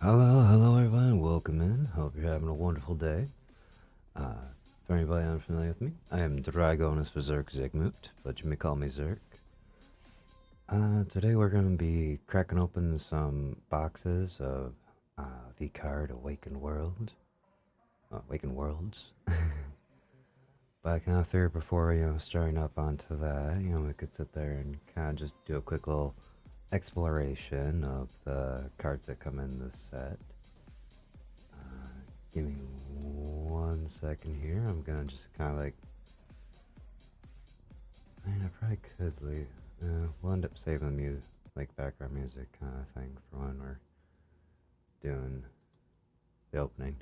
Hello everyone, welcome in. Hope you're having a wonderful day. For anybody unfamiliar with me, I am Dragonus Berserk Zigmut, but you may call me Zerk. Today we're going to be cracking open some boxes of VCARD Awakened Worlds. But I kind of figured before, starting up onto that, we could sit there and kind of just do a quick little exploration of the cards that come in this set. Give me 1 second here. I'm gonna just kind of like, man, I probably could leave. We'll end up saving the like background music kind of thing for when we're doing the opening.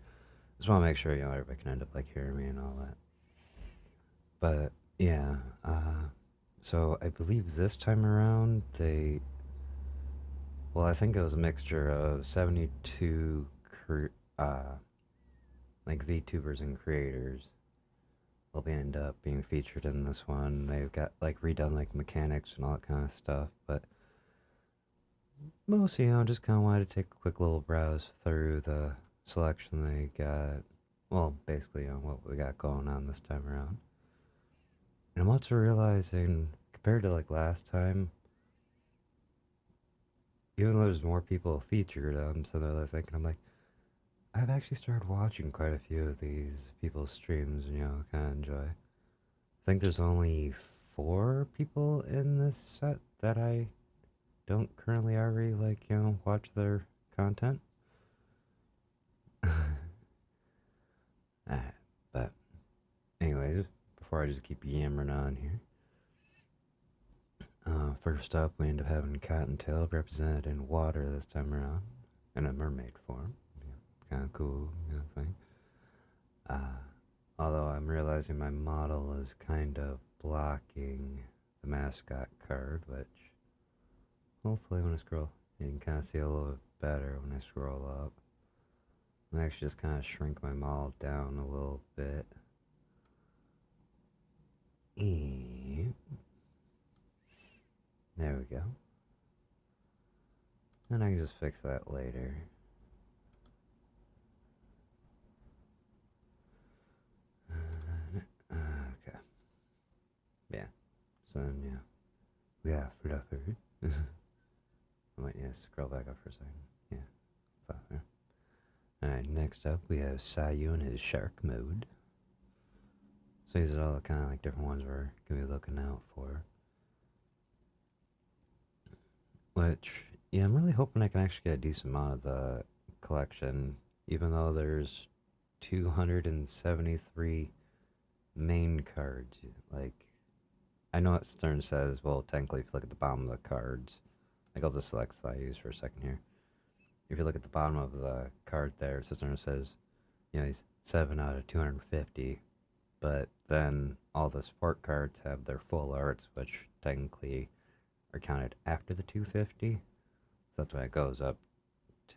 Just want to make sure everybody can end up like hearing me and all that. But yeah, so I believe this time around I think it was a mixture of 72 like VTubers and creators will end up being featured in this one. They've got like redone like mechanics and all that kind of stuff, but mostly, just kind of wanted to take a quick little browse through the selection they got. Well, basically, what we got going on this time around. And I'm also realizing, compared to like last time, even though there's more people featured, so they're thinking, I'm like, I've actually started watching quite a few of these people's streams, and kind of enjoy. I think there's only 4 people in this set that I don't currently already watch their content. But anyways, before I just keep yammering on here. First up, we end up having Cottontail represented in water this time around, in a mermaid form. Kind of cool, thing. Although I'm realizing my model is kind of blocking the mascot card, which hopefully when I scroll, you can kind of see a little bit better when I scroll up. I actually just kind of shrink my model down a little bit. And there we go. And I can just fix that later. Okay. Yeah. So then, yeah. We got Fluffer. I might need to scroll back up for a second. Yeah, thought there. Alright, next up we have Sayu in his shark mode. So these are all the kind of like different ones we're gonna be looking out for. Which, yeah, I'm really hoping I can actually get a decent amount of the collection, even though there's 273 main cards. Like, I know what Stern says, well, technically, if you look at the bottom of the cards, like, I'll just select Slayus for a second here. If you look at the bottom of the card there, Stern says, you know, he's 7 out of 250, but then all the support cards have their full arts, which technically are counted after the 250. So that's why it goes up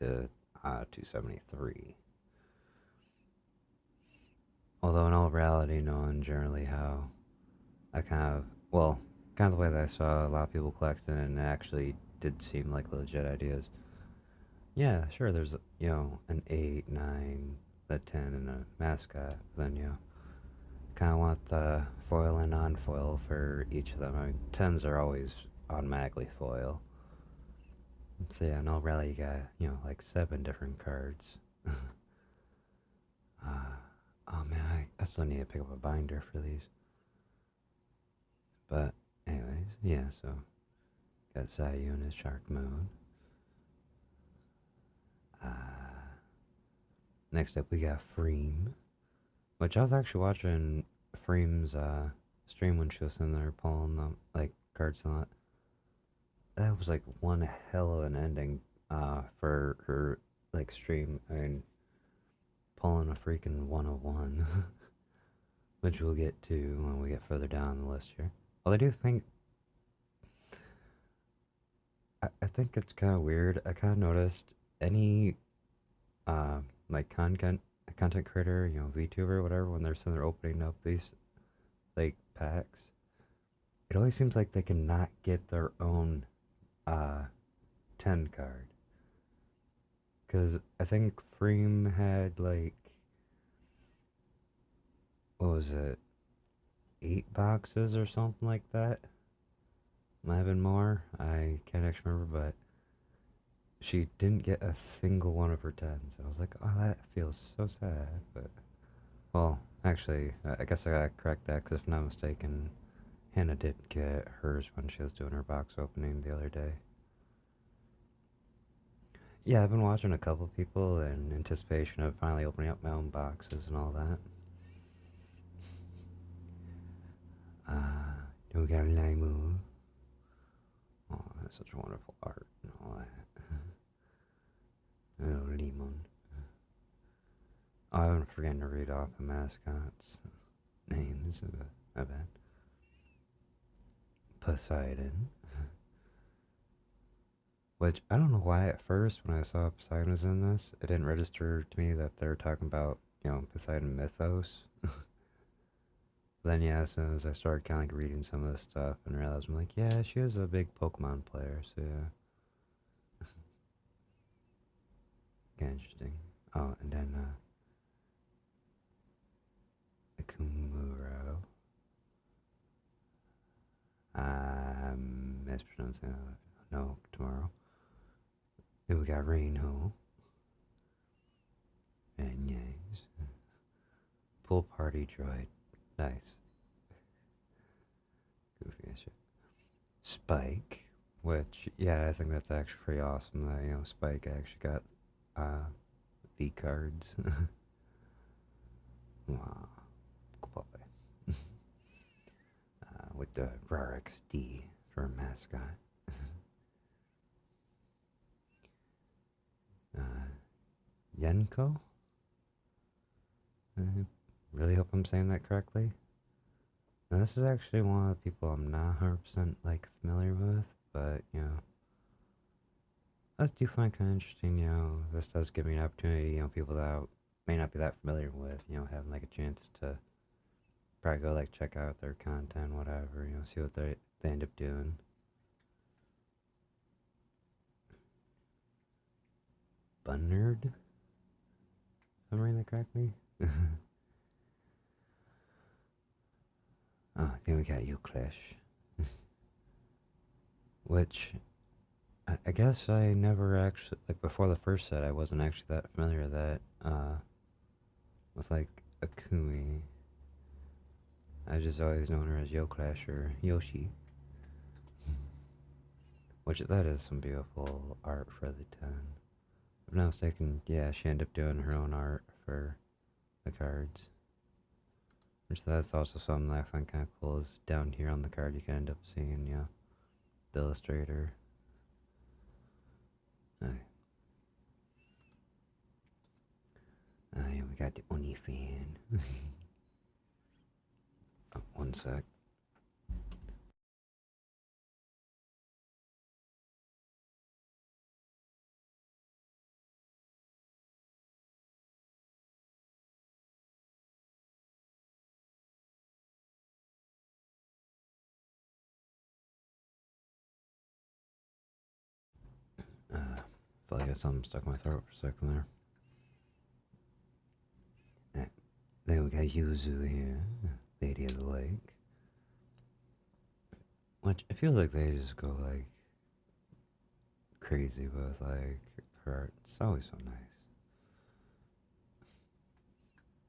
to 273. Although in all reality, knowing generally how I kind of the way that I saw a lot of people collecting, and it actually did seem like legit ideas. Yeah, sure, there's, an 8, 9, a 10, and a mascot. Then, kind of want the foil and non-foil for each of them. I mean, 10s are always automatically foil. So yeah, in all reality, you got, like 7 different cards. Oh man, I still need to pick up a binder for these. But anyways, yeah, so got Zayu in his shark mode. Uh, Next up we got Freem, which I was actually watching Freem's stream when she was in there pulling the like cards and that. That was like one hell of an ending for her like stream. I mean, pulling a freaking 101, which we'll get to when we get further down the list here. Well, I do think I think it's kind of weird. I kind of noticed any like content creator, VTuber, whatever, when they're sitting there opening up these like packs, it always seems like they cannot get their own uh 10 card. Cause I think Freem had like, what was it, 8 boxes or something like that. Might have been more. I can't actually remember, but she didn't get a single one of her 10s. I was like, oh, that feels so sad. But, well, actually, I guess I gotta correct that, because if I'm not mistaken, Hannah did get hers when she was doing her box opening the other day. Yeah, I've been watching a couple people in anticipation of finally opening up my own boxes and all that. We got Laimu. Oh, that's such wonderful art and all that. Oh, Lemon. Oh, I'm forgetting to read off the mascots' names. I bet. Poseidon. Which, I don't know why at first when I saw Poseidon was in this, it didn't register to me that they're talking about, Poseidon mythos. Then, yeah, as soon as I started kind of like reading some of this stuff and realized, I'm like, yeah, she is a big Pokemon player, so yeah. Interesting. Oh, and then, Kumuro. I'm mispronouncing that. No, tomorrow. Then we got Rainho. And Yangs. Pool party droid. Nice. Goofy as shit. Spike. Which, yeah, I think that's actually pretty awesome that, Spike actually got, VCARDs. Wow. Cool puppy. With the RXD for a mascot. Yenko? I really hope I'm saying that correctly. Now, this is actually one of the people I'm not 100% like familiar with, but I do find kind of interesting. This does give me an opportunity. People that I may not be that familiar with, having like a chance to probably go like check out their content, whatever. See what they end up doing. Bunnerd? Am I reading that correctly? Oh, here we got Euclish. Which, I guess I never actually, like, before the first set, I wasn't actually that familiar with that, with, like, Akumi. I just always known her as Yo Crash or Yoshi. Which, that is some beautiful art for the 10. If I'm not mistaken, yeah, she ended up doing her own art for the cards. Which, that's also something that I find kind of cool, is down here on the card you can end up seeing, you know, the illustrator. Alright. Yeah, we got the Oni fan. Oh, one sec. Feel like I got something stuck in my throat for a second there. Then we got Yuzu here, Lady of the Lake. Which, I feel like they just go, like, crazy with, like, her art. It's always so nice.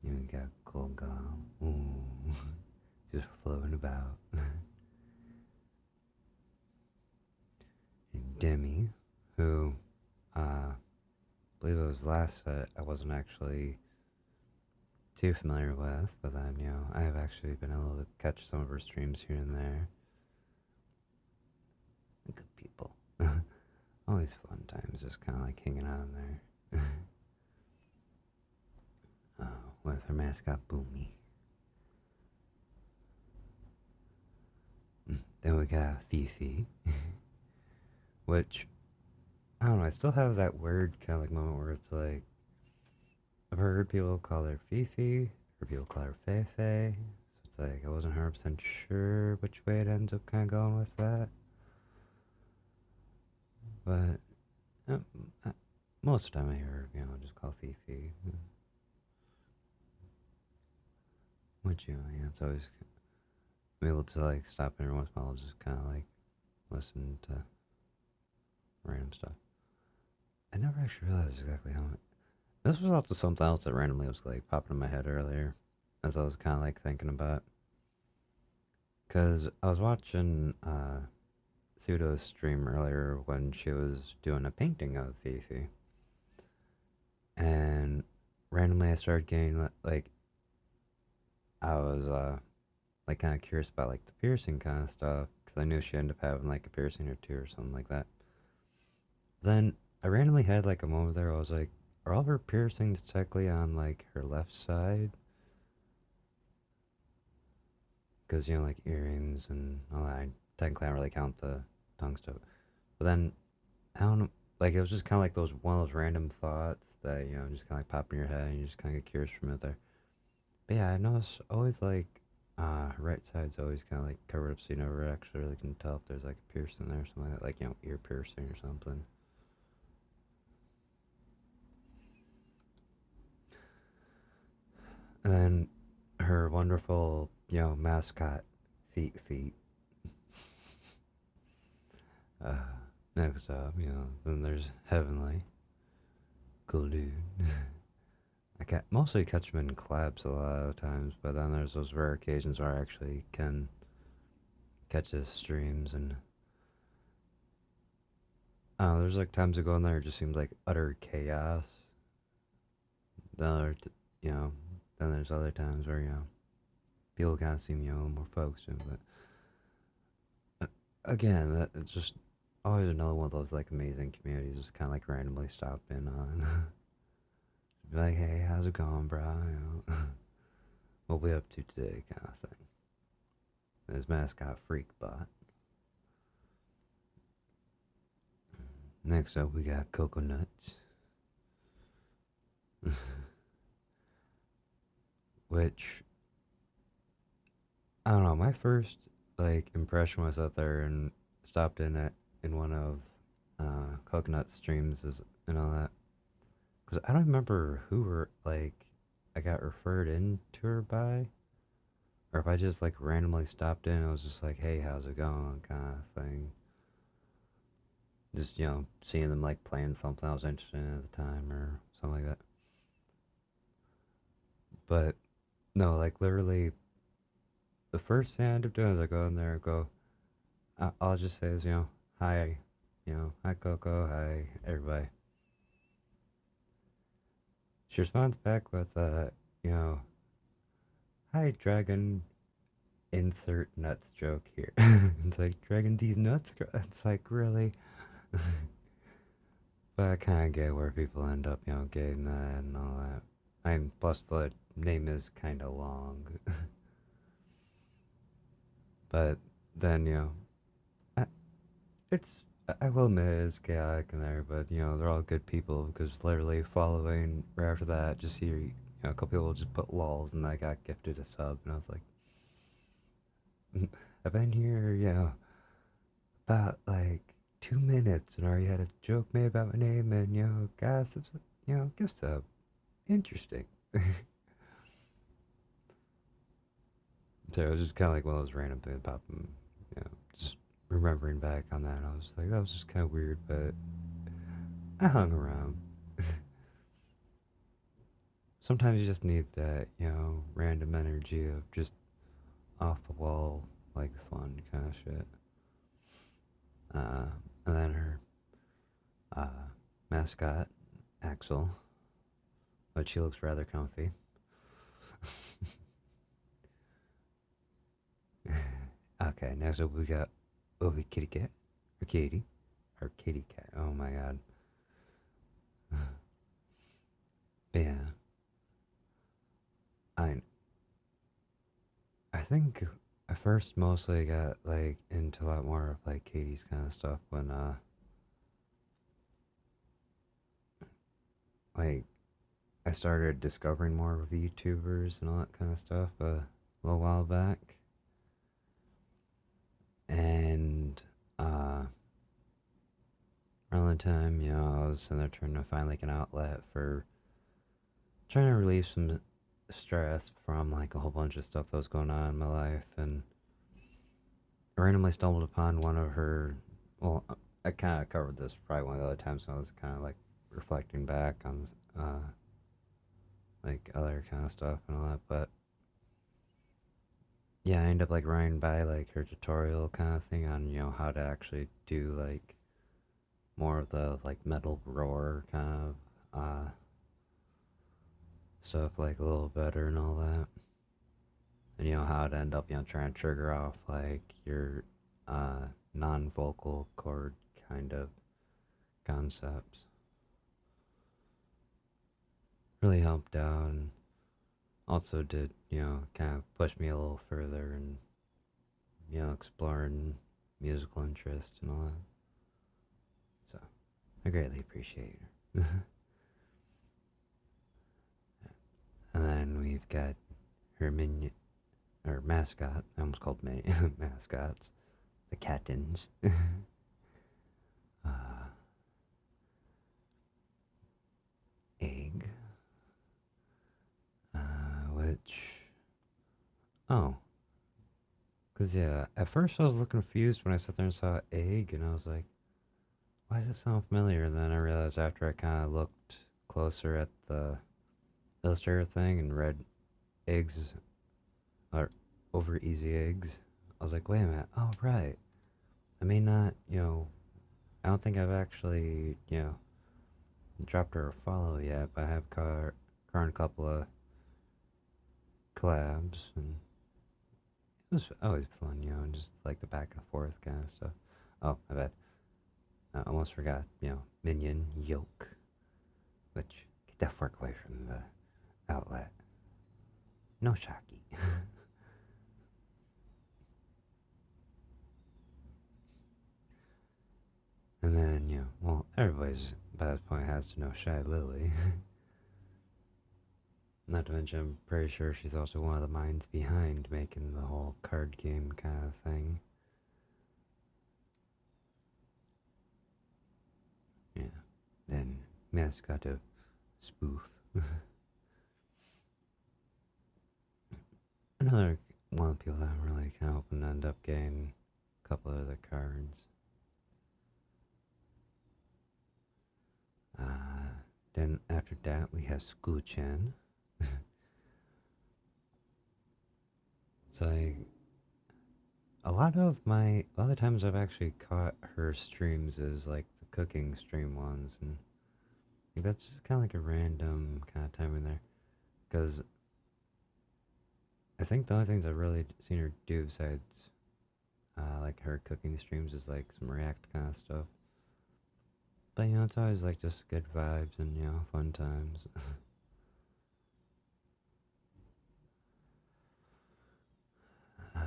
You got Kogam. Ooh. Just floating about. And Demi, who, I believe it was last set, I wasn't actually too familiar with, but then, you know, I have actually been able to catch some of her streams here and there. Good people. Always fun times, just kind of like hanging out in there. With her mascot Boomy. Then we got Fifi, which, I don't know, I still have that weird kind of like moment where it's like, I've heard people call her Fifi, or people call her Feifei, so it's like, I wasn't 100% sure which way it ends up kind of going with that, but um, uh, most of the time I hear her, you know, just call Fifi, which, you know, yeah, it's always, I'm able to like stop every once in a while, just kind of like listen to random stuff. I never actually realized exactly how much. This was also something else that randomly was like popping in my head earlier, as I was kind of like thinking about. Cause I was watching Pseudo's stream earlier when she was doing a painting of Fifi, and randomly I started getting like, I was like kind of curious about like the piercing kind of stuff, because I knew she ended up having like a piercing or two or something like that. Then I randomly had like a moment there where I was like, are all her piercings technically on like her left side? Because, you know, like earrings and all that, I technically don't really count the tongue stuff. But then, I don't know, like it was just kind of like one of those random thoughts that, you know, just kind of like pop in your head and you just kind of get curious from it there. But yeah, I noticed always like, her right side's always kind of like covered up so you never actually really can tell if there's like a piercing there or something like that, like, you know, ear piercing or something. And then her wonderful, you know, mascot, feet. Uh, Next up, you know, then there's Heavenly. Cool dude. Mostly catch him in collabs a lot of times, but then there's those rare occasions where I actually can catch his streams, and there's like times I go in there, it just seems like utter chaos. Then you know, then there's other times where, you know, people kind of seem, you know, more focused, but again, that it's just always another one of those like amazing communities, just kind of like randomly stop in on. Be like, hey, how's it going, bro? You know, what we up to today, kind of thing. His mascot, Freakbot. Next up, we got Coconuts, which, I don't know. My first like impression was out there and stopped in at in one of Coconut streams is and all that, because I don't remember who were like I got referred into her by, or if I just like randomly stopped in. It was just like, hey, how's it going, kind of thing. Just, you know, seeing them like playing something I was interested in at the time or something like that. But no, like literally, the first thing I end up doing is I go in there and go, I'll just say is, you know, hi, you know, hi Coco, hi everybody. She responds back with, you know, hi Dragon, insert nuts joke here. It's like, Dragon, these nuts? It's like, really? But I kind of get where people end up, you know, getting that and all that. And plus, the name is kind of long. But then, you know, I, it's, I will admit it's chaotic in there, but, you know, they're all good people because literally following right after that, just see, you know, a couple people just put lols and I got gifted a sub. And I was like, I've been here, you know, about like 2 minutes and already had a joke made about my name and, you know, gossips, you know, gift sub. Interesting. So it was just kind of like one of those random things popping, you know, just remembering back on that. I was like, that was just kind of weird, but I hung around. Sometimes you just need that, you know, random energy of just off the wall, like fun kind of shit. Uh, and then her uh, mascot, Axel, but she looks rather comfy. Okay, next up we got Kitty Cat, or Katie, or Kitty Cat. Oh my god. But yeah, I I think I first mostly got like into a lot more of like Katie's kind of stuff when like I started discovering more of VTubers and all that kind of stuff a little while back, and around the time, you know, I was in there trying to find like an outlet for trying to relieve some stress from like a whole bunch of stuff that was going on in my life, and I randomly stumbled upon one of her. Well, I kind of covered this probably one of the other times when I was kind of like reflecting back on like other kind of stuff and all that, but yeah, I ended up like running by like her tutorial kind of thing on, you know, how to actually do like more of the like metal roar kind of stuff like a little better and all that. And you know how to end up, you know, trying to trigger off like your non-vocal chord kind of concepts. Really helped out and also did, you know, kind of push me a little further and, you know, exploring musical interest and all that. So I greatly appreciate her. And then we've got her minion, or mascot. I almost called mascots. The Cattins. uh, Egg. Which. Oh. Because, yeah, at first I was looking confused when I sat there and saw egg, and I was like, why does it sound familiar? And then I realized after I kind of looked closer at the illustrator thing and read eggs, or over easy eggs, I was like, wait a minute. Oh, right. I may not, you know, I don't think I've actually, you know, dropped her a follow yet, but I have caught a couple of collabs, and it was always fun, you know, just like the back and forth kind of stuff. Oh, my bad. I almost forgot, you know, Minion Yoke, which get that fork away from the outlet. No Shocky. And then, you know, well, everybody's by this point has to know Shy Lily. Not to mention, I'm pretty sure she's also one of the minds behind making the whole card game kind of thing. Yeah. Then mascot of spoof. Another one of the people that I'm really kind of hoping to end up getting a couple of other cards. Then after that we have Scoochen. It's like a lot of times I've actually caught her streams as like the cooking stream ones, and like, that's just kind of like a random kind of time in there. Because I think the only things I've really seen her do besides like her cooking streams is like some React kind of stuff. But you know, it's always like just good vibes and you know, fun times. uh,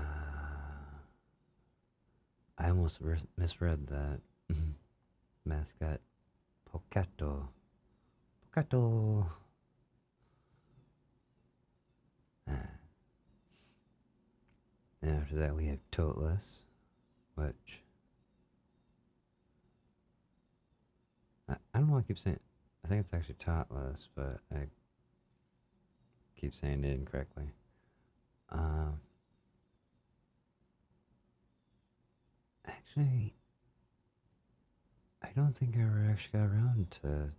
I almost misread that. Mascot Pocato. Pocato. And after that, we have Toteless, which I don't know. I keep saying. I think it's actually Totless, but I keep saying it incorrectly. Um, Actually, I don't think I ever actually got around to.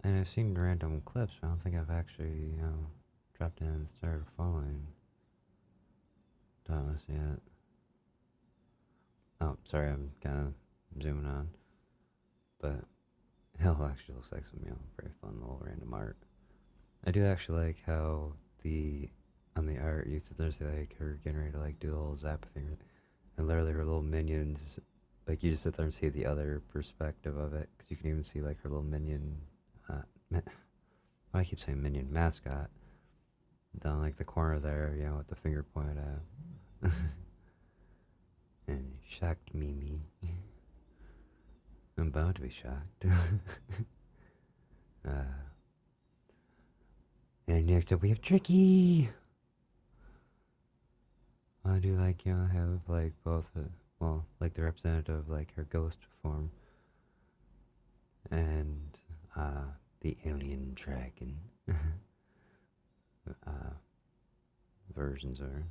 And I've seen random clips, but I don't think I've actually, you know, dropped in and started following Dauntless yet. Oh, sorry, I'm kind of zooming on. But hell actually looks like some, you know, very fun little random art. I do actually like how on the art, you sit there and see, like, her getting ready to, like, do a little zap thing. And literally her little minions, like, you just sit there and see the other perspective of it. Because you can even see, like, her little minion, I keep saying minion mascot down like the corner there, you know, with the finger pointed at. And shocked Mimi. I'm bound to be shocked. uh, and next up we have Tricky. I do like, you know, have like both, well, like the representative of like her ghost form and the alien dragon versions are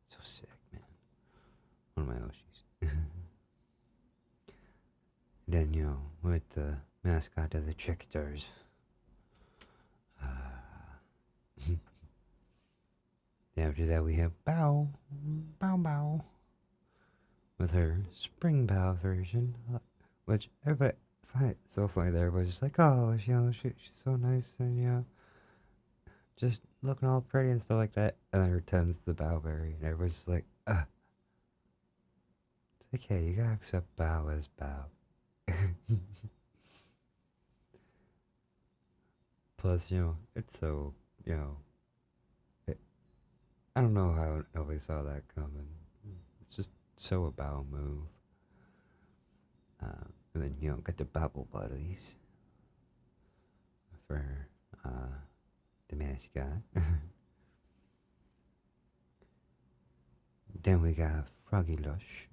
so sick, man. One of my Oshis. Then, you know, with the mascot of the Tricksters. After that, we have Bow. Bow Bow. With her Spring Bow version. Which everybody find so funny that everybody's just like, oh, you know, she's so nice and, you know, just looking all pretty and stuff like that. And then her tends the Bowberry. And everybody's just like, It's okay, you gotta accept Bow as Bow. Plus, you know, it's so, you know, I don't know how nobody saw that coming. It's just so a Bow move. And then, you know, got the Bubble Buddies for the mascot. Then we got Froggy Lush.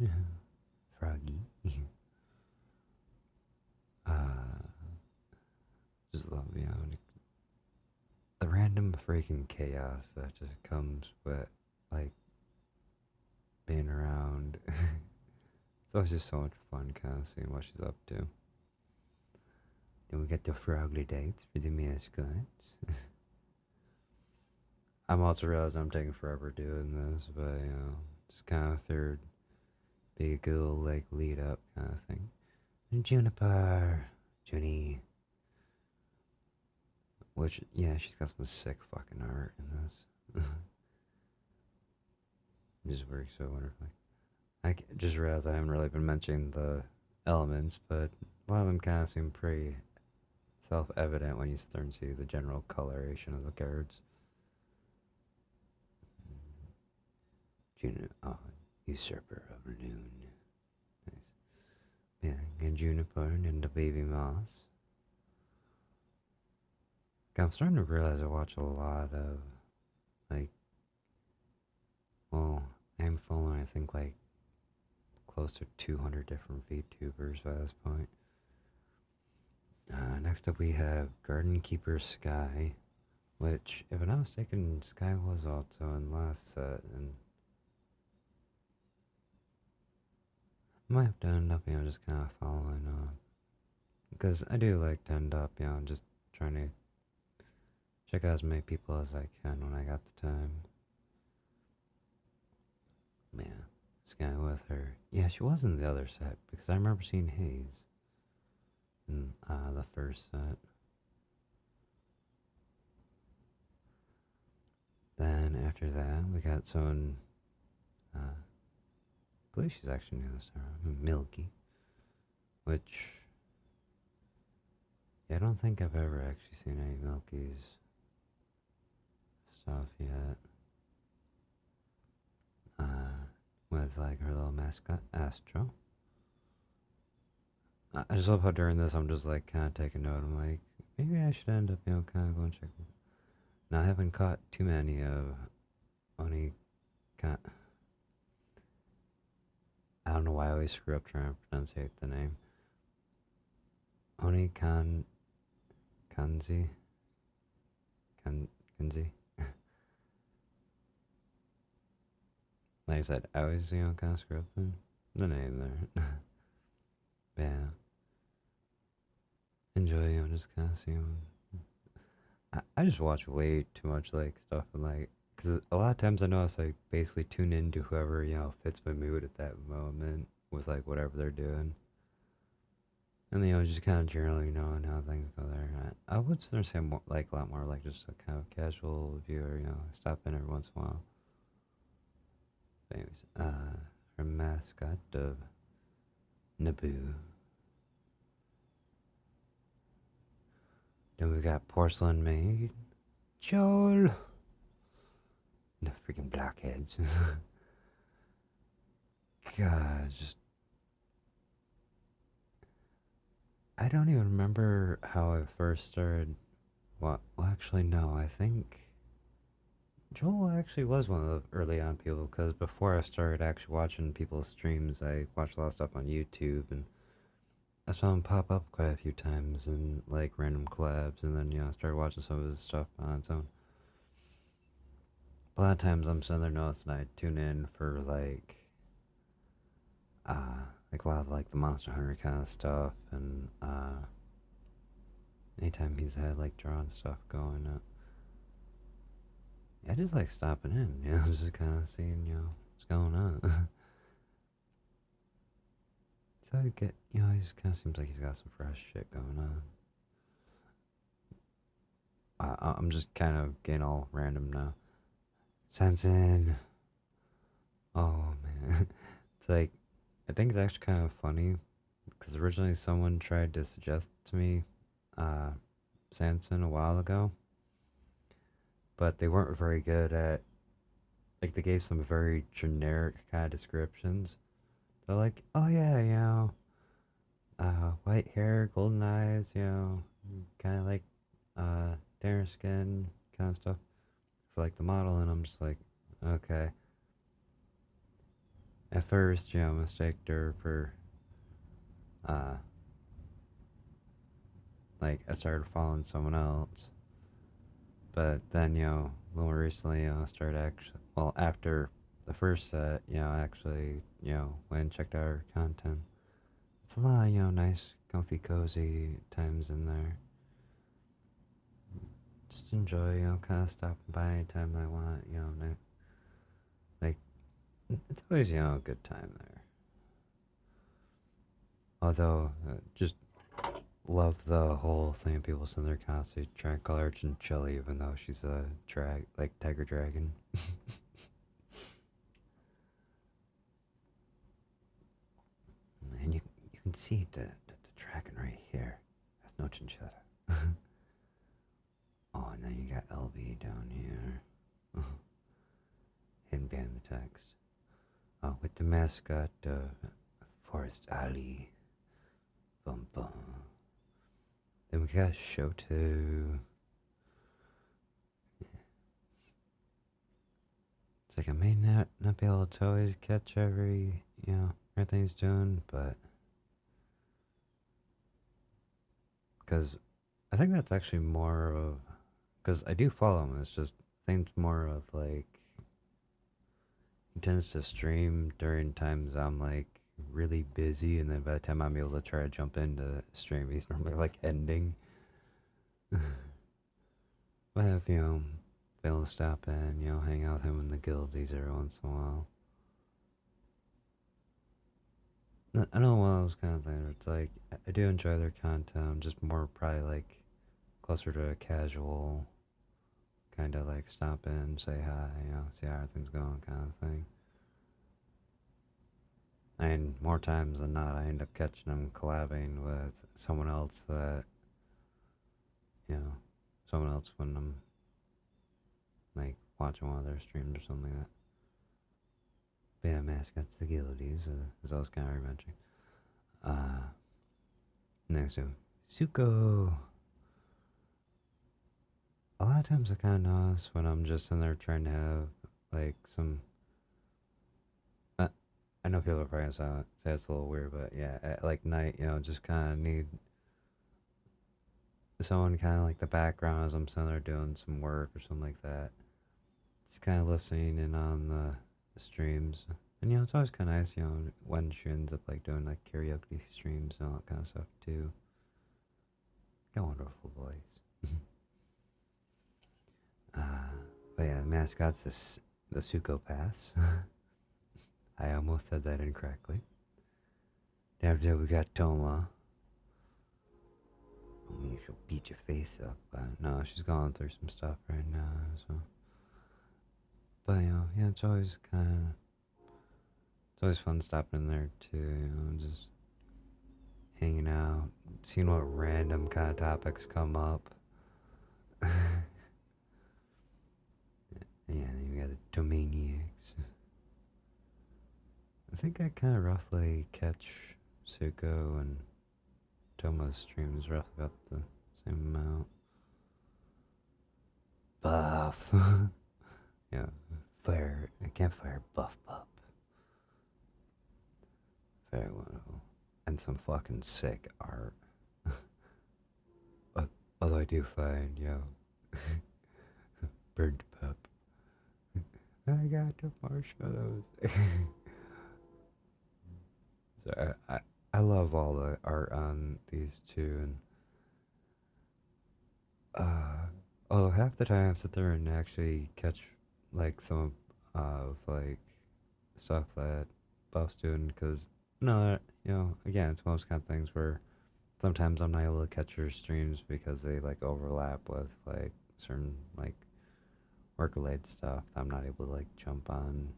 Froggy. Just love, you know, the random freaking chaos that just comes with, like, being around. So it's just so much fun kind of seeing what she's up to. Then we get the Frogly dates for the mascots. I'm also realizing I'm taking forever doing this, but you know, just kind of figured be a good little like lead up kind of thing. And Juniper, Junie, which yeah, she's got some sick fucking art in this. It just works so wonderfully. Just realized I haven't really been mentioning the elements, but a lot of them kind of seem pretty self-evident when you start and see the general coloration of the cards. Usurper of Noon. Nice. Yeah, and Juniper and the baby moss. I'm starting to realize I watch a lot of, like, well, I'm following, I think, like, close to 200 different VTubers by this point. Next up we have Garden Keeper Sky, which, if I'm not mistaken, Sky was also in last set, and I might have done enough, you know, just kind of following because I do like to end up, just trying to check out as many people as I can when I got the time. Man, this guy with her. Yeah, she was in the other set because I remember seeing Hayes in the first set. Then after that, we got someone. I believe she's actually new this time, Milky, which yeah, I don't think I've ever actually seen any Milky's stuff yet. With like her little mascot, Astro. I just love how during this I'm just like kind of taking note. I'm like, maybe I should end up, kind of going check. Now I haven't caught too many of Oni. I don't know why I always screw up trying to pronounce the name. Oni Kanzi. Kanzi. Like I said, I always, kind of screw up the name there. Yeah. Enjoy, just kind of seeing. I just watch way too much, like, stuff, and, like, because a lot of times I notice I basically tune into whoever, fits my mood at that moment with, like, whatever they're doing. And, just kind of generally knowing how things go there. I would say more, like, a lot more, like, just a kind of casual viewer, stop in every once in a while. Anyways, her mascot of Naboo. Then we got Porcelain Maid, Joel, the freaking blockheads. God, just I don't even remember how I first started. Well, actually, no. I think Joel actually was one of the early on people because before I started actually watching people's streams, I watched a lot of stuff on YouTube and I saw him pop up quite a few times in like random collabs, and then I started watching some of his stuff on its own. A lot of times I'm sitting there noticing I tune in for like a lot of like the Monster Hunter kind of stuff, and anytime he's had like drawing stuff going up, I just like stopping in, just kind of seeing what's going on. So I get, he just kind of seems like he's got some fresh shit going on. I'm just kind of getting all random now. Sensen. Oh man, it's like I think it's actually kind of funny because originally someone tried to suggest to me Sanson a while ago, but they weren't very good at like they gave some very generic kind of descriptions. They're like, oh yeah, white hair, golden eyes, kind of like dark skin kind of stuff for like the model, and I'm just like, okay. At first, I mistaked her for uh like I started following someone else. But then, a little recently, I started actually, well, after the first set, actually, went and checked out her content. It's a lot of, nice, comfy, cozy times in there. Just enjoy, kind of stopping by anytime I want, like, it's always, a good time there. Although, just love the whole thing of people sitting there constantly trying to call her Chinchilla even though she's a like tiger dragon. And you can see the dragon right here. That's no Chinchilla. Oh, and then you got LB down here. Hidden behind the text. With the mascot of Forest Ali. Bum bum. Then we got Shoto. It's like I may not be able to always catch everything he's doing, but because I think that's actually more of because I do follow him. It's just things more of like he tends to stream during times I'm like really busy, and then by the time I'm able to try to jump into stream, he's normally like ending. But if be able to stop in, hang out with him in the guildies every once in a while. I know one of those kind of things. It's like I do enjoy their content, just more probably like closer to a casual kind of like stop in, say hi, see how everything's going kind of thing. And more times than not, I end up catching them collabing with someone else that, you know, someone else when I'm like watching one of their streams or something like that. But yeah, mascots, the guildies, as I was kind of mentioning. Next to Suko. A lot of times I kind of notice when I'm just in there trying to have like some. I know people are probably gonna say it's a little weird, but yeah, at like night, just kind of need someone kind of like the background as I'm sitting there doing some work or something like that. Just kind of listening in on the streams. And it's always kind of nice, when she ends up like doing like karaoke streams and all that kind of stuff too. Got a wonderful voice. uh, but yeah, the mascot's the Sukopaths. I almost said that incorrectly. After that, we got Toma. I mean, she'll beat your face up, but no, she's going through some stuff right now, so. But, yeah, it's always fun stopping in there, too, just hanging out, seeing what random kind of topics come up. Yeah, then you got the Domaniacs. I think I kind of roughly catch Suko and Toma's streams roughly about the same amount. Buff. Yeah, campfire buff pup. Very wonderful. And some fucking sick art. Although I do find, burnt pup. I got the marshmallows. So I love all the art on these two, and although half the time I sit there and actually catch like some of like stuff that Buff's doing, because no, again, it's most kind of things where sometimes I'm not able to catch her streams because they like overlap with like certain like work related stuff. I'm not able to like jump on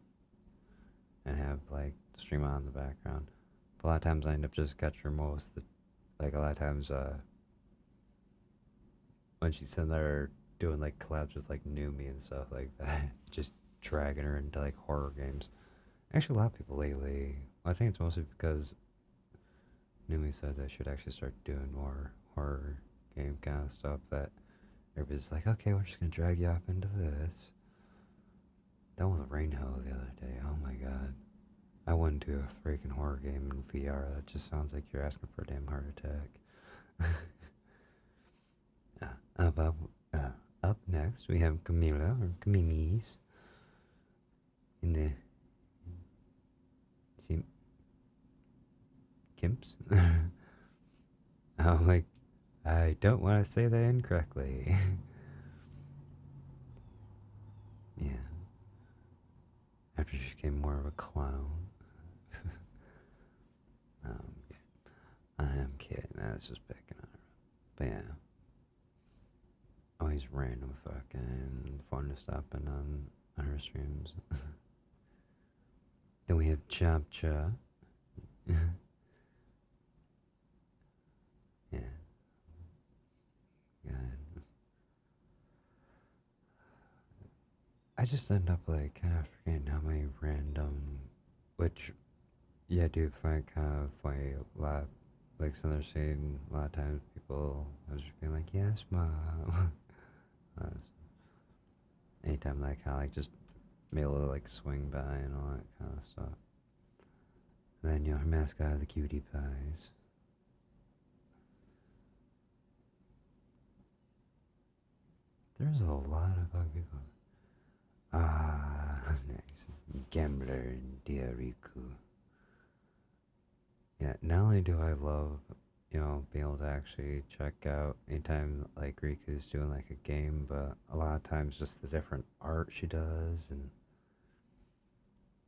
and have like the stream on in the background. But a lot of times I end up just catching her most. Like a lot of times when she's sitting there doing like collabs with like Numi and stuff like that, just dragging her into like horror games. Actually, a lot of people lately. I think it's mostly because Numi said they should actually start doing more horror game kind of stuff. That everybody's like, okay, we're just gonna drag you up into this. That was Rainho the other day. Oh my god. I wouldn't do a freaking horror game in VR. That just sounds like you're asking for a damn heart attack. Up next, we have Camila, or Camimis, in the Kimps. I'm like, I don't want to say that incorrectly. Yeah. After she became more of a clown. Yeah. I am kidding. That's just picking on her. But yeah. Always random fucking fun to stop in on her streams. Then we have Chop Cha. Yeah. God. I just end up like kind of forgetting how many random, which, yeah, I do find kind of funny a lot. Like, so they're saying a lot of times people are just being like, yes, mom. Anytime that kind of like just be able to like swing by and all that kind of stuff. And then, her mascot, the cutie pies. There's a lot of bug people. Ah, nice. Gambler and Diariku. yeah, not only do I love, being able to actually check out anytime like Riku's doing like a game, but a lot of times just the different art she does, and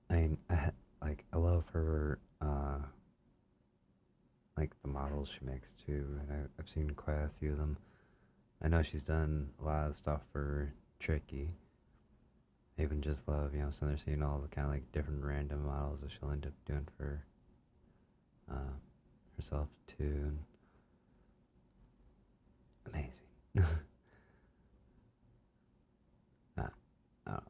I mean, I love her, like the models she makes too, and I've seen quite a few of them. I know she's done a lot of stuff for Tricky. I even just love, so they're seeing all the kind of like different random models that she'll end up doing for uh, herself too. And amazing. uh, I don't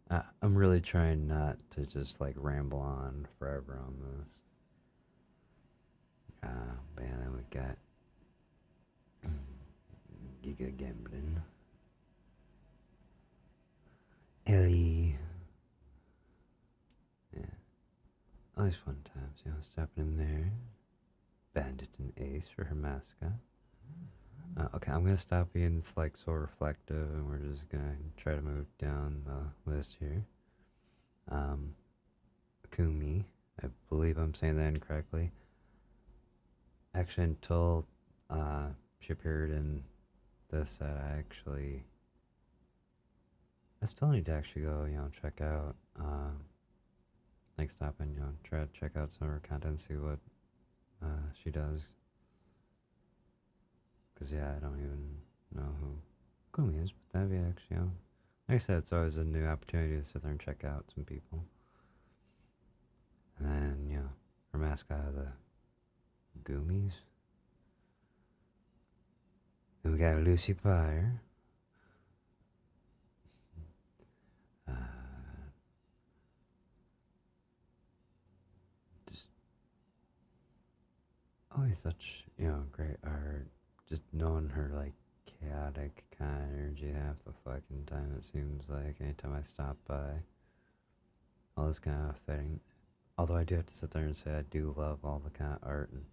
know, I'm really trying not to just like ramble on forever on this. Man, then we got Giga Gambling, Ellie. Yeah, always fun times, stepping in there. Bandit and Ace for her mascot. Okay, I'm gonna stop being like so reflective, and we're just gonna try to move down the list here. Um, Kumi, I believe I'm saying that incorrectly. Actually, until she appeared in this set, I still need to actually go, check out, like stop and try to check out some of her content, see what she does. Cause yeah, I don't even know who Kumi is, but that'd be actually, like I said, it's always a new opportunity to sit there and check out some people. And then, her mascot of the Goomies. And we got Lucy Pyre. Uh, just always such, great art. Just knowing her, like, chaotic kind of energy half the fucking time, it seems like. Anytime I stop by, all this kind of fitting. Although I do have to sit there and say I do love all the kind of art and,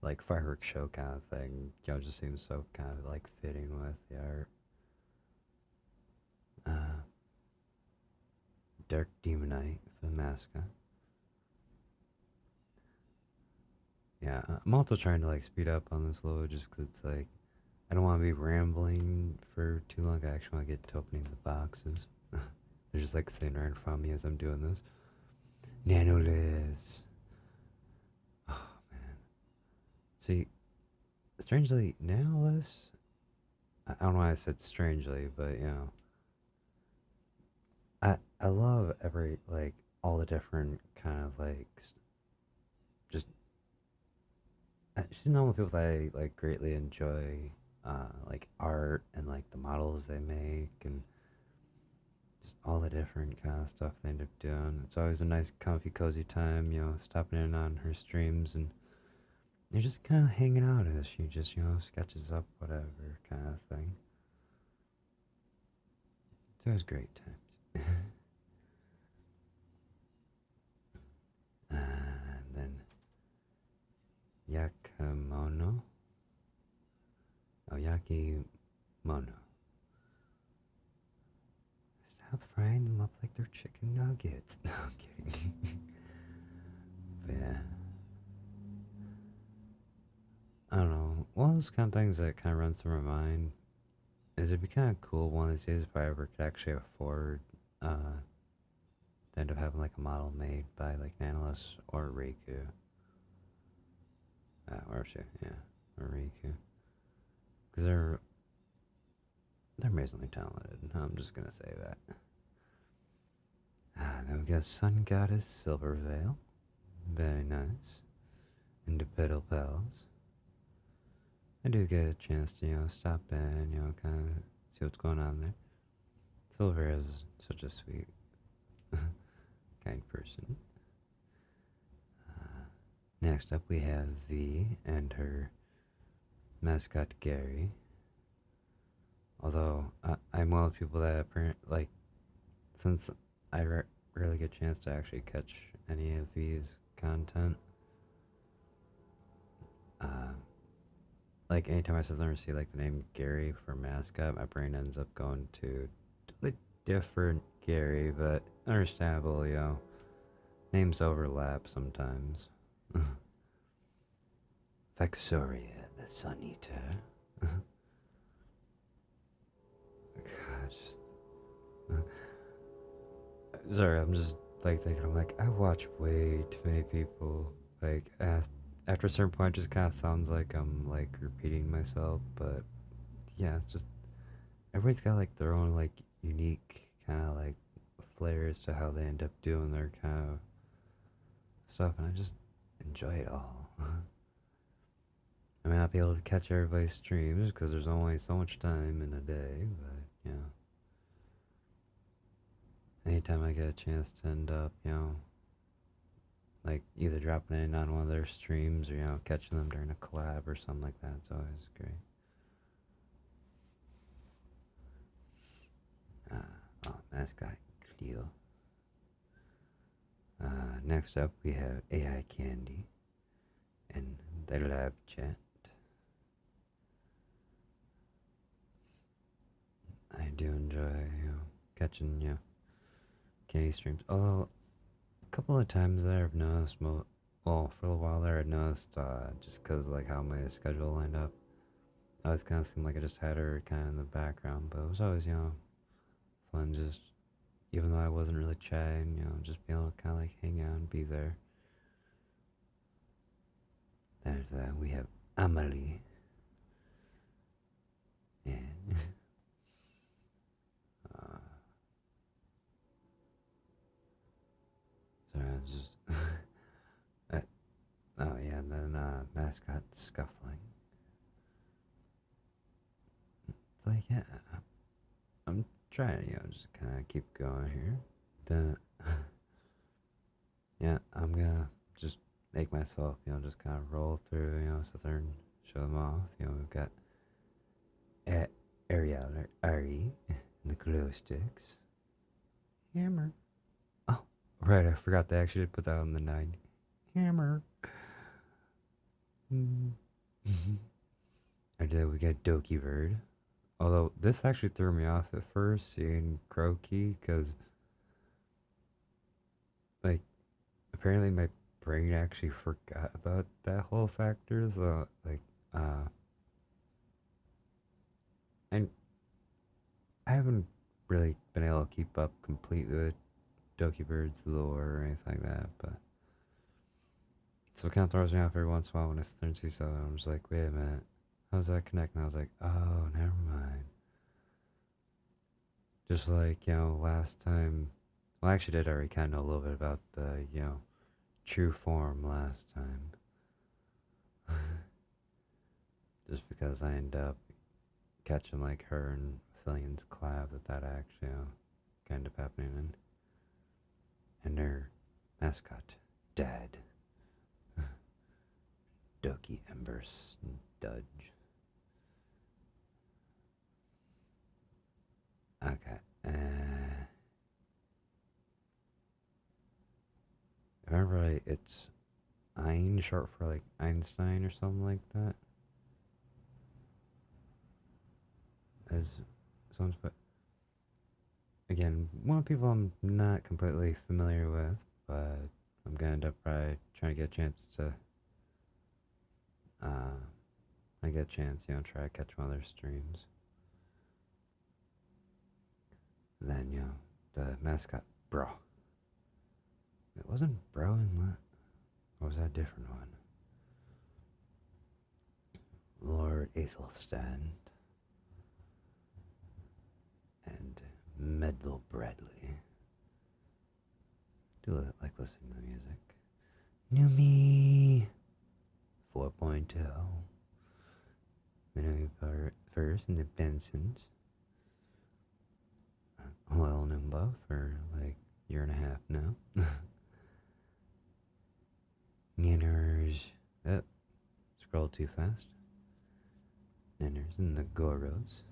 like, fireworks show kind of thing. Just seems so kind of, like, fitting with the art. Uh, Dark Demonite for the mascot. Yeah, I'm also trying to like speed up on this a little just because it's like I don't want to be rambling for too long. I actually want to get to opening the boxes. They're just like sitting right in front of me as I'm doing this. Nanoliz. Oh man. See, strangely, Nanoliz. I don't know why I said strangely, but I love every like all the different kind of like just she's one of the people that I like greatly enjoy, like art and like the models they make and just all the different kind of stuff they end up doing. It's always a nice, comfy, cozy time, stopping in on her streams and you're just kind of hanging out as she just, sketches up whatever kind of thing. It's always great times. And then Yakimono. Oh, Yakimono. Stop frying them up like they're chicken nuggets. No, I'm kidding. But yeah. I don't know. One of those kind of things that kind of runs through my mind is it'd be kind of cool one of these days if I ever could actually afford to end up having like a model made by like Nanolis or Riku. Or she, yeah, or Riku. Because they're amazingly talented. I'm just gonna say that. Then we got Sun Goddess Silver Veil. Very nice. And the Petal Pals. I do get a chance to, stop in, kind of see what's going on there. Silver is such a sweet, kind person. Next up, we have V and her mascot Gary. Although I'm one of the people that like, since I rarely get a chance to actually catch any of V's content, like anytime I sit there and see like the name Gary for mascot, my brain ends up going to totally different Gary, but understandable, names overlap sometimes. Vexoria, the Sun Eater. Gosh. Sorry, I'm just like thinking, I'm like, I watch way too many people like ask after a certain point it just kinda sounds like I'm like repeating myself, but yeah, it's just everybody's got like their own like unique kinda like flares to how they end up doing their kind of stuff, and I just enjoy it all. I may not be able to catch everybody's streams because there's only so much time in a day, but anytime I get a chance to end up, like either dropping in on one of their streams or catching them during a collab or something like that, it's always great. Mascot Cleo. Next up, we have AI Candy and their live chat. I do enjoy, catching, Candy streams. Although, a couple of times there I've noticed, well, for a while there I noticed, just because like how my schedule lined up, I always kind of seemed like I just had her kind of in the background, but it was always, fun just, even though I wasn't really chatting, just being able to kind of like hang out and be there. There's that. We have Amelie. And sorry, I just oh yeah, and then mascot scuffling. It's like I'm trying to just kind of keep going here. Then yeah, I'm gonna just make myself just kind of roll through sit there and show them off. We've got Ariel or Ari and the glow sticks. Hammer. Oh, right, I forgot they actually did put that on the 9. Hammer. And then we got Doki Bird. Although this actually threw me off at first seeing Croaky because like apparently my brain actually forgot about that whole factor. So like and I haven't really been able to keep up completely with Doki Bird's lore or anything like that, but so it kind of throws me off every once in a while when I start to see something. I'm just like, wait a minute, how does that connect? And I was like, oh, never mind. Just like, last time, well, I actually did already kind of know a little bit about the, true form last time. Just because I end up catching like her and Fillion's collab that actually kind of happening in. And their mascot, Dad. Doki Embers Dudge. Okay. If I remember right, it's Ein, short for like Einstein or something like that. As someone's put. Again, one of the people I'm not completely familiar with, but I'm gonna end up probably trying to get a chance to. I get a chance, try to catch one of their streams. Then, the mascot, Bro. It wasn't Bro in that. Or was that a different one? Lord Athelstan. And Medlow Bradley. Do like listening to the music. New Me 4.0. The new first and the Bensons. A little Noomba for like a year and a half now. Ninners. Oh, scroll too fast. Ninners and the Goros.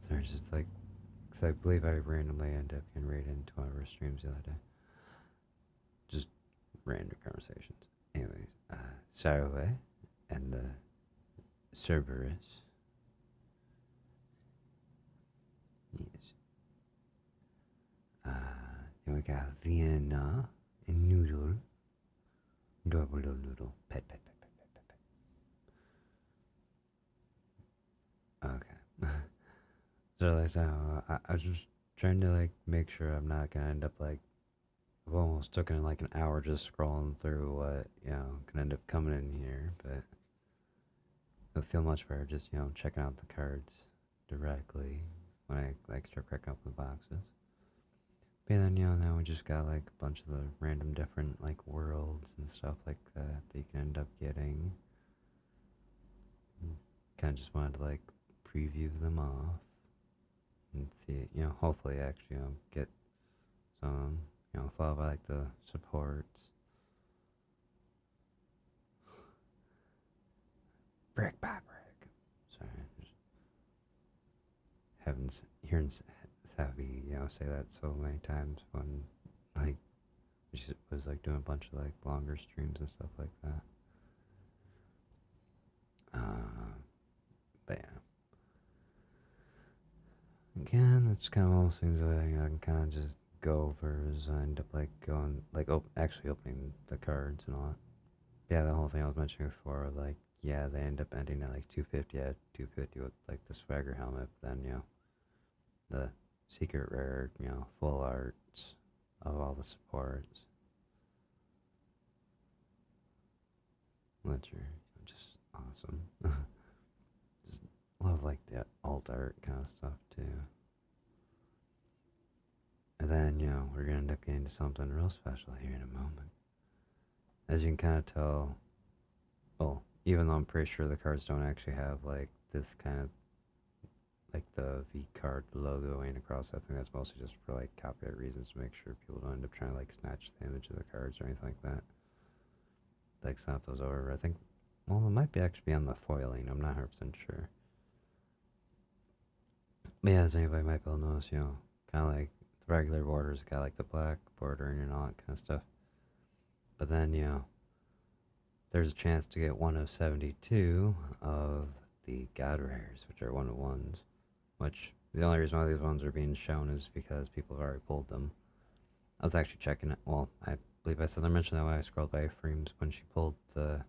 So it's just like, because I believe I randomly ended up getting raided into one of our streams the other day. Just random conversations. Anyways, Saraway and the Cerberus. Yes. And we got Vienna and Noodle. Adorable little noodle. Pet, pet, pet, pet, pet, pet, pet. Okay. So like I was just trying to like make sure I'm not gonna end up like I've almost taken like an hour just scrolling through what can end up coming in here, but it'll feel much better just checking out the cards directly when I like start cracking open the boxes. But then now we just got like a bunch of the random different like worlds and stuff like that that you can end up getting. Kind of just wanted to like preview them off and see, hopefully actually, get some, followed by like the supports. Brick by brick. Sorry, just hearing Savvy, say that so many times when like she was like doing a bunch of like longer streams and stuff like that. But yeah. Again, it's kind of one of those things that I can kind of just go over as I end up like going, like actually opening the cards and all that. Yeah, the whole thing I was mentioning before, like, yeah, they end up ending at like 250 at 250 with like the swagger helmet, but then, the secret rare, full arts of all the supports, which are just awesome. Just love like the alt art kind of stuff too. And then, we're gonna end up getting to something real special here in a moment. As you can kind of tell, well, even though I'm pretty sure the cards don't actually have like this kind of like the VCARD logo going across, I think that's mostly just for like copyright reasons to make sure people don't end up trying to like snatch the image of the cards or anything like that. Like snap those over. I think, well, it might be actually be on the foiling. I'm not 100% sure. But yeah, as anybody might be able to notice, kind of like the regular borders got like the black border and all that kind of stuff. But then, there's a chance to get one of 72 of the God Rares, which are one of ones. Which the only reason why these ones are being shown is because people have already pulled them. I was actually checking it. Well, I believe I said I mentioned that when I scrolled by Freems when she pulled the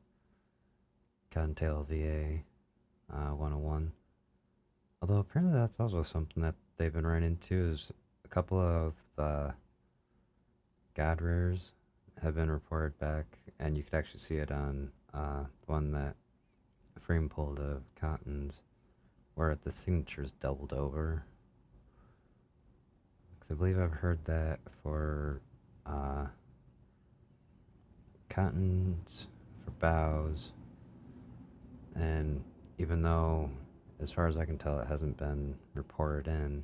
Cottontail VA 101. Although apparently that's also something that they've been running into is a couple of the God Rares have been reported back, and you could actually see it on the one that Frame pulled of Cotton's, where the signature's doubled over. Because I believe I've heard that for Cotton's, for Bows, and even though, as far as I can tell, it hasn't been reported in,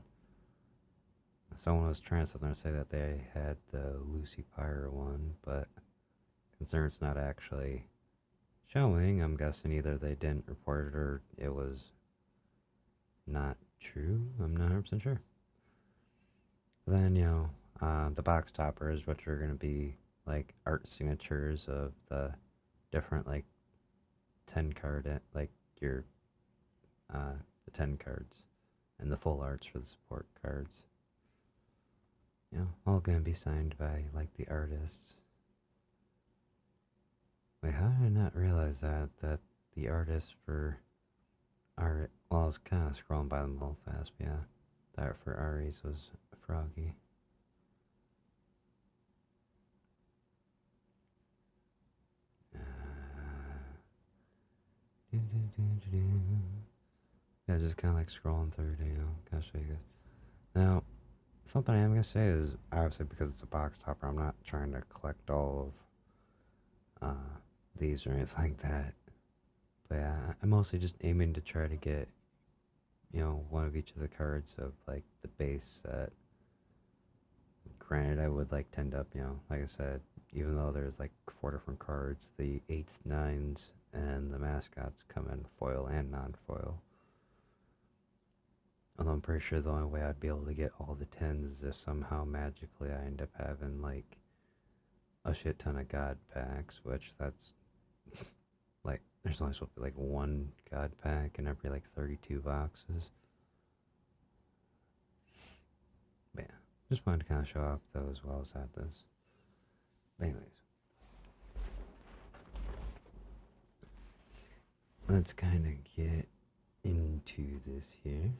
someone was trying to sit there and say that they had the Lucy Pyre one, but considering it's not actually showing, I'm guessing either they didn't report it or it was not true. I'm not 100% sure. Then, the box toppers, which are going to be like art signatures of the different, like, 10 card, like your, the 10 cards, and the full arts for the support cards. All going to be signed by, like, the artists. Wait, how did I not realize that the artist for art, well, I was kind of scrolling by them a little fast, but yeah, the art for Aries was Froggy. Yeah, just kind of like scrolling through, kind of show you guys. Now, something I am going to say is, obviously, because it's a box topper, I'm not trying to collect all of these or anything like that. But yeah, I'm mostly just aiming to try to get, one of each of the cards of, like, the base set. Granted, I would, like, tend up, like I said, even though there's, like, 4 different cards, the 8s, 9s, and the mascots come in foil and non-foil. Although I'm pretty sure the only way I'd be able to get all the 10s is if somehow magically I end up having, like, a shit ton of God packs, which that's, like, there's only supposed to be, like, one God pack in every, like, 32 boxes. But yeah. Just wanted to kind of show off those while I was at this. But anyways. Let's kind of get into this here.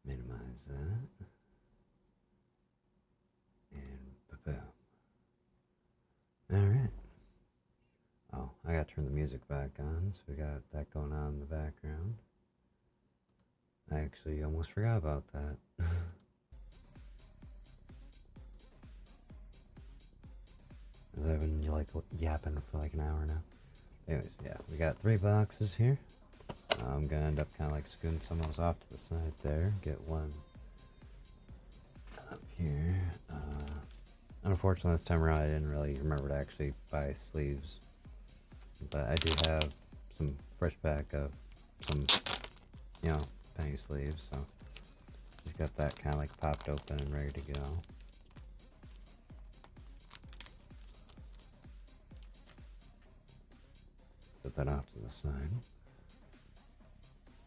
Minimize that. And boom. Alright. Oh, I gotta turn the music back on, so we got that going on in the background. I actually almost forgot about that. I've been like yapping for like an hour now. Anyways, yeah, we got 3 boxes here. I'm gonna end up kind of like scooting some of those off to the side there. Get one up here. Unfortunately, this time around I didn't really remember to actually buy sleeves, but I do have some fresh pack of some, you know, penny sleeves. So just got that kind of like popped open and ready to go. Put that off to the side.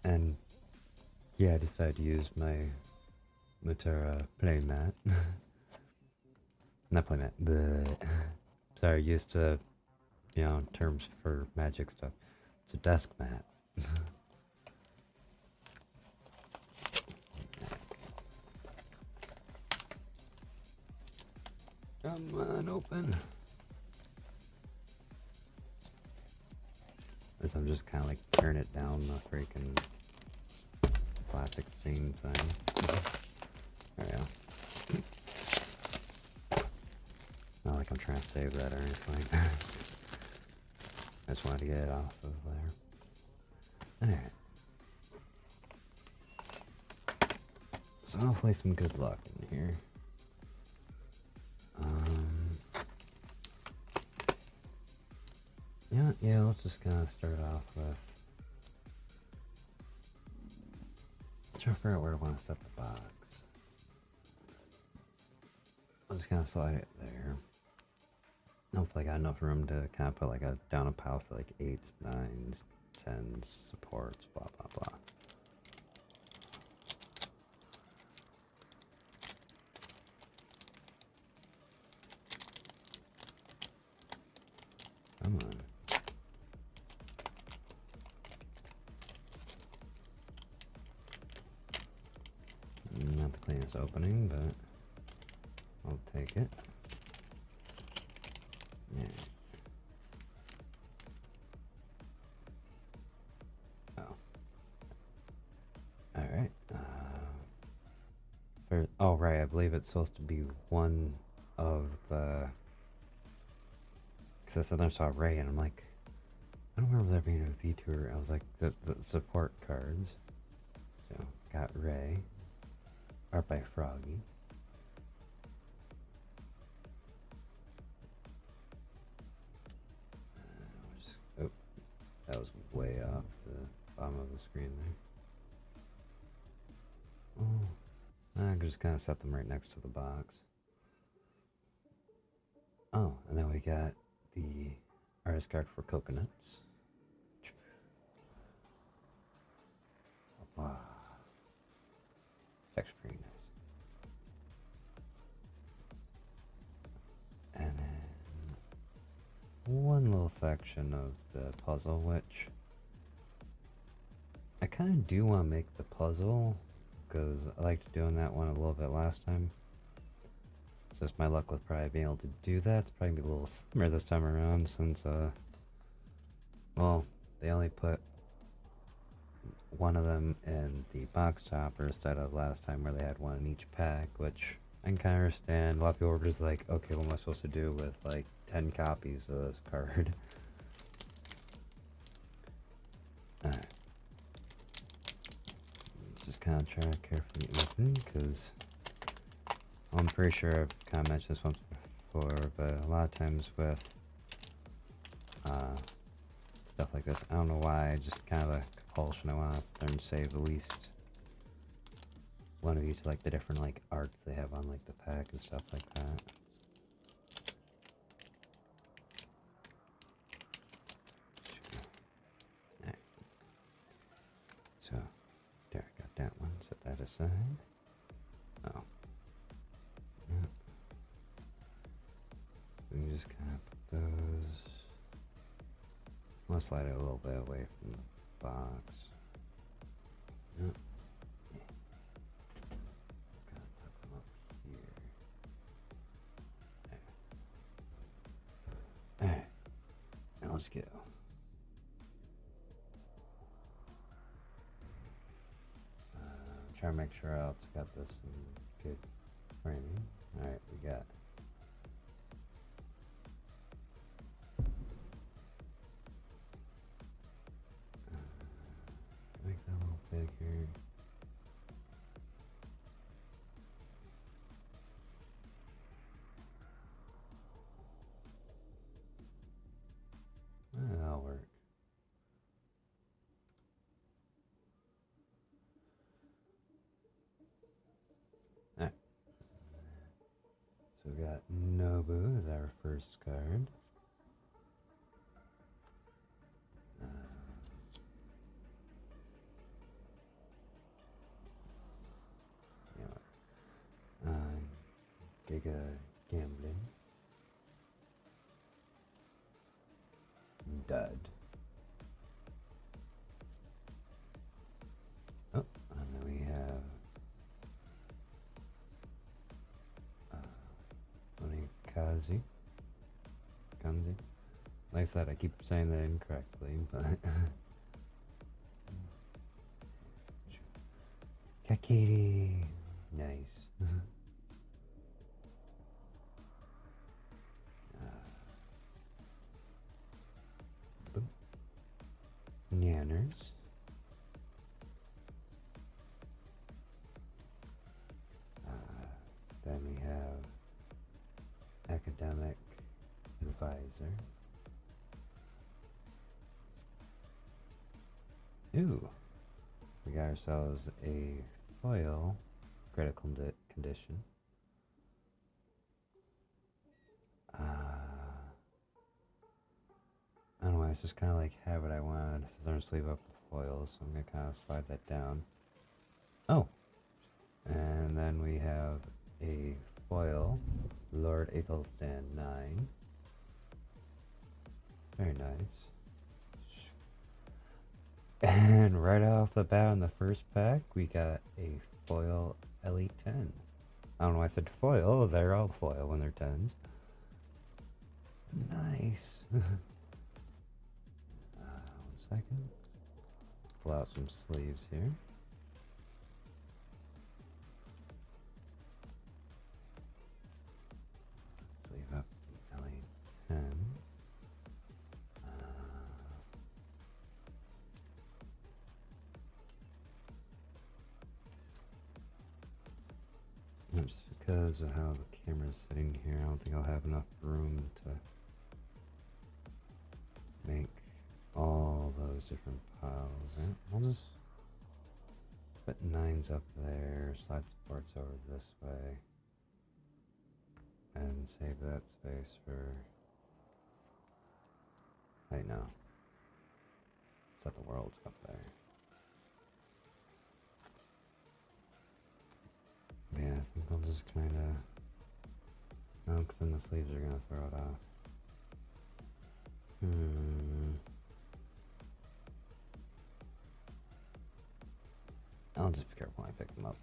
And yeah, I decided to use my Matera playmat. Not playmat, sorry, used to, you know, terms for magic stuff. It's a desk mat. Come on, open. As I'm just kind of like tearing it down the freaking plastic seam thing. There we go. Not like I'm trying to save that or anything. I just wanted to get it off of there. Alright. So hopefully some good luck in here. Yeah, let's just kind of start off with... Try to figure out where I want to set the box. I'll just kind of slide it there. Hopefully I got enough room to kind of put like a down a pile for like 8s, 9s, 10s, supports, blah blah blah. Come on. Not the cleanest opening, but I'll take it. Yeah. Oh. Alright. Oh, right, I believe it's supposed to be one of the... Because I said I saw Ray, and I'm like, I don't remember there being a VCARD. I was like, the support cards. So, got Ray. Art by Froggy. Oh, that was way off the bottom of the screen there. Oh, I can just kind of set them right next to the box. Oh, and then we got the artist card for coconuts. Wow. It's actually pretty nice. And then one little section of the puzzle, which I kind of do want to make the puzzle, because I liked doing that one a little bit last time. So just my luck with probably being able to do that. It's probably be a little slimmer this time around, since, well, they only put one of them in the box topper instead of last time where they had one in each pack, which I can kind of understand. A lot of people were just like, okay, what am I supposed to do with like 10 copies of this card? Alright. Let's just kind of try to carefully open, because I'm pretty sure I've kind of mentioned this once before, but a lot of times with stuff like this, I don't know why, I just kind of a compulsion. I want to sit there and save at least one of each, like the different like arts they have on like the pack and stuff like that. Right. just kind of put those. I'm gonna slide it a little bit away from the box. Yep. Gotta tuck them up here. There. Alright. Now let's go. Try to make sure it's got this in good framing. Alright, we got make that a little bigger. That'll work. Alright. So we got Nobu as our first card. Giga Gambling. Dud. Oh, and then we have Onikazi. Kanzi. Like I said, I keep saying that incorrectly, but Kakiri. Nice. Nanners. Then we have Academic Advisor. Ooh, we got ourselves a foil critical condition. I don't know, it's just kind of like have what I wanted. Southern sleeve up the foil, so I'm going to kind of slide that down. Oh! And then we have a foil, Lord Aethelstan 9. Very nice. And right off the bat in the first pack, we got a foil Elite 10. I don't know why I said foil, they're all foil when they're 10s. Nice! 1 second. Pull out some sleeves here. Sleeve up the Elite 10. Just because of how the camera's sitting here, I don't think I'll have enough room to make all those different piles. I'll just put 9s up there, slide supports over this way, and save that space for... Wait, no. Set the worlds up there. Yeah, I think I'll just kind of... No, because then the sleeves are going to throw it off. I'll just be careful when I pick them up.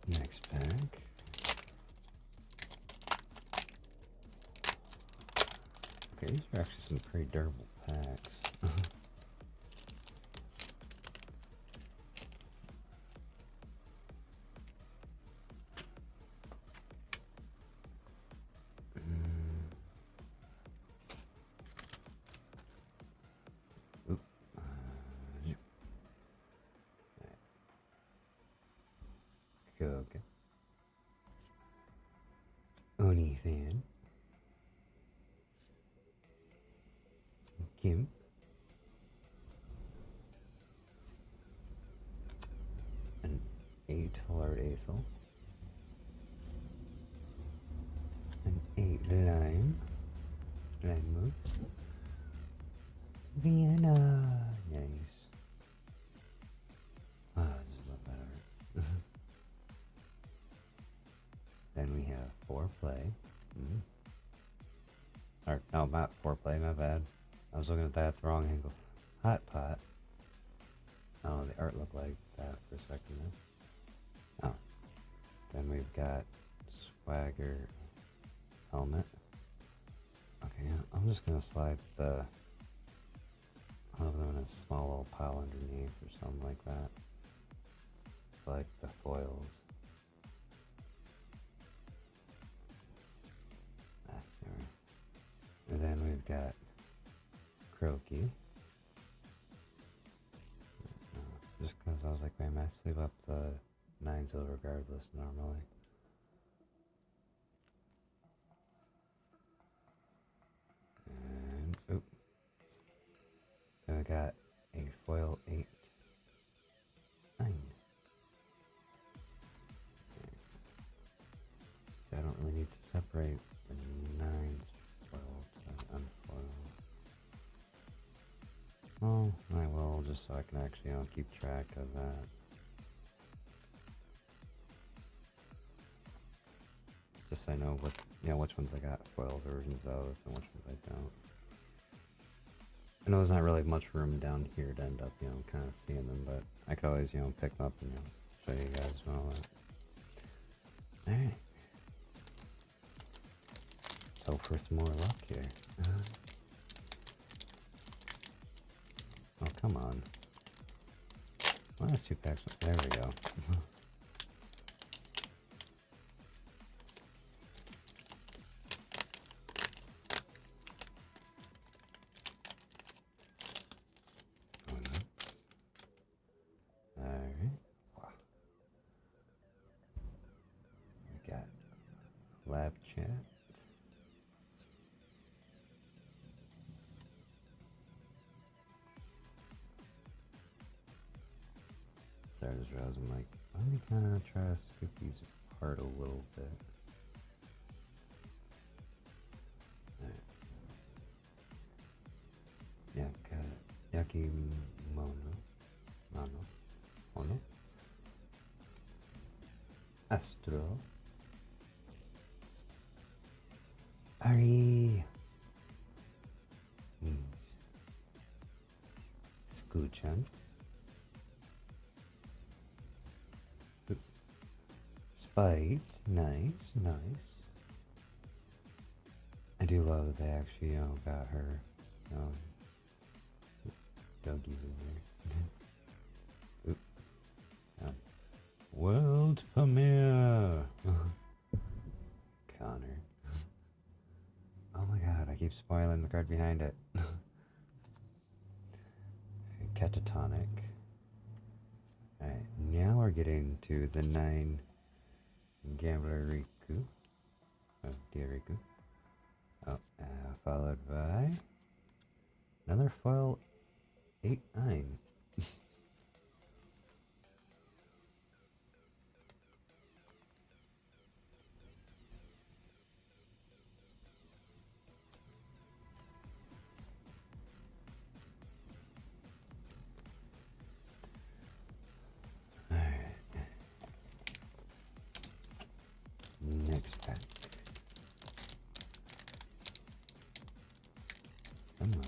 Next pack. Okay, these are actually some pretty durable packs. Okay. Oni fan. Kim. An 8 Lord Aethel. An 8 Lime. Lime move. Vienna. Nice. Ah, I just love that art. Or, no, not foreplay, my bad. I was looking at that at the wrong angle. Hot pot. Oh, the art looked like that for a second there. Oh. Then we've got Swagger helmet. Okay, I'm just gonna slide the all of them in a small little pile underneath or something like that. Like the foils. And then we've got Croaky. Just because I was like, man, I sleeve up the 9s regardless normally. And, oop. Then we got a foil 8, 9. So I don't really need to separate the 9s foil to unfoil. Oh, I will, just so I can actually keep track of that. Just so I know what, which ones I got foil versions of and which ones I don't. I know there's not really much room down here to end up, kind of seeing them, but I could always, pick them up and show you guys and all that. Alright. So for some more luck here. Oh, come on. Well, that's 2 packs. There we go. Alright. Wow. We got lab chat. Starters rows. I'm like, let me kind of try to scoop these apart a little bit. Alright. Yeah, got Yaki Mono. Astro. Ari. Skuchan. Spite. Nice. I do love that they actually, got her, doggies in there. Oop. World premiere! Connor. Oh my god, I keep spoiling the card behind it. Catatonic. Alright, now we're getting to the 9 Gambler Riku. Oh, dear Riku. Oh, followed by another foil 8-9. Next pack. Come on.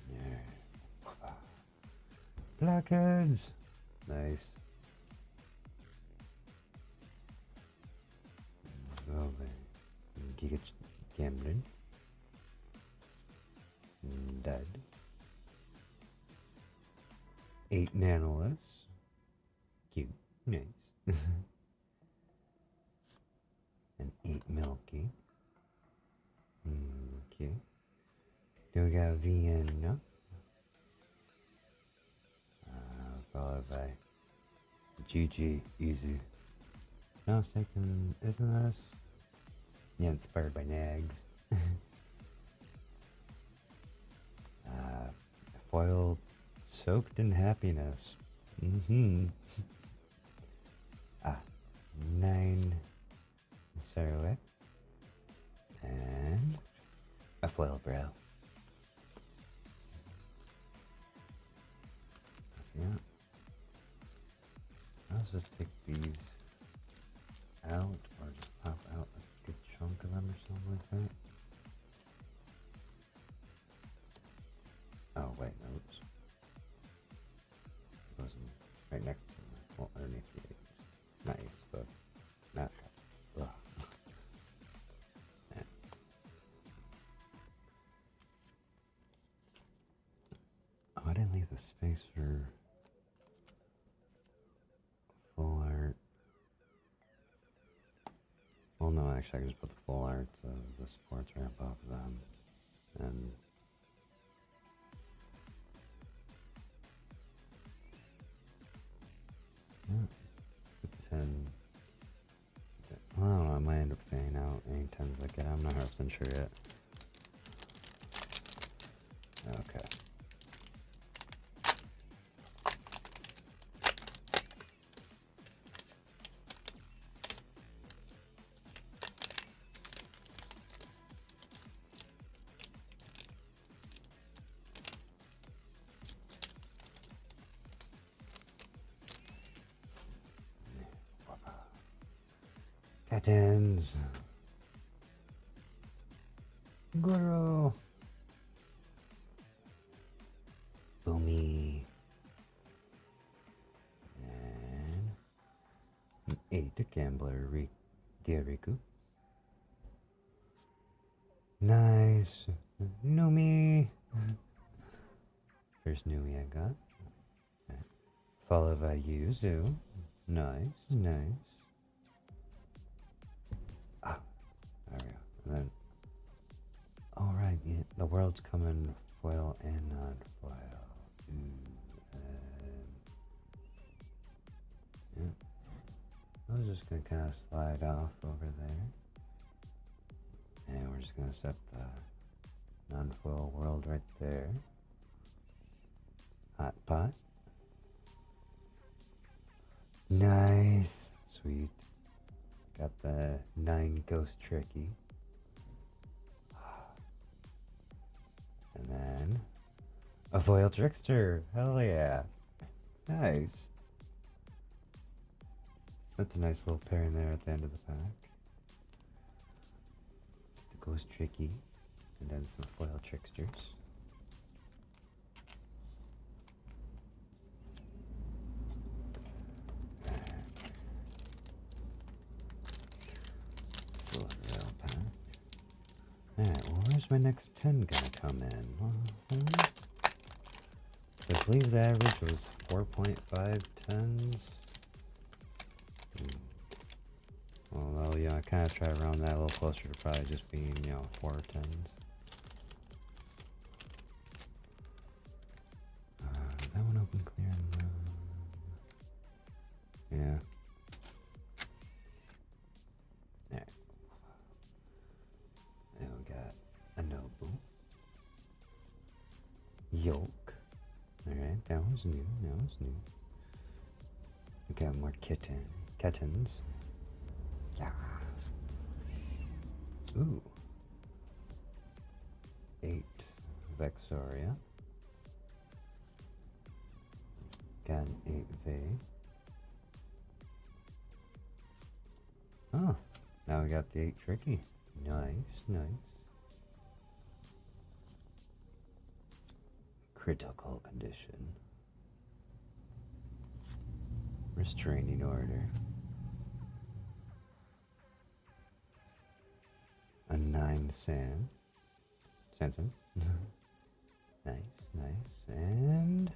Yeah. Blackheads. Nice. Giga Gambling. Dead. 8 Nanoless. Cute. Nice. And 8 Milky. Okay. Then we got Vienna. Followed by GG Easy. No, it's taking, isn't this? Yeah, inspired by Nags. Foil soaked in happiness. 9 Sarawak. And a foil brow. Yeah. Let's just take these out, or just pop out a good chunk of them or something like that. Oh wait, no, oops. It wasn't right next to them. Well, underneath the A's. Not A's, but mascot. Ugh. Yeah. Oh, I didn't leave the space for full art. Well, no, actually, I can just put the full art of the sports right above them. And yeah, put the 10. Well, I don't know, I might end up fading out any 10s I get. I'm not 100% sure yet. Okay. Kattens. Goro. Boomy. And an 8 Gambler Diariku. Nice. Numi. First Numi I got. Followed by Yuzu. Nice, nice. Ah, there we go. And then, all right, the world's coming foil and non-foil. Yeah. I was just gonna kind of slide off over there. And we're just gonna set the non-foil world right there. Hot pot. Nice. Sweet. Got the 9 Ghost Tricky. And then a foil Trickster. Hell yeah. Nice. That's a nice little pair in there at the end of the pack. The Ghost Tricky. And then some foil Tricksters. Alright, well, where's my next 10 gonna come in? So I believe the average was 4.5 tens. Although, you know, I kind of try to round that a little closer to probably just being, you know, 4 tens. That one open clear. Yeah. Alright. Then we got a Nobu. Yolk. Alright, that was new. That was new. We got more kittens. Yeah. Ooh. 8 Vexoria. Got an 8 Vey. Oh, now we got the 8 Tricky. Nice, nice. Critical condition. Restraining order. A 9 Sand. Sanson. Nice, nice. And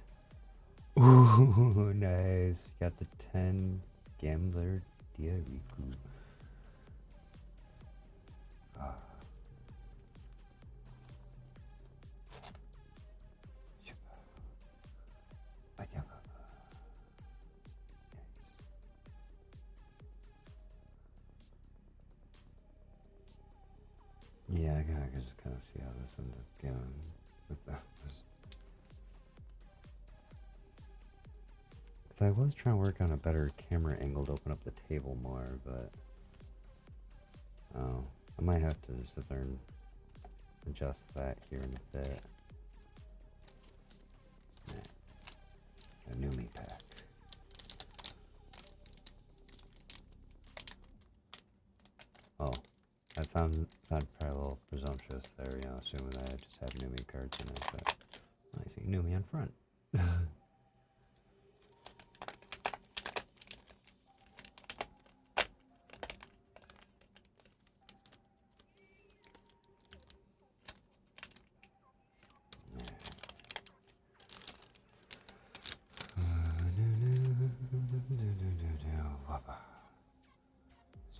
ooh, nice. Got the 10 Gambler Diariku. Yeah, I can just kind of see how this ends up going with that. Because I was trying to work on a better camera angle to open up the table more, but Oh, I might have to just sit there and adjust that here in a bit. A new meat pack. Oh, that sounded probably a little presumptuous there, you know, assuming that I just have new meat cards in it, but I see new me on front.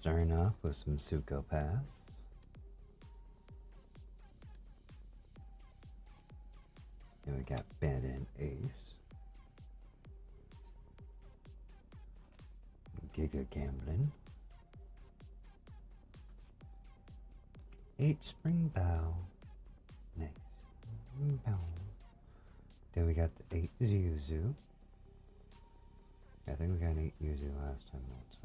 Starting off with some Suko Pass. Then we got Bandit and Ace. Giga Gambling. 8 Spring Bow. Nice. Bow. Then we got the 8 Zuzu. I think we got an 8 Yuzu last time also.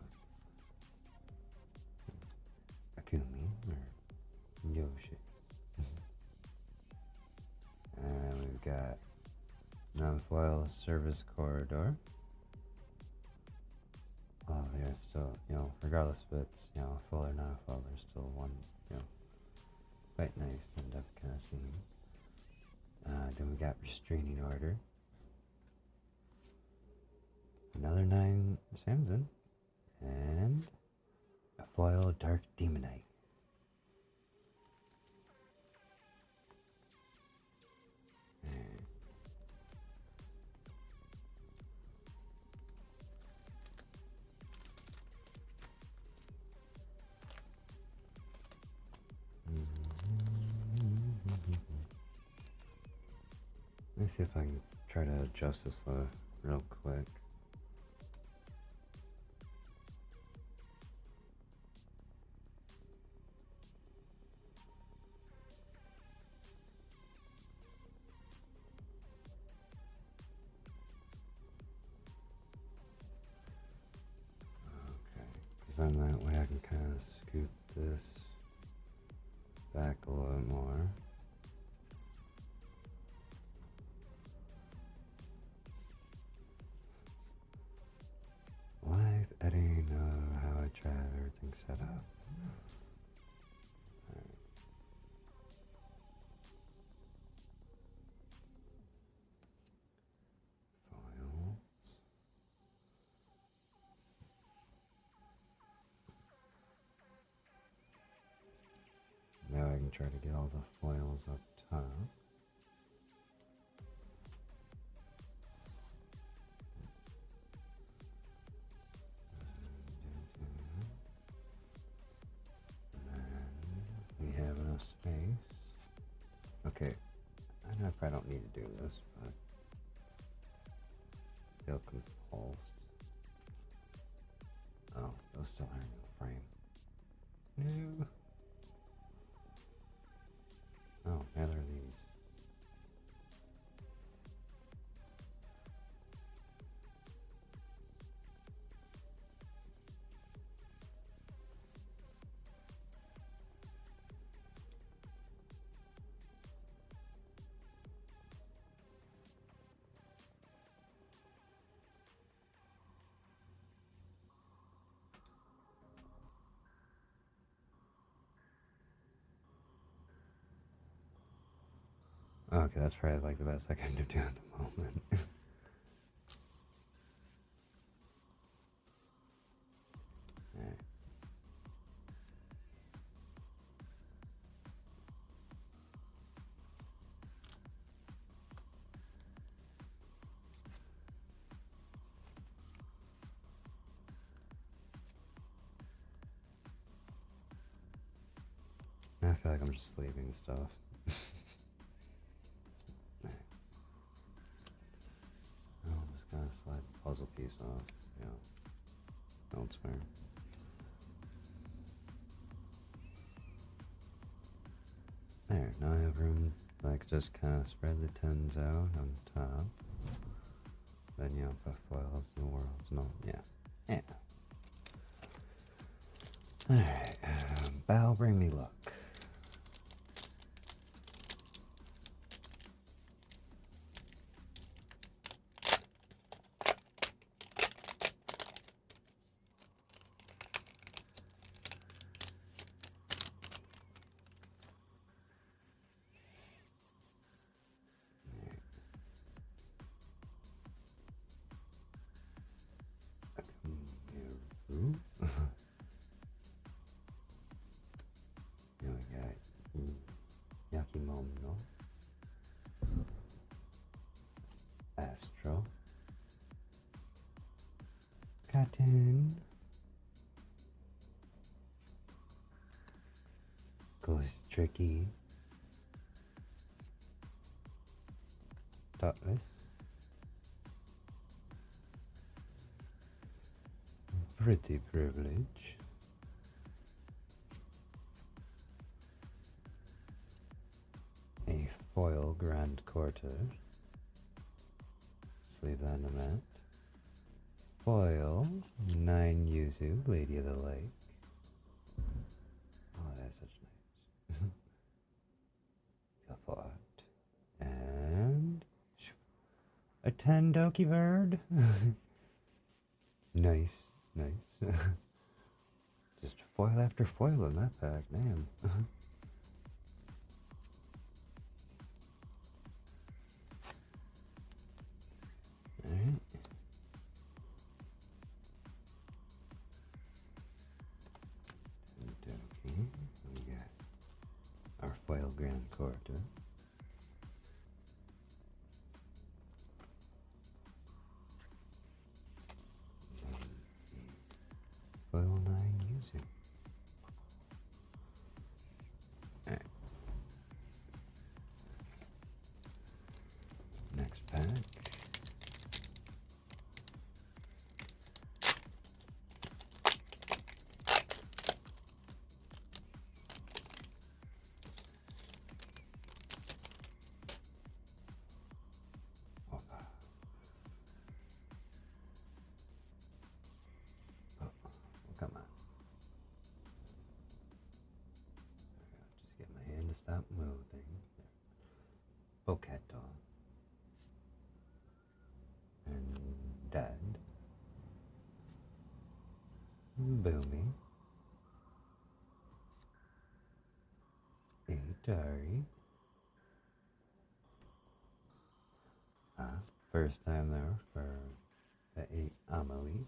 Akumi or Yoshi. And we've got non-foil Service Corridor. Oh, they're still, you know, regardless if it's, you know, full or not full, there's still one, you know, quite nice to end up kind of seeing. Then we got Restraining Order. Another 9 Samson. And a foil Dark Demonite. Let me see if I can try to adjust this real quick. Okay, because then that way I can kind of scoot this back a little bit more. Live editing of how I try to have everything set up. Right. Foils. Now I can try to get all the foils up top. We have enough space. Okay, I know I probably don't need to do this, but feel compulsed. Oh, those still aren't in the frame. No. Oh, neither are these. Okay, that's probably like the best I can do at the moment. Alright. I feel like I'm just leaving stuff. I'm just gonna slide the puzzle piece off. Yeah. Elsewhere. There, now I have room, like, just kind of spread the tens out on top. Then, you know, put foils in the worlds and all. Yeah. Yeah. Alright, bow, bring me luck. Here we got Yakimono, Astro, Cotton, Ghost Tricky, Thoughtless, Pretty Privilege, a foil Grand Quarter, sleeve that in a mat, foil 9 Yuzu, Lady of the Lake. Oh, that's such nice. Kapot. And a 10 Doki Bird. Nice, nice. Just foil after foil in that pack, damn. Alright. Doki. We got our foil Grand Quarter. Foil 9 using. Alright. Next pack. Come on. Just get my hand to stop moving. Boketo. And Dad. Boomy. Atari. First time there for the 8 Amelie.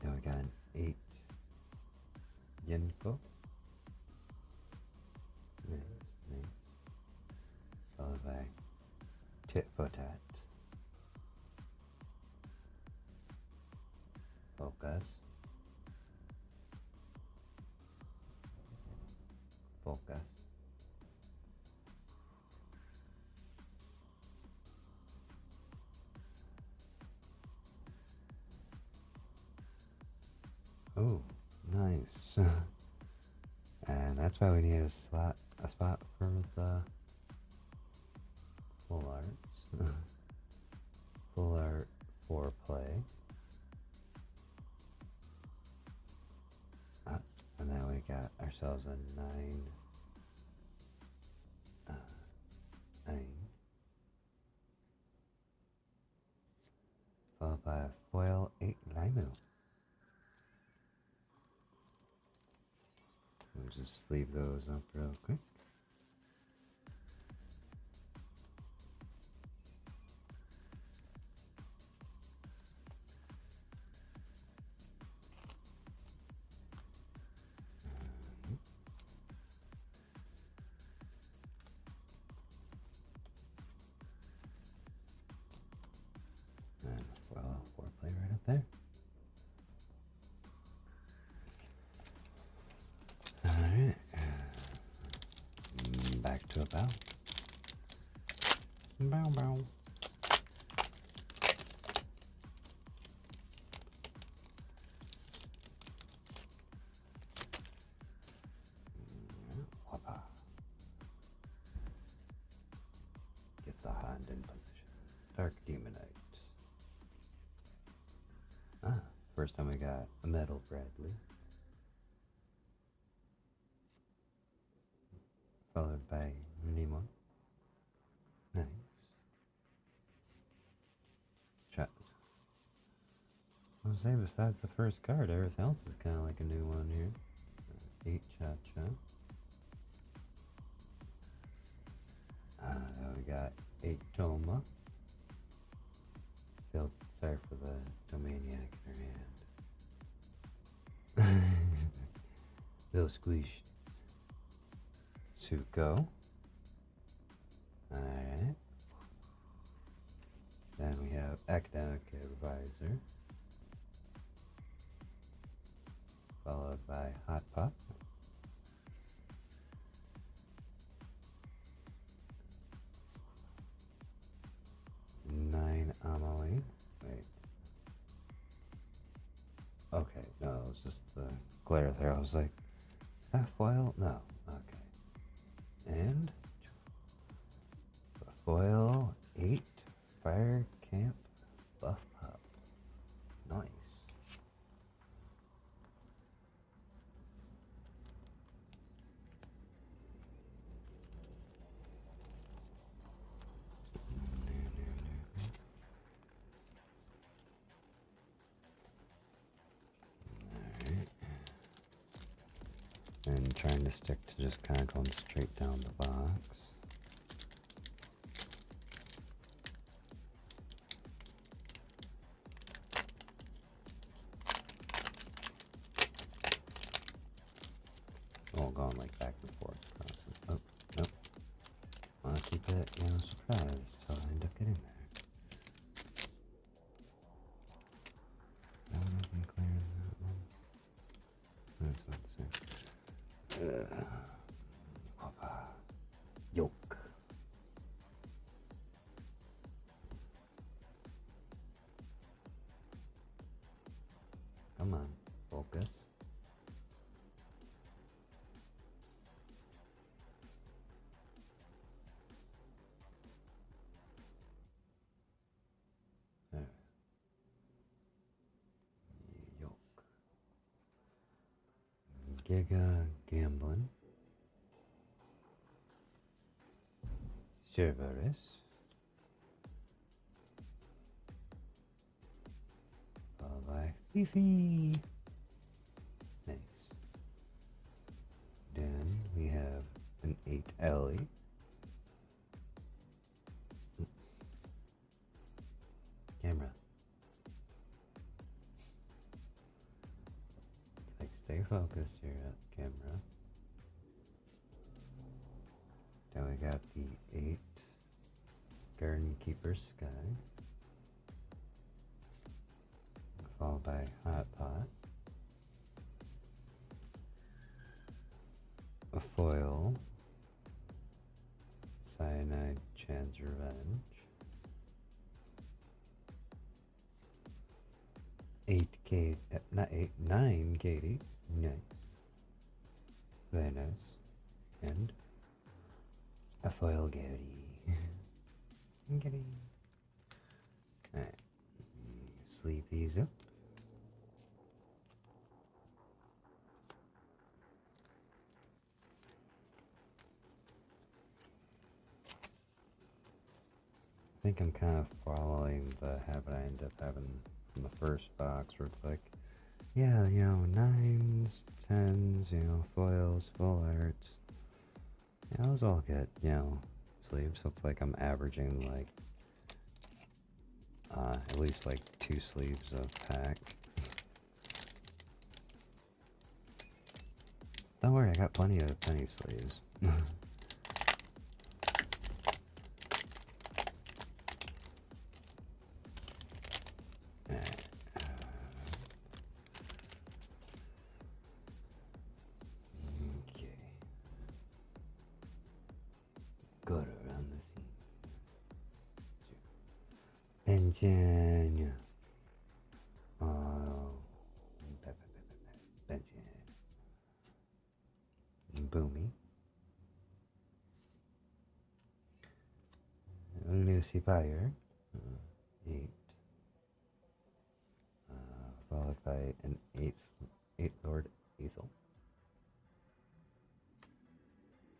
Then we got an 8 Yenko. Nice, nice. Followed by Tit for Tat. Focus. Focus. Oh, nice. And that's why we need a spot for the full arts. Full art foreplay. And then we got ourselves a 9 followed by a foil 8 Limu. We'll just sleeve those up real quick. And well, foreplay right up there. Alright. Back to a bow. Bow, bow. Whoppa. Get the hand in position. Dark Demonite. first time we got a metal Bradley. Followed by Nemo. Nice. Chat. I was saying, besides the first card, everything else is kind of like a new one here. 8 Cha-Cha. We got 8 Toma. Feel sorry for the Domaniac in her hand. Little squeeze. Suko. Alright. Then we have Academic Advisor. Followed by Hot Pop. Nine Amelie. Wait. Okay, no, it was just the glare there. I was like, is that foil? No. Okay. And foil 8 Fire Camp Buff Pup. Nice. And trying to stick to just kind of going straight down the box. All going like back and forth. Oh, nope. I want to keep it, surprised till I end up getting there. No one can clear that one. That's what it's saying. Yoke. Come on, focus. There. Yoke. Giga Gambling. Cerberus. Followed by Fifi. Nice. Then we have an 8 Ellie. Camera. Like, stay focused here at camera. Then we got the 8 Garden Keeper Sky. Followed by Hot Pot. A foil. Cyanide Chan's Revenge. 9 Katie. Nice. Very nice. And a foil Gary. Gary. Alright. Sleeve these up. I think I'm kind of following the habit I end up having from the first box where it's like, yeah, 9s, 10s, foils, full arts. Yeah, those all get, sleeves. So it's like I'm averaging like at least like 2 sleeves of pack. Don't worry, I got plenty of penny sleeves. Benjen. Oh. Benjen. Boomy. Lucy Fire. 8. followed by an eight Lord Ethel,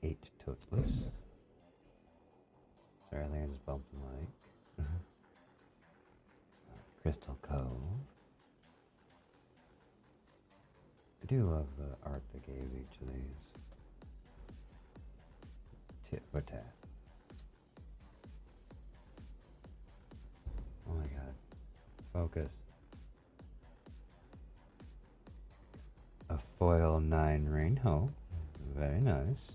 8 Toothless. Sorry, I think I just bumped the mic. Crystal Cove. I do love the art they gave each of these. Tit for tat. Oh my god. Focus. A foil 9 Rainbow. Very nice.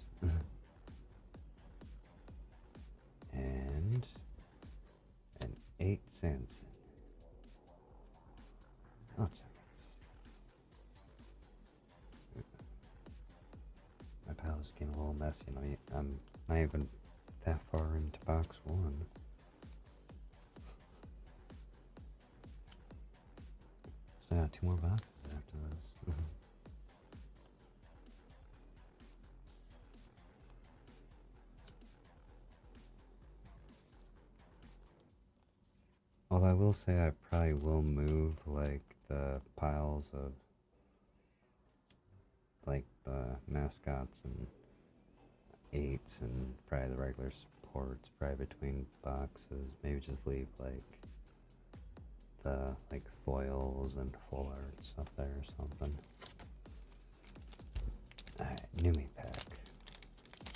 And an 8 Sanson. Oh, my pal's getting a little messy. I'm not even that far into box 1. So I got 2 more boxes after this. Although I will say I probably will move like the piles of like the mascots and 8s and probably the regular supports probably between boxes. Maybe just leave like the like foils and full arts up there or something. Alright, new me pack.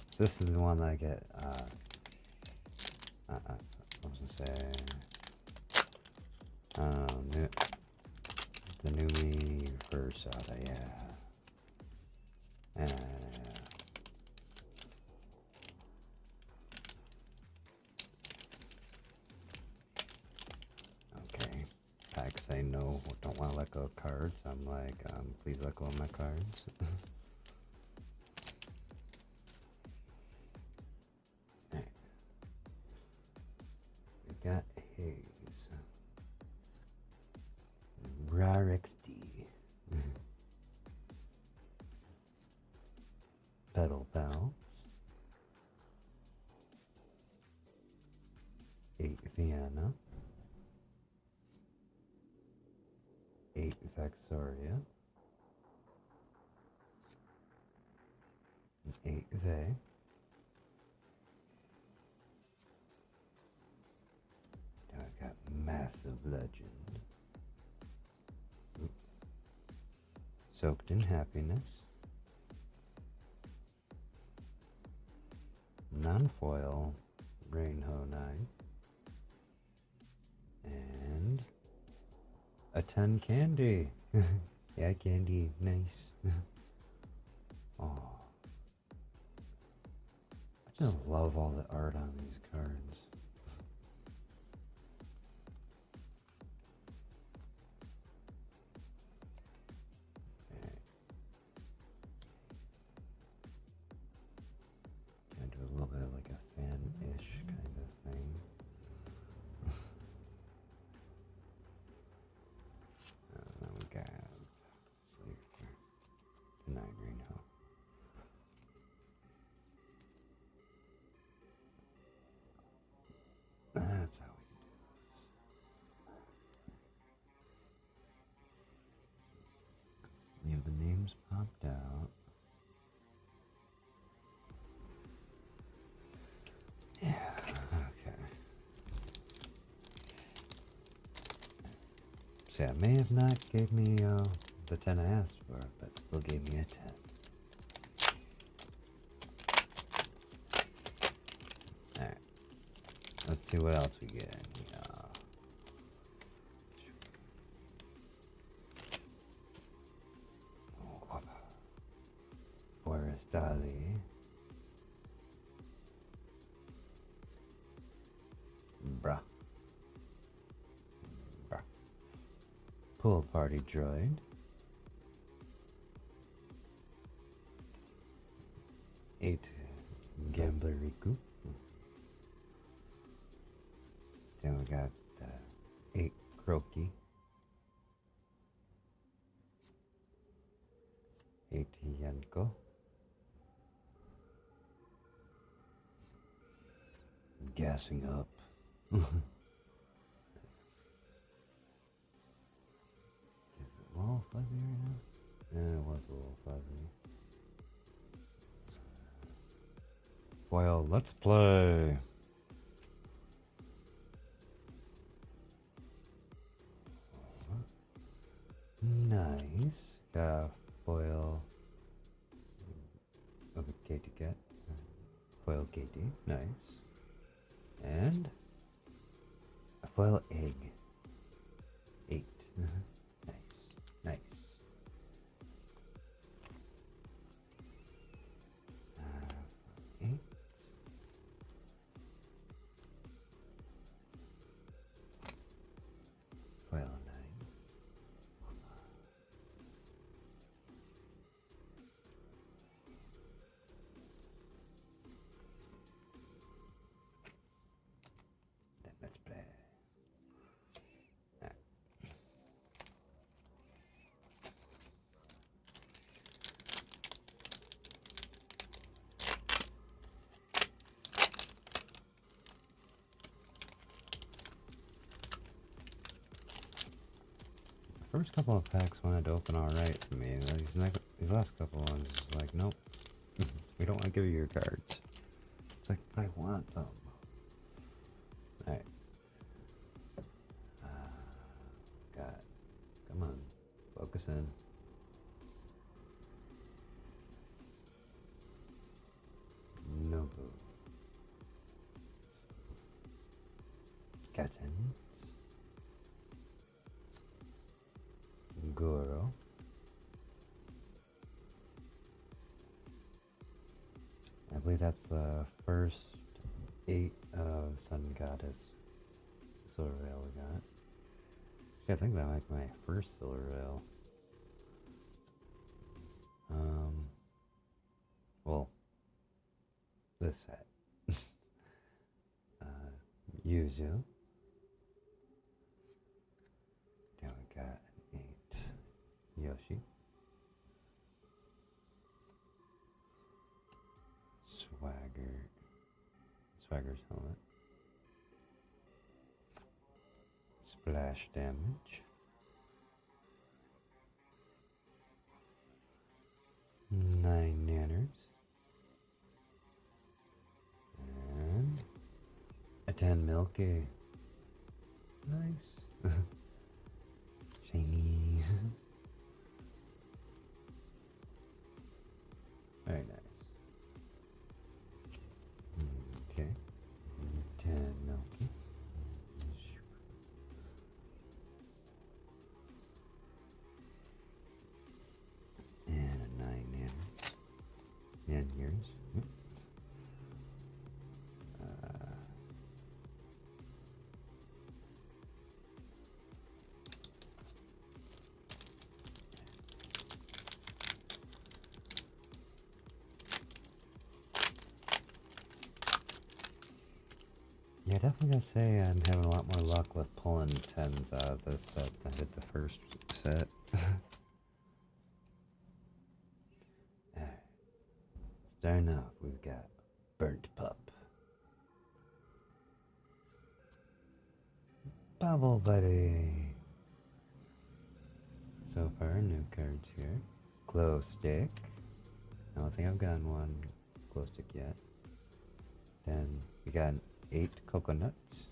So this is the one that I get I was gonna say the new me Versada, yeah. Okay. Packs say no, don't want to let go of cards. I'm like, please let go of my cards. Right. We got Haze. RarXD. Pedal Pals. 8 Vienna. 8 Vexoria. 8 Vey. Now I've got Massive Legend. Soaked in Happiness. Non-foil Rainbow 9. And a 10 Candy. Yeah, Candy, nice. Oh, I just love all the art on these cards. Gonna do a little bit of like a fan-ish kind of thing. Then we got Sleeper, 9 Rainbow. That's how we can do this. We have the names popped out. Yeah, okay. So yeah, may have not gave me the 10 I asked for, but still gave me a 10. Alright. Let's see what else we get in here. Oh, Forest Dali. Bruh. Pool Party Droid. 8 Gambler Riku. Then we got 8 Croaky. 8 Yanko. Gassing up. little fuzzy right now? Yeah, it was a little fuzzy. Well, let's play. Nice. Got a foil of a Katie cat. Foil Katie. Nice. And a foil egg. 8. Nice. Nice. Uh, 8. Foil 9. Then let's play. First couple of packs wanted to open alright for me. These last couple ones is like, nope. We don't want to give you your cards. It's like, but I want them. Alright. God. Come on. Focus in. Nobu. Kattens. Goro. I believe that's the first 8 of Sun Goddess Silver Rail we got. Actually, I think that might be my first Silver Rail. Well, this set. Yuzu. Now we got an 8 Yoshi. Swagger's helmet. Splash damage. 9 nanners. And a 10 Milky. Nice. Shiny. Very nice. Okay. 10 Milky. And a 9 nanners. 9 years. Yeah, definitely gotta say I'm having a lot more luck with pulling 10s out of this set than I did the first set. Alright. Starting off, we've got Burnt Pup. Bubble Buddy. So far, new cards here. Glow Stick. I don't think I've gotten one glow stick yet. Then we got an 8 coconuts.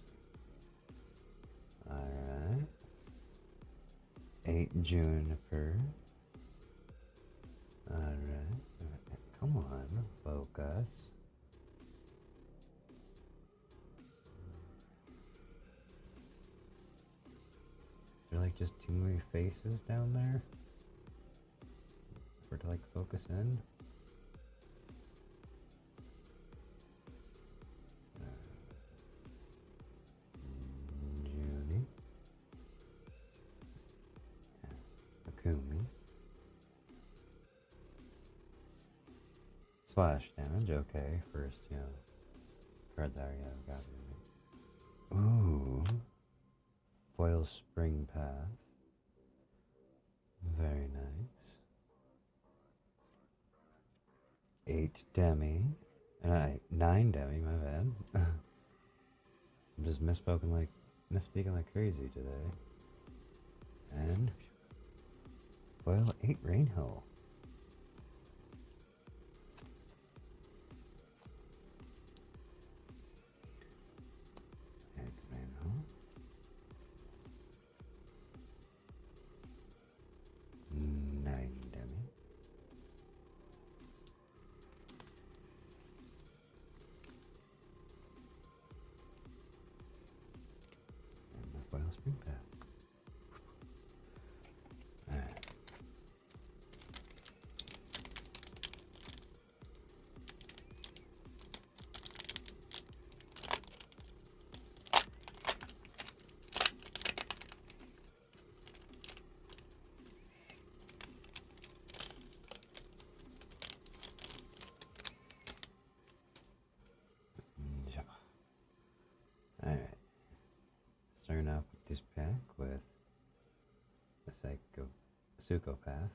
Alright. 8 juniper. Alright. Come on, focus. Is there like just too many faces down there for it to like focus in? Junie. Akumi. Splash damage, okay. First, card that I got. Ooh. Foil Spring Path. Very nice. 8 Demi. 9 Demi, my bad. I'm just misspeaking like crazy today. And foil 8 Rainhill. It's Rainhill. 9 dummy. And the foil spring path. Alright. Alright. Starting off with this pack with the Psychopath.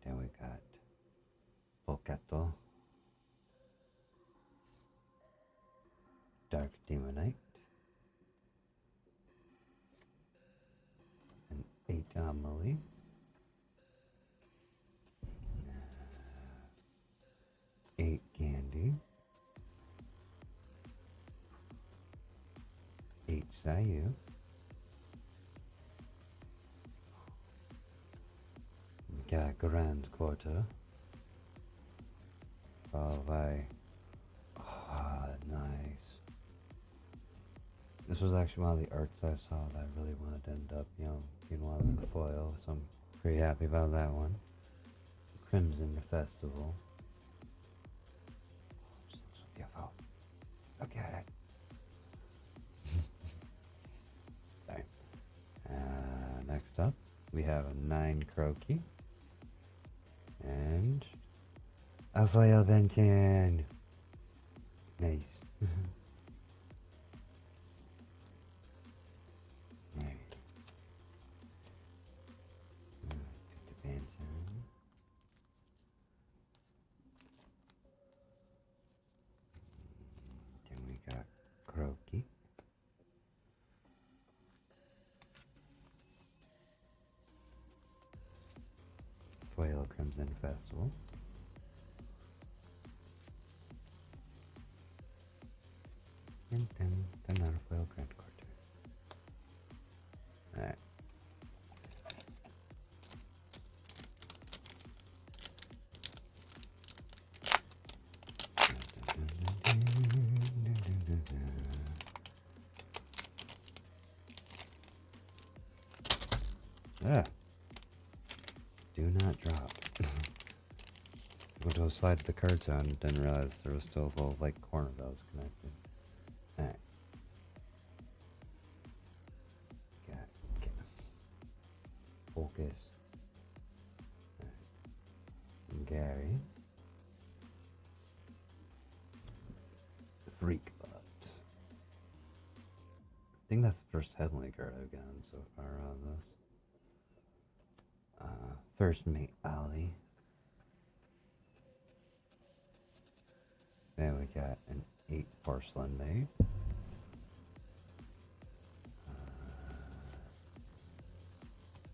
Then we got Volcato, Dark Demonite, an 8 Amelie, 8 Candy, 8 Sayu, got Grand Quarter, followed by, nice. This was actually one of the arts I saw that I really wanted to end up, being one of the foil, so I'm pretty happy about that one. Crimson Festival. Just looks so beautiful. Look at it. Sorry. Next up, we have a 9 Croaky. And a foil Benton. Nice. There. Put the Benton. Then we got Croaky. Foil Crimson Festival. And then the non-foil Grand Quarter. Alright. Ah. Do not drop. Went to slide the cards on and didn't realize there was still a little like corner that was connected. Alright. Got Focus. Right. Gary. Freak Butt. I think that's the first heavenly card I've gotten so far on this. First Mate Ali. Then we got an 8 Porcelain Maid.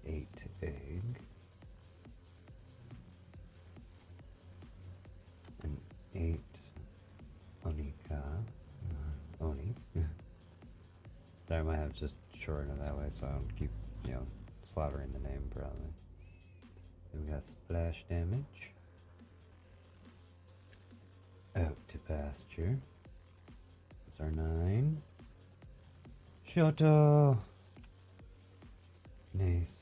8 Egg. An 8 Onika. Oni. I might have just shortened it that way so I don't keep, slaughtering the name probably. Then we got Splash Damage. Out to Pasture. That's our 9. Shoto! Nice.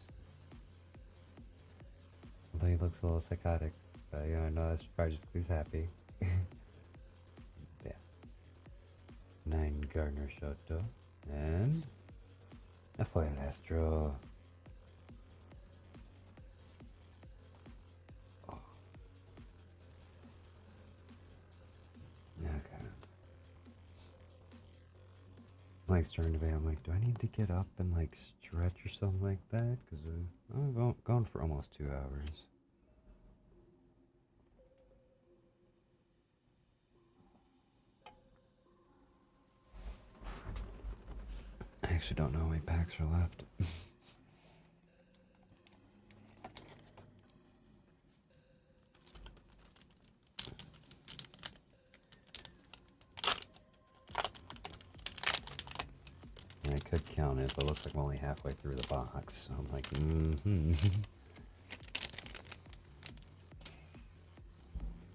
Although he looks a little psychotic. But I know that's probably just 'cause he's happy. Yeah. 9 Gardner Shoto. And a foil Astro. Oh. Okay. Like starting to be, I'm like, do I need to get up and like stretch or something like that? Because I'm going for almost 2 hours. I actually don't know how many packs are left. I could count it, but it looks like I'm only halfway through the box. So I'm like,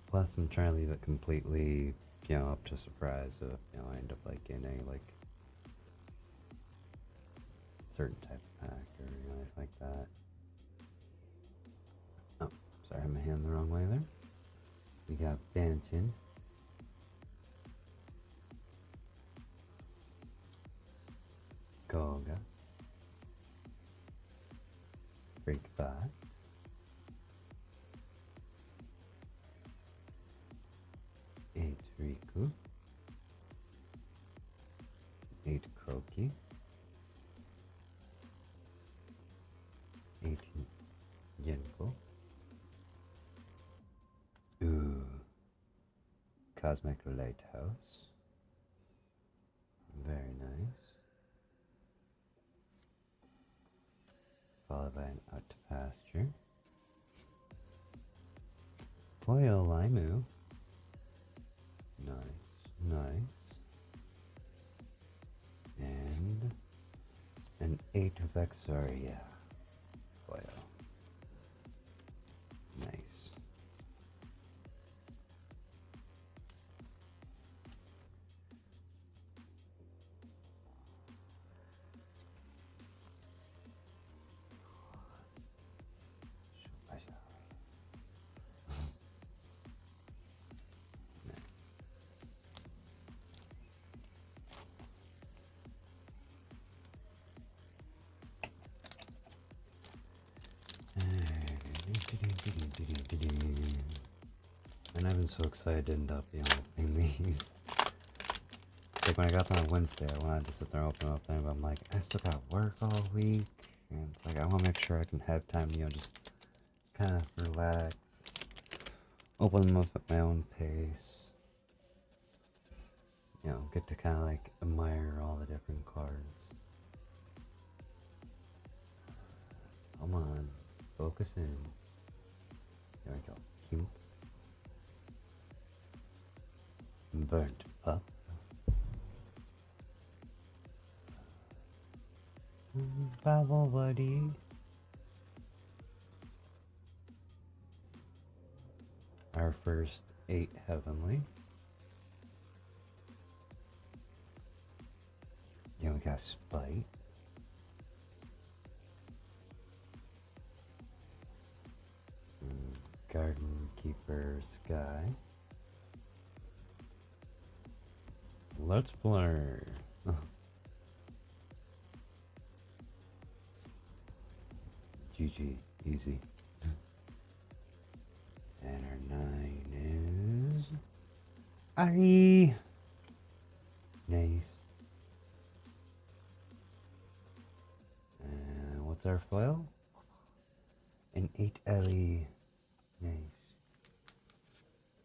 Plus, I'm trying to leave it completely, up to surprise if, I end up, like, getting like, certain type of pack or, anything like that. Oh, sorry, I had my hand the wrong way there. We got Benton. Goga. Freakbot. Eight Riku. 8 Croaky. 8 Yenko. Ooh. Cosmic Lighthouse. Very nice. Followed by an Out to Pasture. Foil Limu. Nice, nice. And an 8 Vexaria. Foil. Nice. And I've been so excited to end up, opening these. Like when I got them on Wednesday, I wanted to sit there and open up them, but I'm like, I still got work all week, and it's like I want to make sure I can have time to, just kind of relax, open them up at my own pace, get to kind of like admire all the different cards. Come on, focus in. There we go. Cute. Burnt up. Bravo, buddy. Our first 8 heavenly. Then we got Spite. Garden Keeper Sky. Let's play. GG, easy. And our 9 is Ari. Nice. And what's our foil? An 8 Ellie. Nice.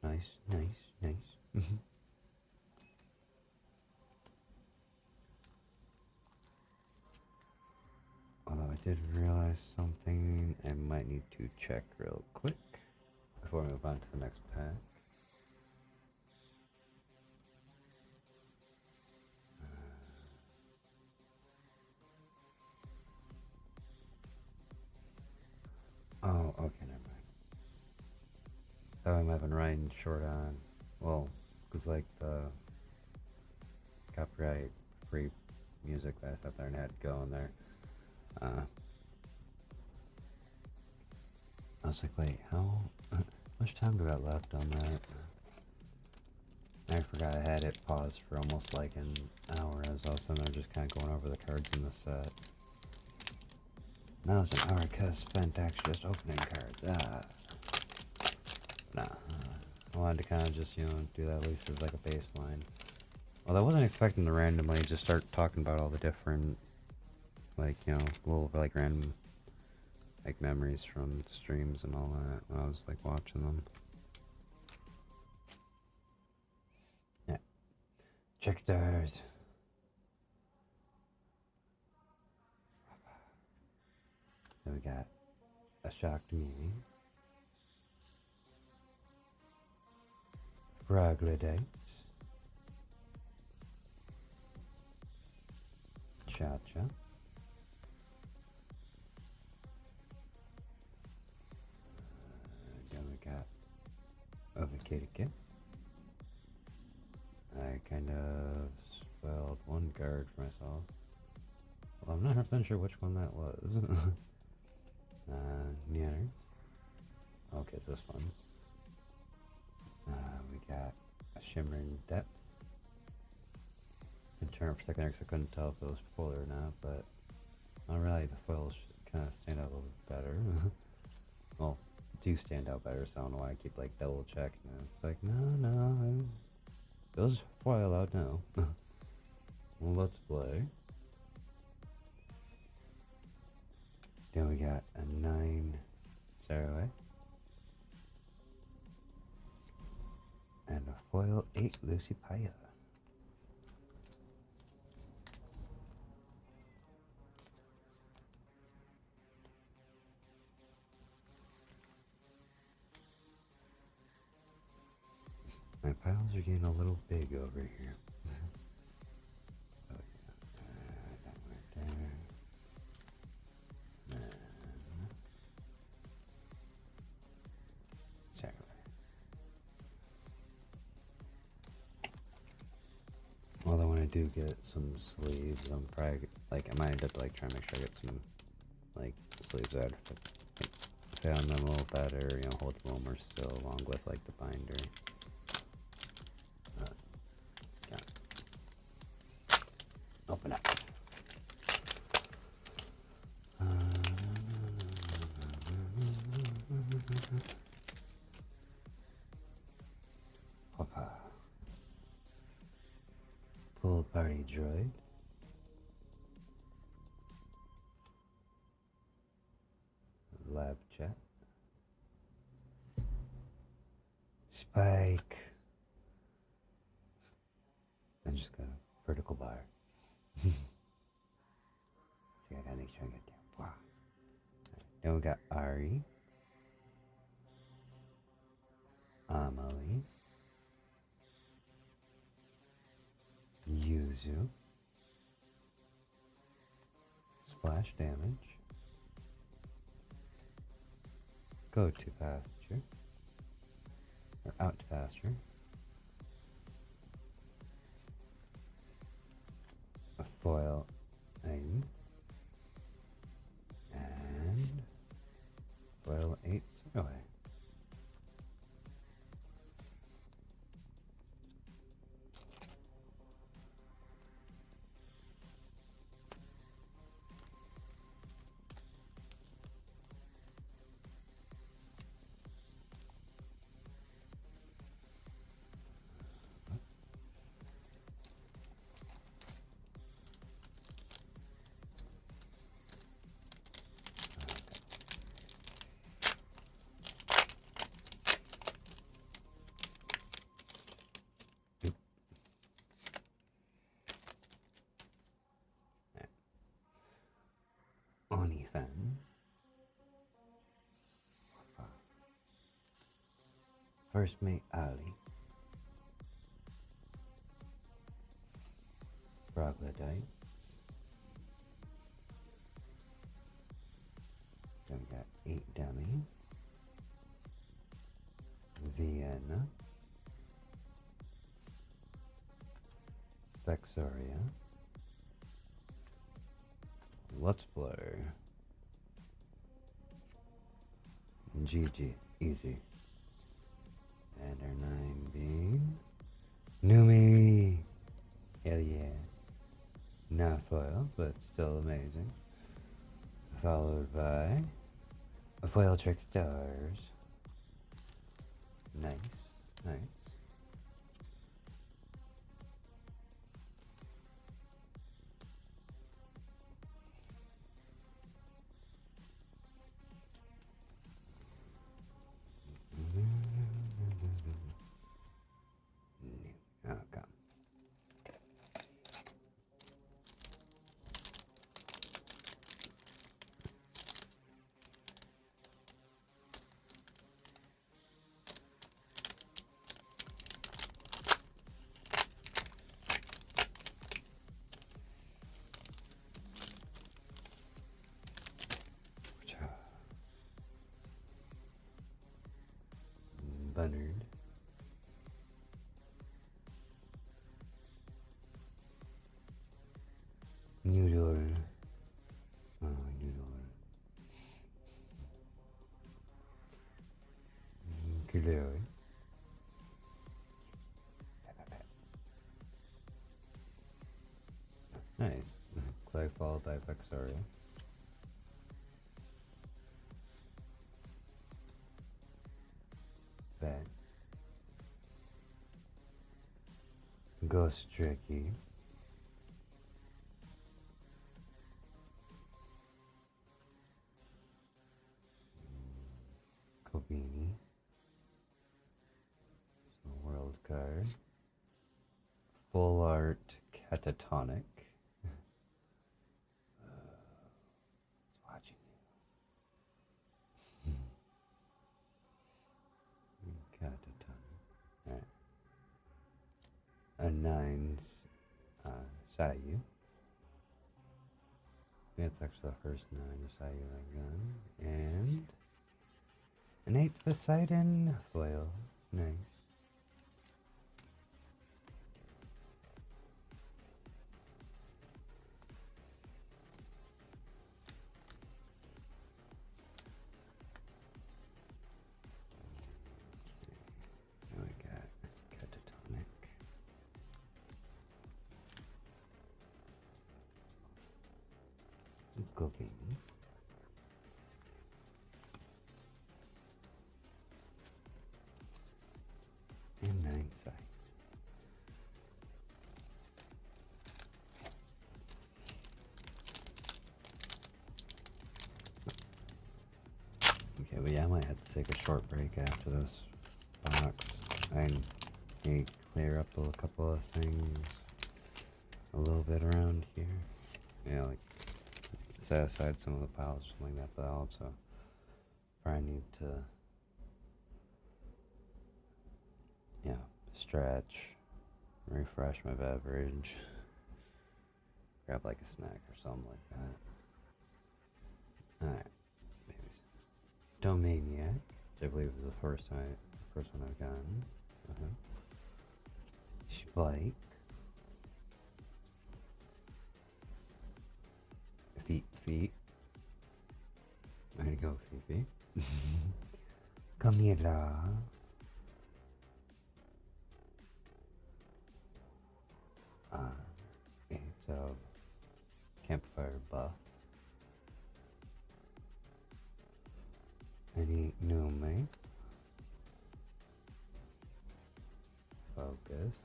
Nice, nice, nice. Although I did realize something I might need to check real quick before we move on to the next pack. Oh, okay, never mind. I'm having Ryan short on. Well, because like the copyright free music that I sat there and had going there. I was like, wait, how much time do I got left on that? I forgot I had it paused for almost like an hour as I was sitting there just kind of going over the cards in the set. Now it's an hour spent actually just opening cards. Nah. I wanted to kind of just, do that at least as like a baseline. Well, I wasn't expecting to randomly just start talking about all the different, like, little, like, random, like, memories from streams and all that when I was, like, watching them. Yeah. Tricksters. Then we got a shocked Mimi, Fragradite, Cha-Cha, then we got Ovakitike. I kind of spelled one guard for myself. Well, I'm not 100% sure which one that was. Neaners. Okay, it's this one. We got a Shimmering Depths. In turn for a second there because I couldn't tell if it was foil or not, but alright, the foils kind of stand out a little bit better. Well, do stand out better, so I don't know why I keep like double checking it. It's like, no, those foil out now. Well, let's play. Then we got a 9 Saraway. And a foil 8 Lucy Paya. My piles are getting a little big over here. Oh yeah, that right there. Then Saturday. Although when I do get some sleeves, I'm probably like I might end up like trying to make sure I get some like sleeves that like, fit on them a little better, you know, hold them a little more still, along with like the binder. Open up. Hoppa. Pool party droid. Lab chat. Spike. And just got a vertical bar. See, I gotta make sure I get there. Wow. Then we got Ari, Amelie, Yuzu, Splash Damage, Go to Pasture, or Out to Pasture, a foil Ain, and foil 8 Saraway. Onifan, First Mate Ali, Troglodytes, then we got 8 Dummy, Vienna, Vexoria, Let's Play, GG, easy. And our 9 being Numi. Hell yeah. Not foil, but still amazing. Followed by a foil Trick Stars. Nice, nice. Okay. Bernard. Noodle. Oh, noodle. Glory. Nice. Clay followed by Vexaria. Bad. Ghost Tricky. Kobini. World card. Full art Catatonic. It's watching you. Catatonic. Alright. A 9's Sayu. That's actually the first 9 Sayu I got. And an 8th Poseidon foil. Nice. Now we got Catatonic. Cooking. And 9 side. Okay, but yeah, I might have to take a short break after this box. I need to clear up a couple of things a little bit around here. Yeah, like set aside some of the piles, something like that, but I also probably need to, yeah, stretch, refresh my beverage, grab like a snack or something like that. Alright, babies. Domaniac, which I believe is the first one I've gotten. Spike. Feet. Way to go, Fifi. Camila. It's a campfire buff. Any Nume. Focus.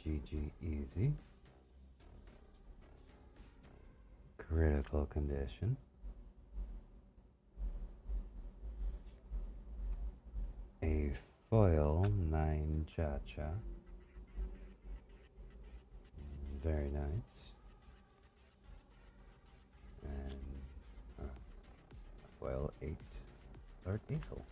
GG easy. Critical condition. A foil 9 Cha-Cha. Very nice. And foil 8 Dark Eagle.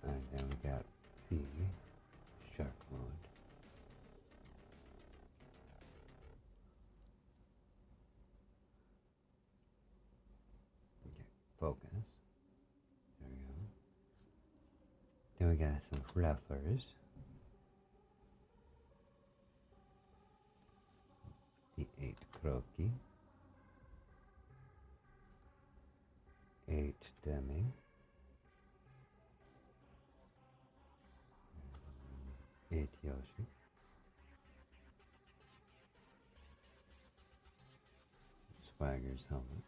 And then we got B, shark mode. Okay, focus. There we go. Then we got some fluffers. The 8 croaky. 8 demi. 8 Yoshi. Swagger's helmet.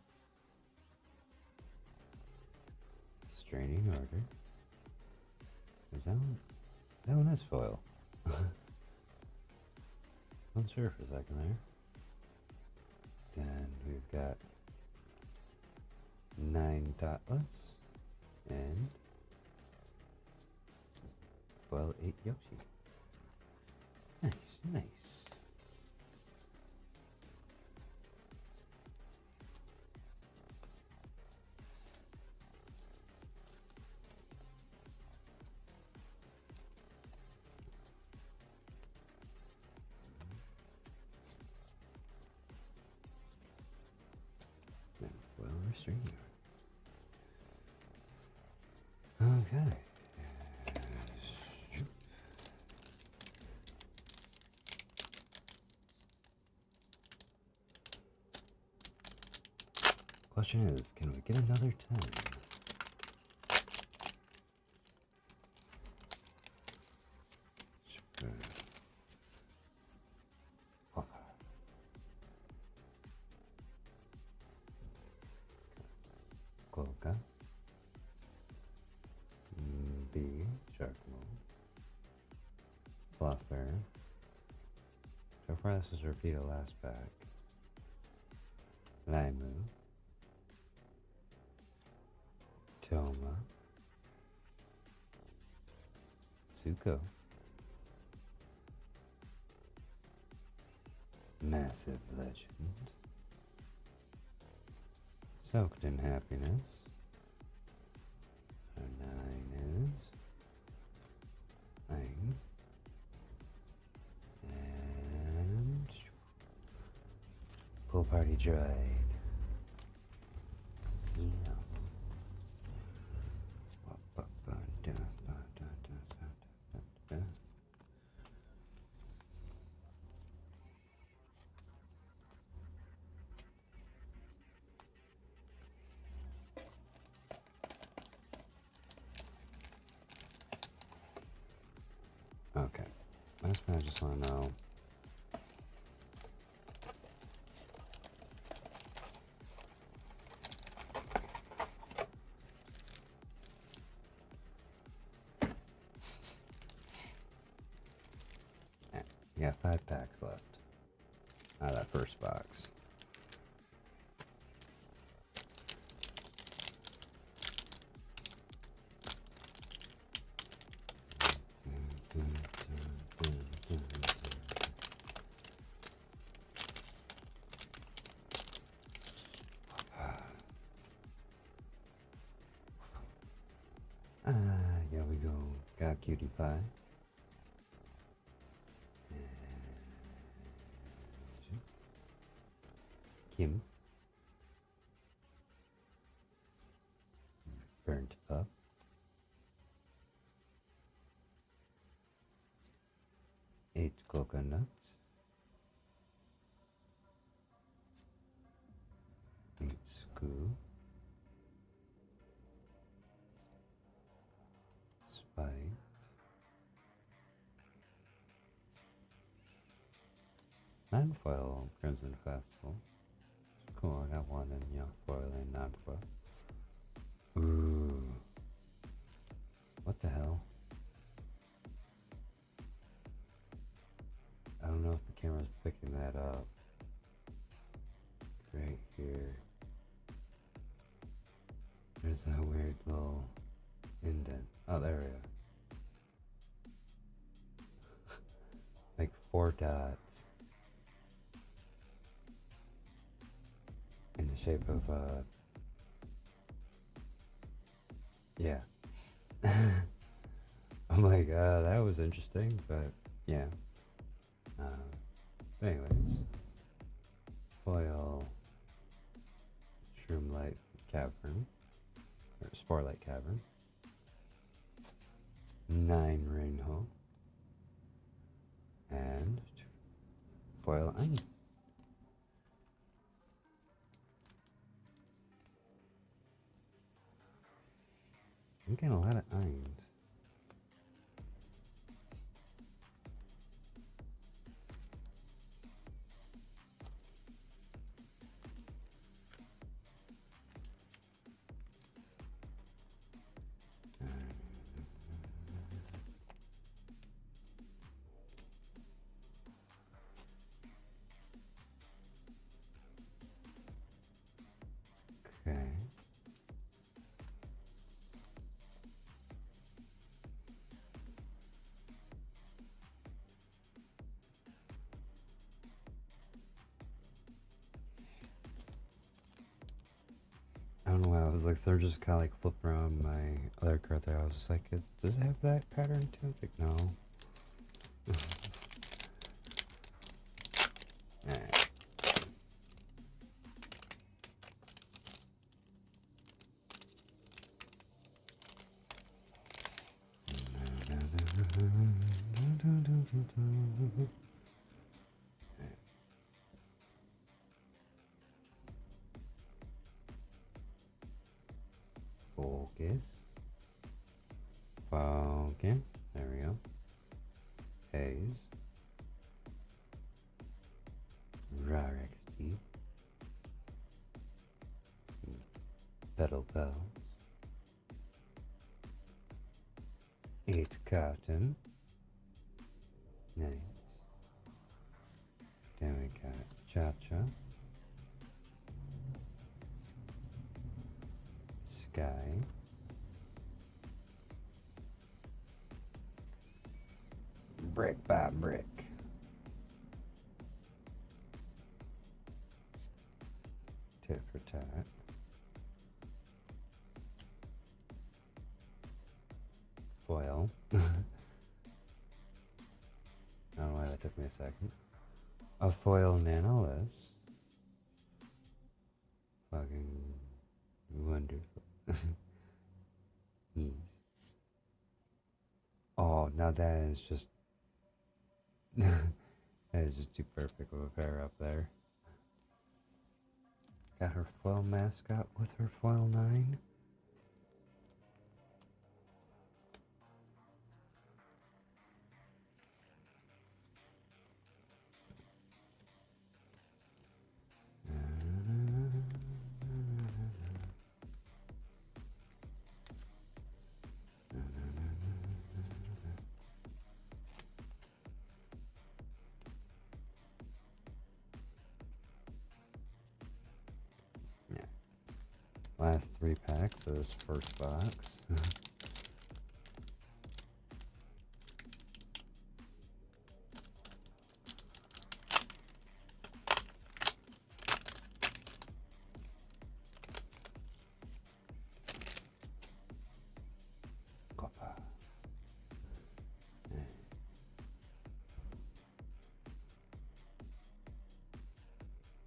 Straining order. Is that one is foil? I'm sure for a second there. Then we've got 9 Dotless and foil 8 Yoshi. Nice, nice. Then foil restraining order. Okay. Question is, can we get another 10? Coca. B. Shark Mode. Fluffer. So far this is repeat of last pack. Laimu. Toma. Zuko. Massive Legend. Soaked in Happiness. Our 9 is Lang. And Pool Party Droid. Yeah. Okay, that's what I just want to know. Yeah, 5 packs left out of that first box. Yeah, we go. Got Cutie Pie. Kim. Burnt Up. Eight coconuts. 8 Scoo. Spike. 9 foil Crimson Festival. Cool, I got 1 in foil and non-foil. Ooh. What the hell? I don't know if the camera's picking that up. Right here. There's that weird little indent. Oh, there we go. Like 4 dots. In the shape of, yeah. I'm like, that was interesting, but yeah. But anyways, foil Shroomlight Cavern, or Sporelight Cavern, 9 Rainho, and foil Onion. I'm getting a lot of irons. don't know why I was like, so just kind of like flipping around my other card there. I was just like, does it have that pattern too? It's like, no. Alright. Focus. Focus. There we go. Haze. Rar XD. Petal Pals. 8 cotton. Nice. Then we got Cha-Cha. Sky. Brick by brick. Tit for tat. Foil. I don't know why that took me a second. A foil Nanolis. Fucking wonderful. Ease. Oh, now that is just that is just too perfect of a pair up there. Got her foil mascot with her foil 9. Yeah. Last 3 packs of this first box. Copa.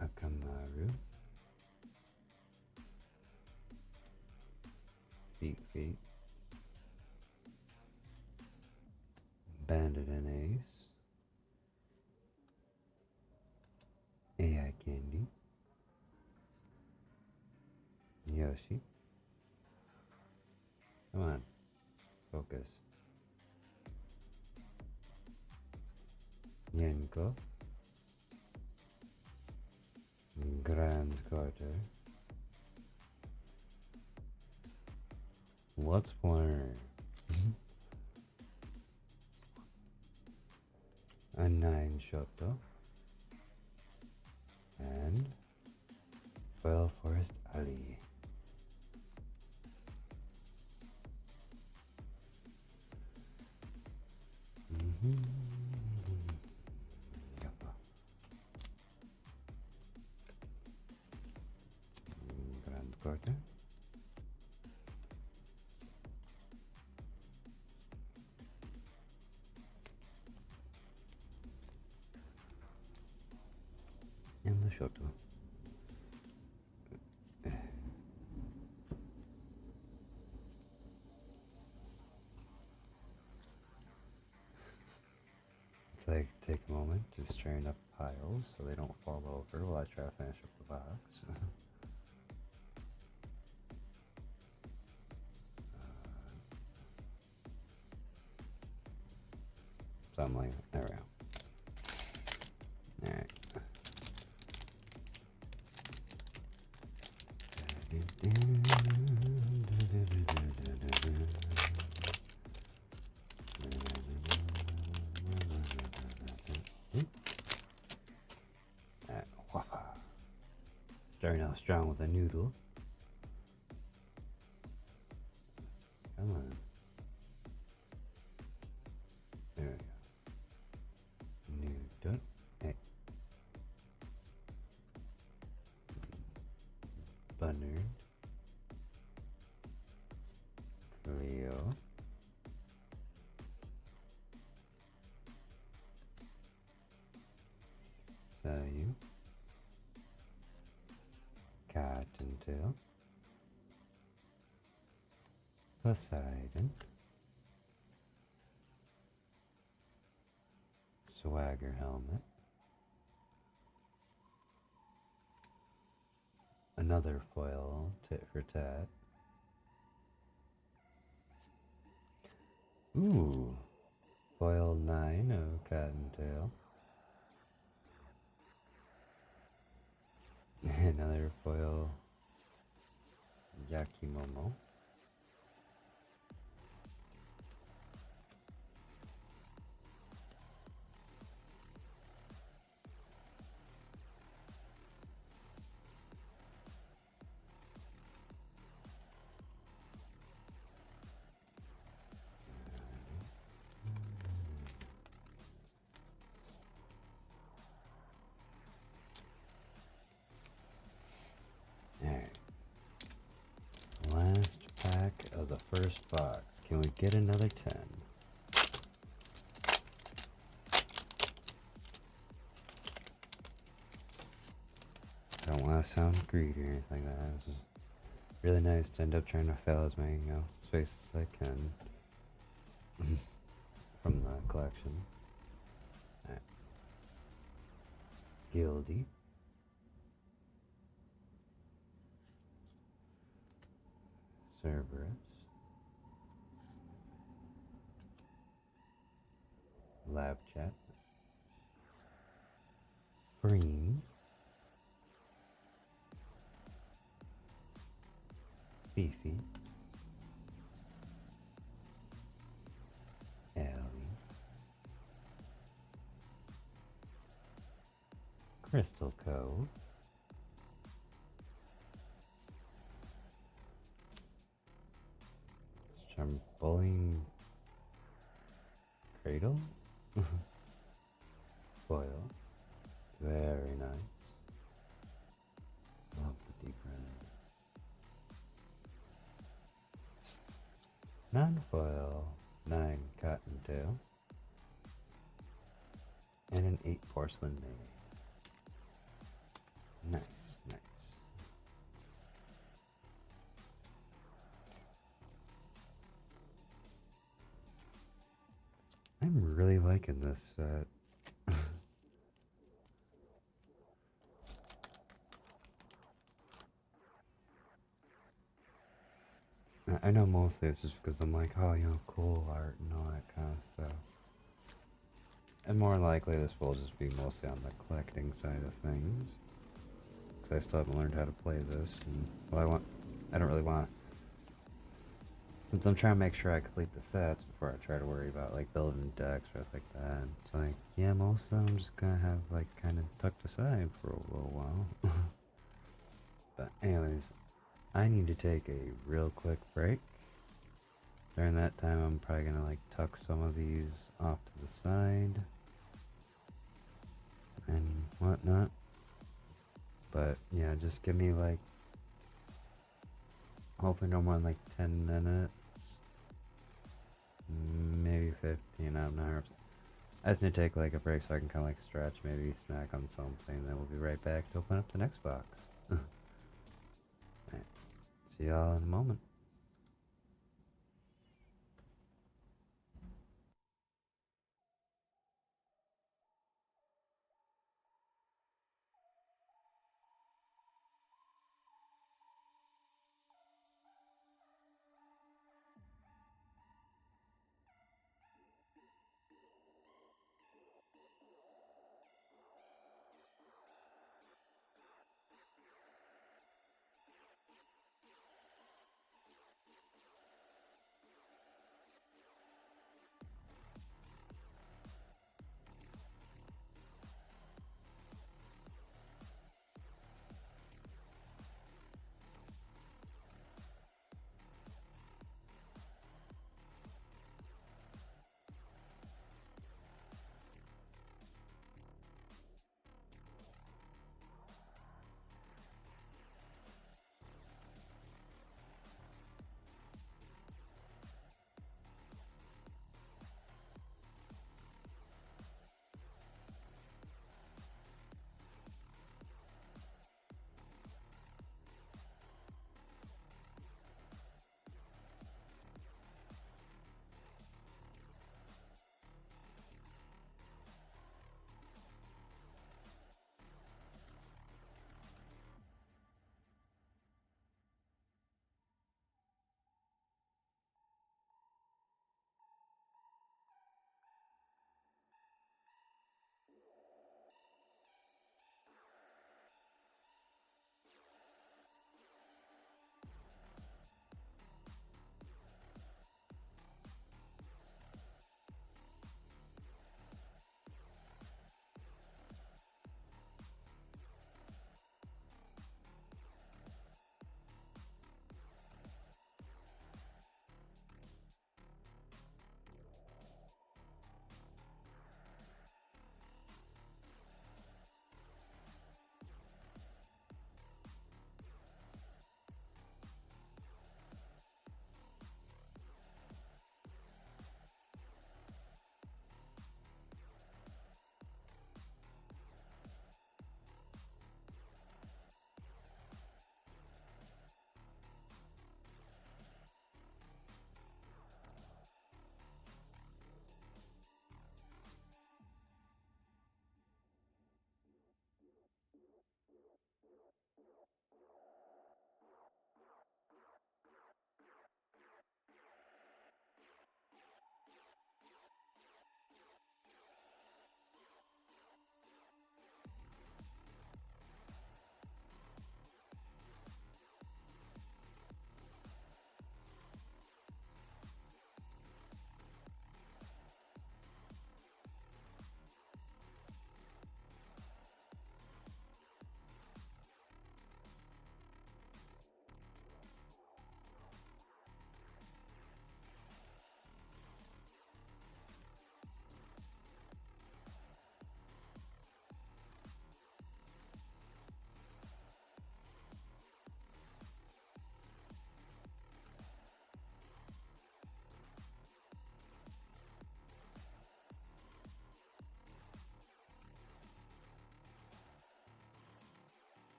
Akamaru. Feet. Bandit and Ace. AI Candy. Yoshi. Come on. Focus. Yenko. Grand Carter. What's Flair? A 9 Shoto. And Foil Forest Ali. Grand Carter. And the Shoto. It's like take a moment to straighten up piles so they don't fall over while I try to finish up the box. Something like that. There we go. Alright. Starting out strong with a noodle. Come on. There we go. Noodle. Hey. Bunnard. you. Cottontail. Poseidon. Swagger helmet. Another foil tit for tat. Ooh, foil 9 of Cottontail. Another foil Yakimomo. Alright. Last pack of the first box. Can we get another 10? I don't want to sound greedy or anything like that. This is really nice to end up trying to fill as many, spaces as I can from the collection. Alright. Gildy. Cerberus. Lab Chat. Freem. Fifi. Ellie. Crystal Cove. Bullying Cradle. Foil. Very nice. Love the deep red. Non-foil 9 Cottontail. And an 8 Porcelain Maid. Nice, nice. I'm really liking this set. I know mostly it's just because I'm like, oh, cool art and all that kind of stuff. And more likely this will just be mostly on the collecting side of things. Because I still haven't learned how to play this. And, well, I don't really want, since I'm trying to make sure I complete the sets before I try to worry about like building decks or stuff like that. It's like, yeah, most of them I'm just gonna have like kind of tucked aside for a little while. But anyways, I need to take a real quick break. During that time, I'm probably gonna like tuck some of these off to the side and whatnot. But yeah, just give me like, hopefully no more than like 10 minutes, maybe 15. I'm not. I just need to take like a break so I can kind of like stretch, maybe snack on something. Then we'll be right back to open up the next box. Alright, see y'all in a moment.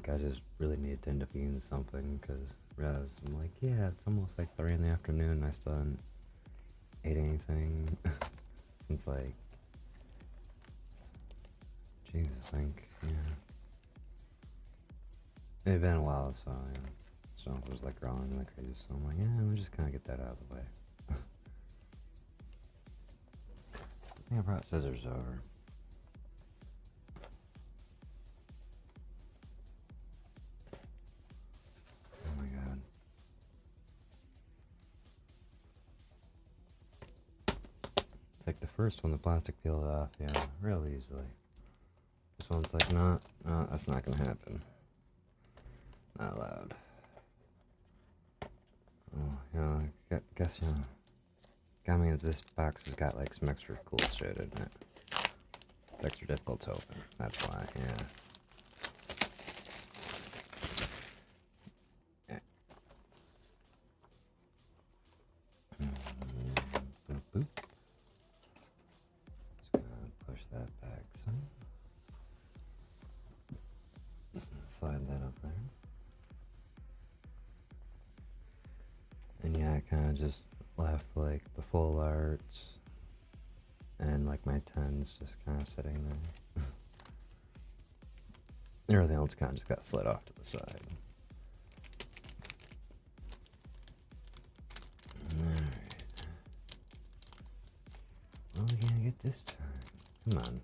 like I just really need to end up eating something because I'm like, yeah, it's almost like 3 in the afternoon and I still haven't ate anything since like, Jesus, I think, yeah. It had been a while, so yeah. Stomach was like growling like crazy, so I'm like, yeah, let me just kind of get that out of the way. I think I brought scissors over. Oh my god. It's like the first one, the plastic peeled off, yeah, real easily. This one's like, no, that's not gonna happen. Not allowed. Oh, you know, I guess, you know, that means this box has got like some extra cool shit in it. It's extra difficult to open, that's why, yeah. Boop, boop. Just gonna push that back some. Slide that up there. And yeah, I kind of just left like the full arts and like my 10s just kind of sitting there. Everything else kind of just got slid off to the side. Alright. What are we gonna get this time? Come on.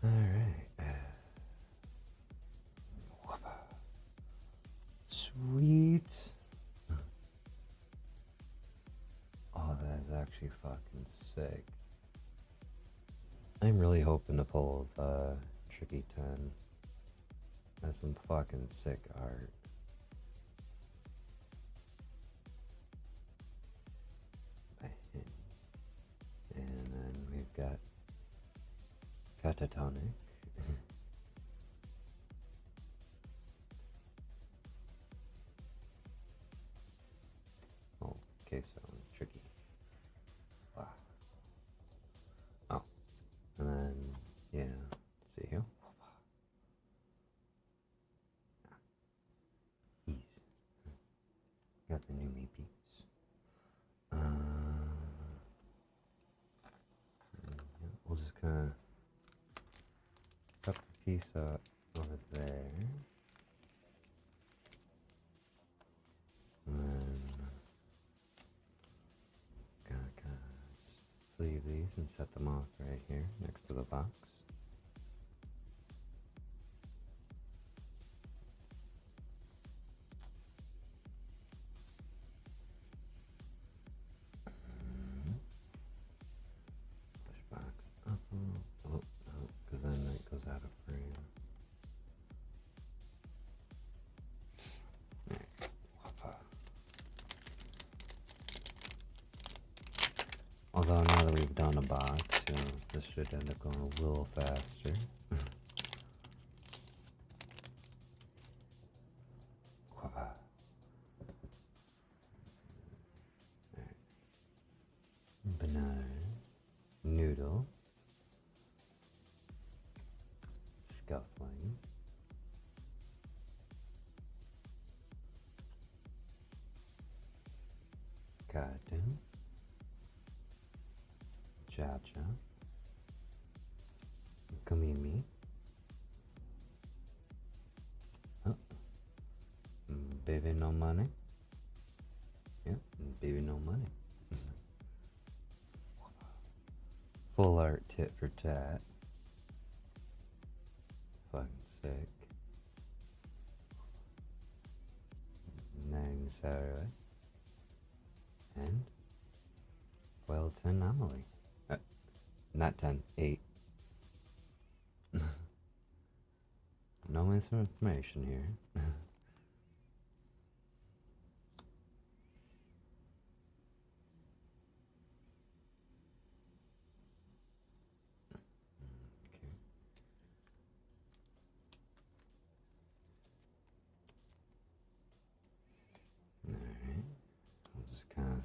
Alright. Sweet. Oh, that is actually fucking sick. I'm really hoping to pull the Tricky 10. That's some fucking sick art. And then we've got Catatonic. Oh, queso and Tricky. Wow. Oh, and then, yeah, let's see here. Ease. Got the new meepies. We'll just kind of cut the piece up over there. And then gonna kind of sleeve these and set them off right here next to the box. Push box up a little. Oh, no, because then it goes out of frame. Although now that we've done a box, you know, this should end up going a little faster. Banana, noodle, scuffling, cotton, cha-cha, kamimi, oh, baby no money, yep, baby no money. Full art tit for tat. Fucking sick. Nang Saturday. And foil 10 anomaly. Not 10, 8. No misinformation here.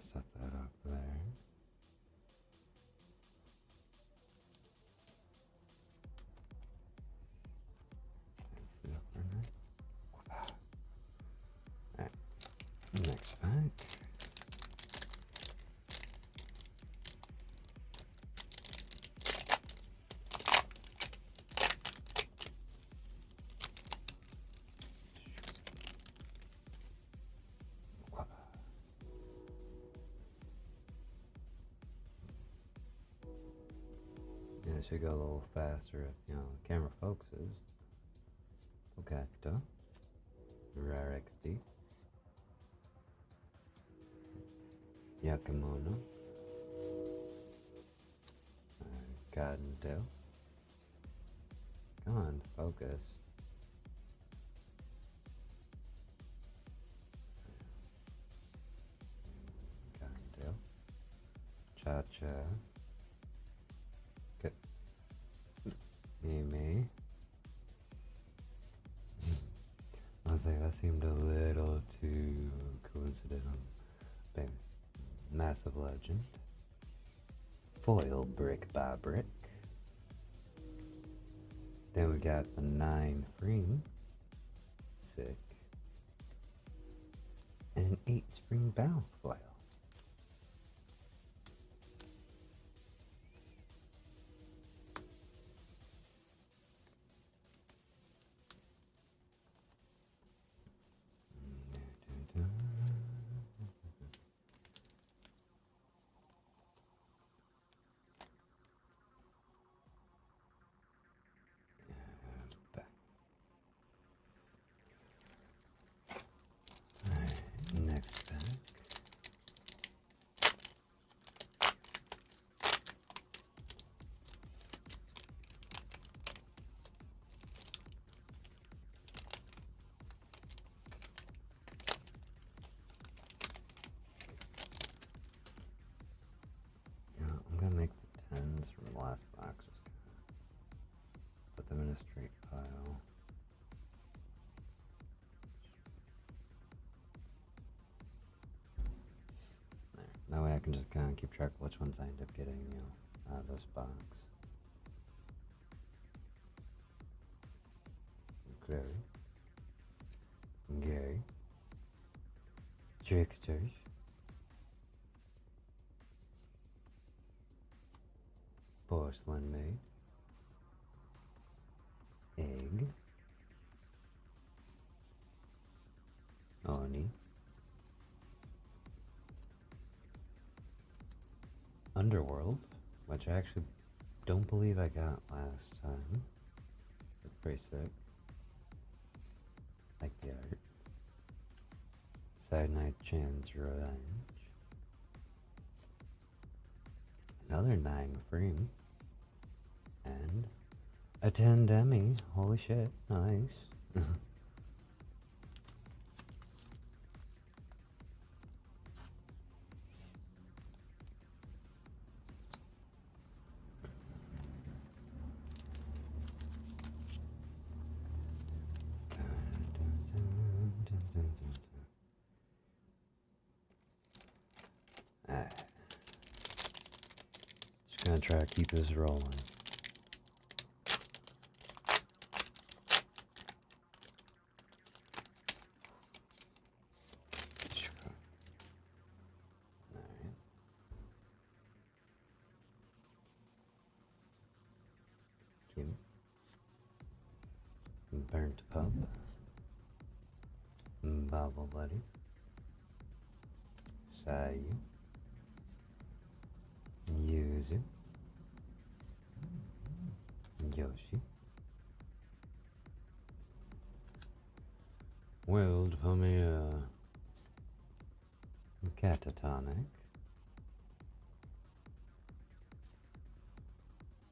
set that up there. That's the upper neck. Alright, next pack. Yeah, it should go a little faster if, you know, the camera focuses. Ogata. Rare XD. Yakamono. Godendale. Come on, focus. Godendale. Cha-cha. Good. Me. I was like, that seemed a little too coincidental. Famous. Massive Legend. Foil Brick by Brick. Then we got the 9 Frame. Sick. And an 8 Spring Bow Foil. Next pack. Yeah, I'm gonna make the 10s from the last box. Put them in a straight pile. There. That way I can just kind of keep track of which ones I end up getting, you know, out of this box. Gary. Tricksters. Porcelain Maid. Egg. Oni. Underworld, which I actually don't believe I got last time. It's pretty sick. Like the art. Side Night Chan's Revenge. Another 9 Frame. And a 10 Demi. Holy shit, nice. Just gonna try to keep this rolling. Kim. Burnt Pup. Bobble Buddy. Sayu. Yuzu. Yoshi. World Premiere. Catatonic.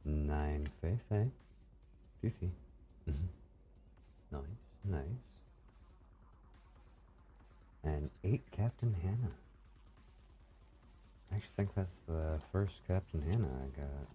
9 Feifei. Fifi. Nice. And 8 Captain Hannah. I actually think that's the first Captain Hannah I got.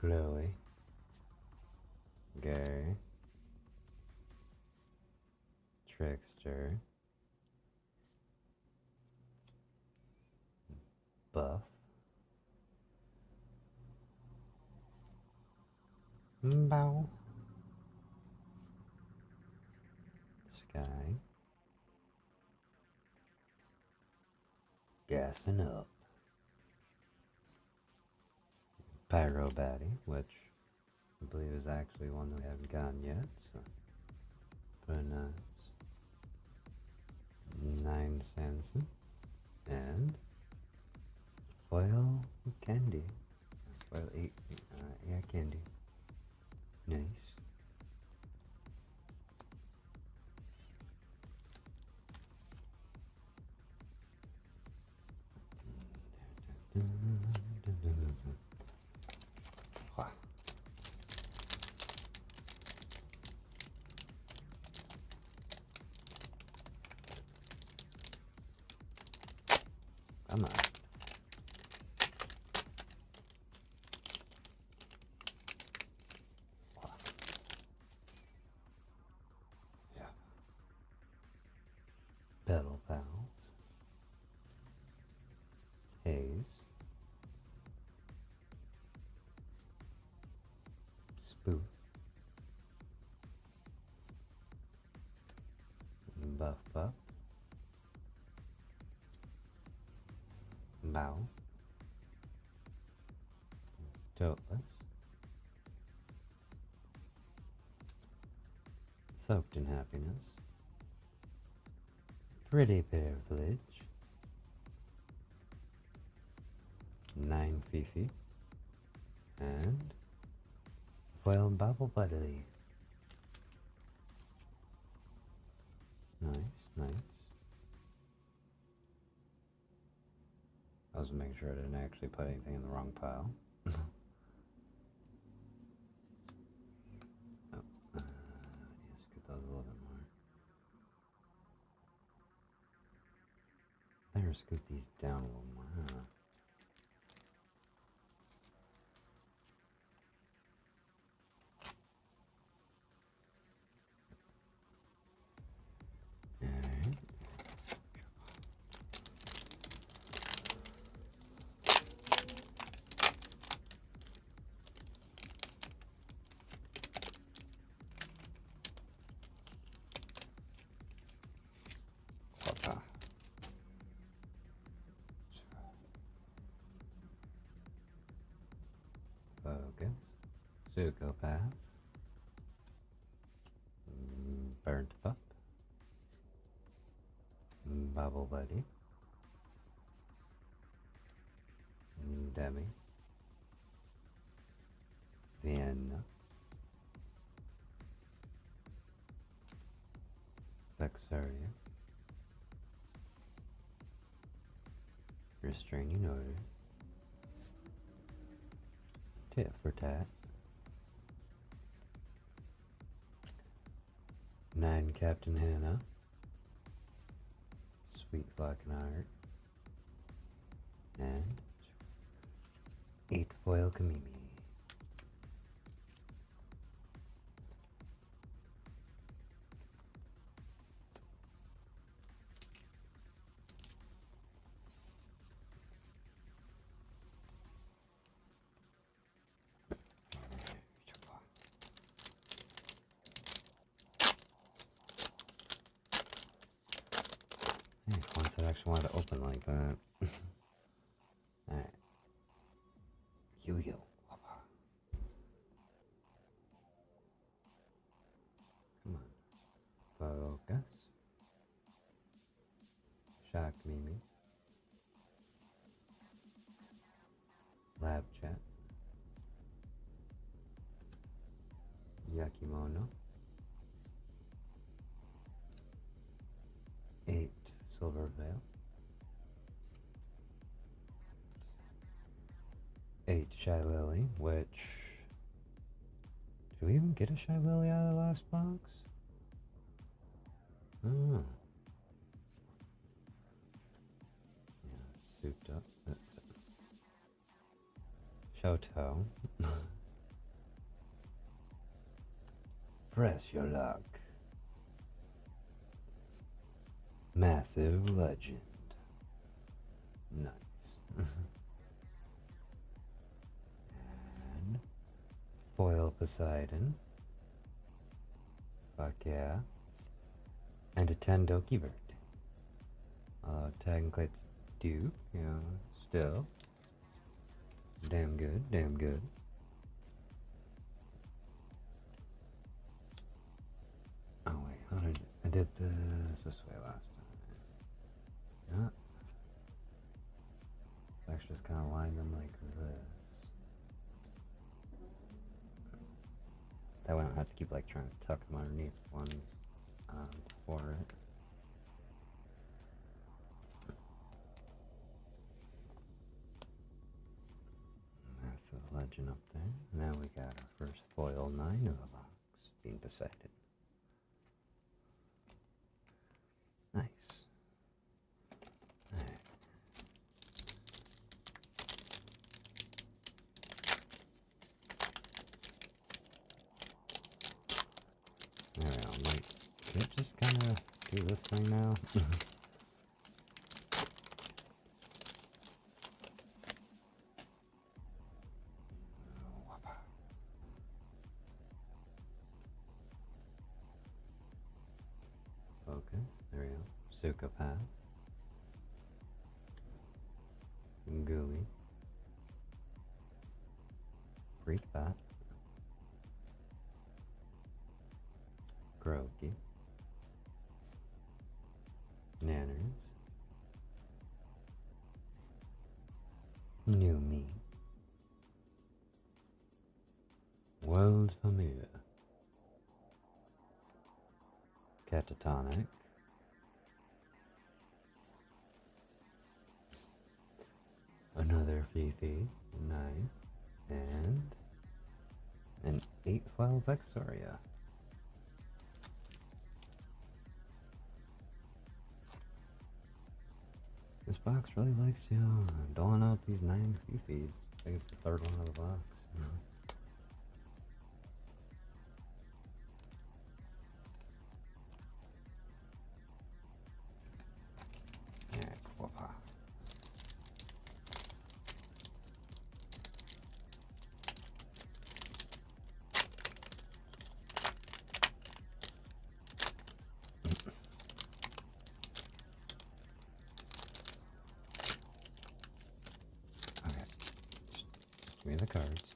Chloe, Gary, Trickster, Buff, Bow, Sky, Gassing Up, Pyro Batty, which I believe is actually one that we haven't gotten yet, so pretty nice. 9 Sanson, and Foil Candy. Foil 8, yeah, Candy. Nice. Come on. Yeah. Battle Pals. Haze. Spoof. Buff Buff. Bow. Toteless. Soaked in Happiness. Pretty Privilege. 9 Fifi. And Foil Bubble Buddy. Nice, nice. I was making sure I didn't actually put anything in the wrong pile. Oh, yes, get those a little bit more. Better scoot these down a little more. Huh? Alright. Focus. Psychopaths. Burnt Pup. Bubble Buddy. Demi. Vienna. Vexaria. Restraining Order. Tit for Tat. 9 Captain Hannah. Sweet Black and Art. And 8 Foil Kamimi. Once I actually wanted to open like that. Alright. Here we go. Come on. Focus. Shock Mimi. Lab Chat. Yakimono. 8 Silver Veil. 8 Shy Lily, which... Did we even get a Shy Lily out of the last box? Oh. Yeah, souped up. That's it. Shoto. Press your luck. Massive legend. Nice. And foil Poseidon. Fuck yeah. And a 10 Doki Bird. Technically it's Duke, you know, still. Damn good, damn good. Oh wait, how did I did this way last time? Yeah. So actually just kind of line them like this. That way I don't have to keep like trying to tuck them underneath one for it. That's the legend up there. Now we got our first foil 9 of the box being Poseidon. Nice. All right. There we go. Like, should it just kind of do this thing now? Focus. There we go. Sukapath. Gooey. Freak Bat. Groki. Nanners. New Me. World Familiar. Catatonic. Another Fifi. 9. And an 8 file Vexoria. This box really likes, you know, doling out these 9 Fifis. I think it's the third one of the box. You know? Alright, whoopah. Okay, just give me the cards.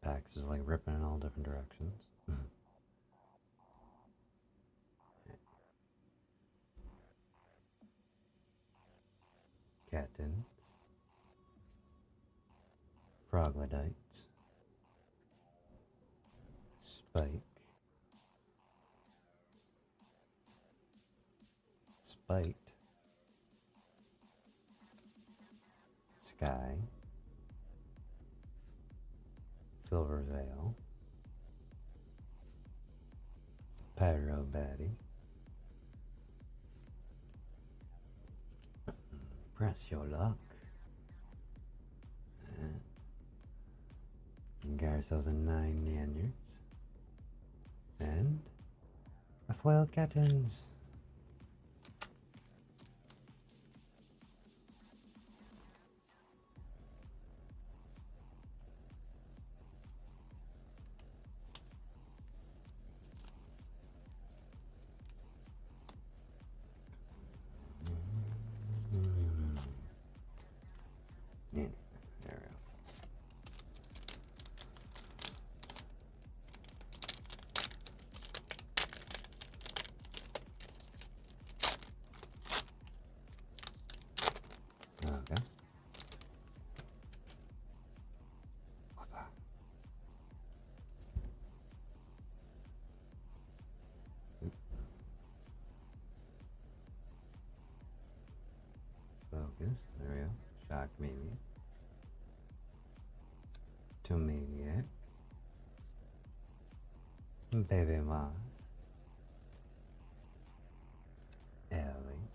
Packs is like ripping in all different directions. Cattins. Froglodites. Spike. Spite. Sky. Silver Veil. Pyro Batty. Press your luck. And got ourselves a 9 Nanyards. And a foil Cattins. There we go. Okay. Focus. There we go. Shock maybe. Tomaniac. Baby Ma. Ellie.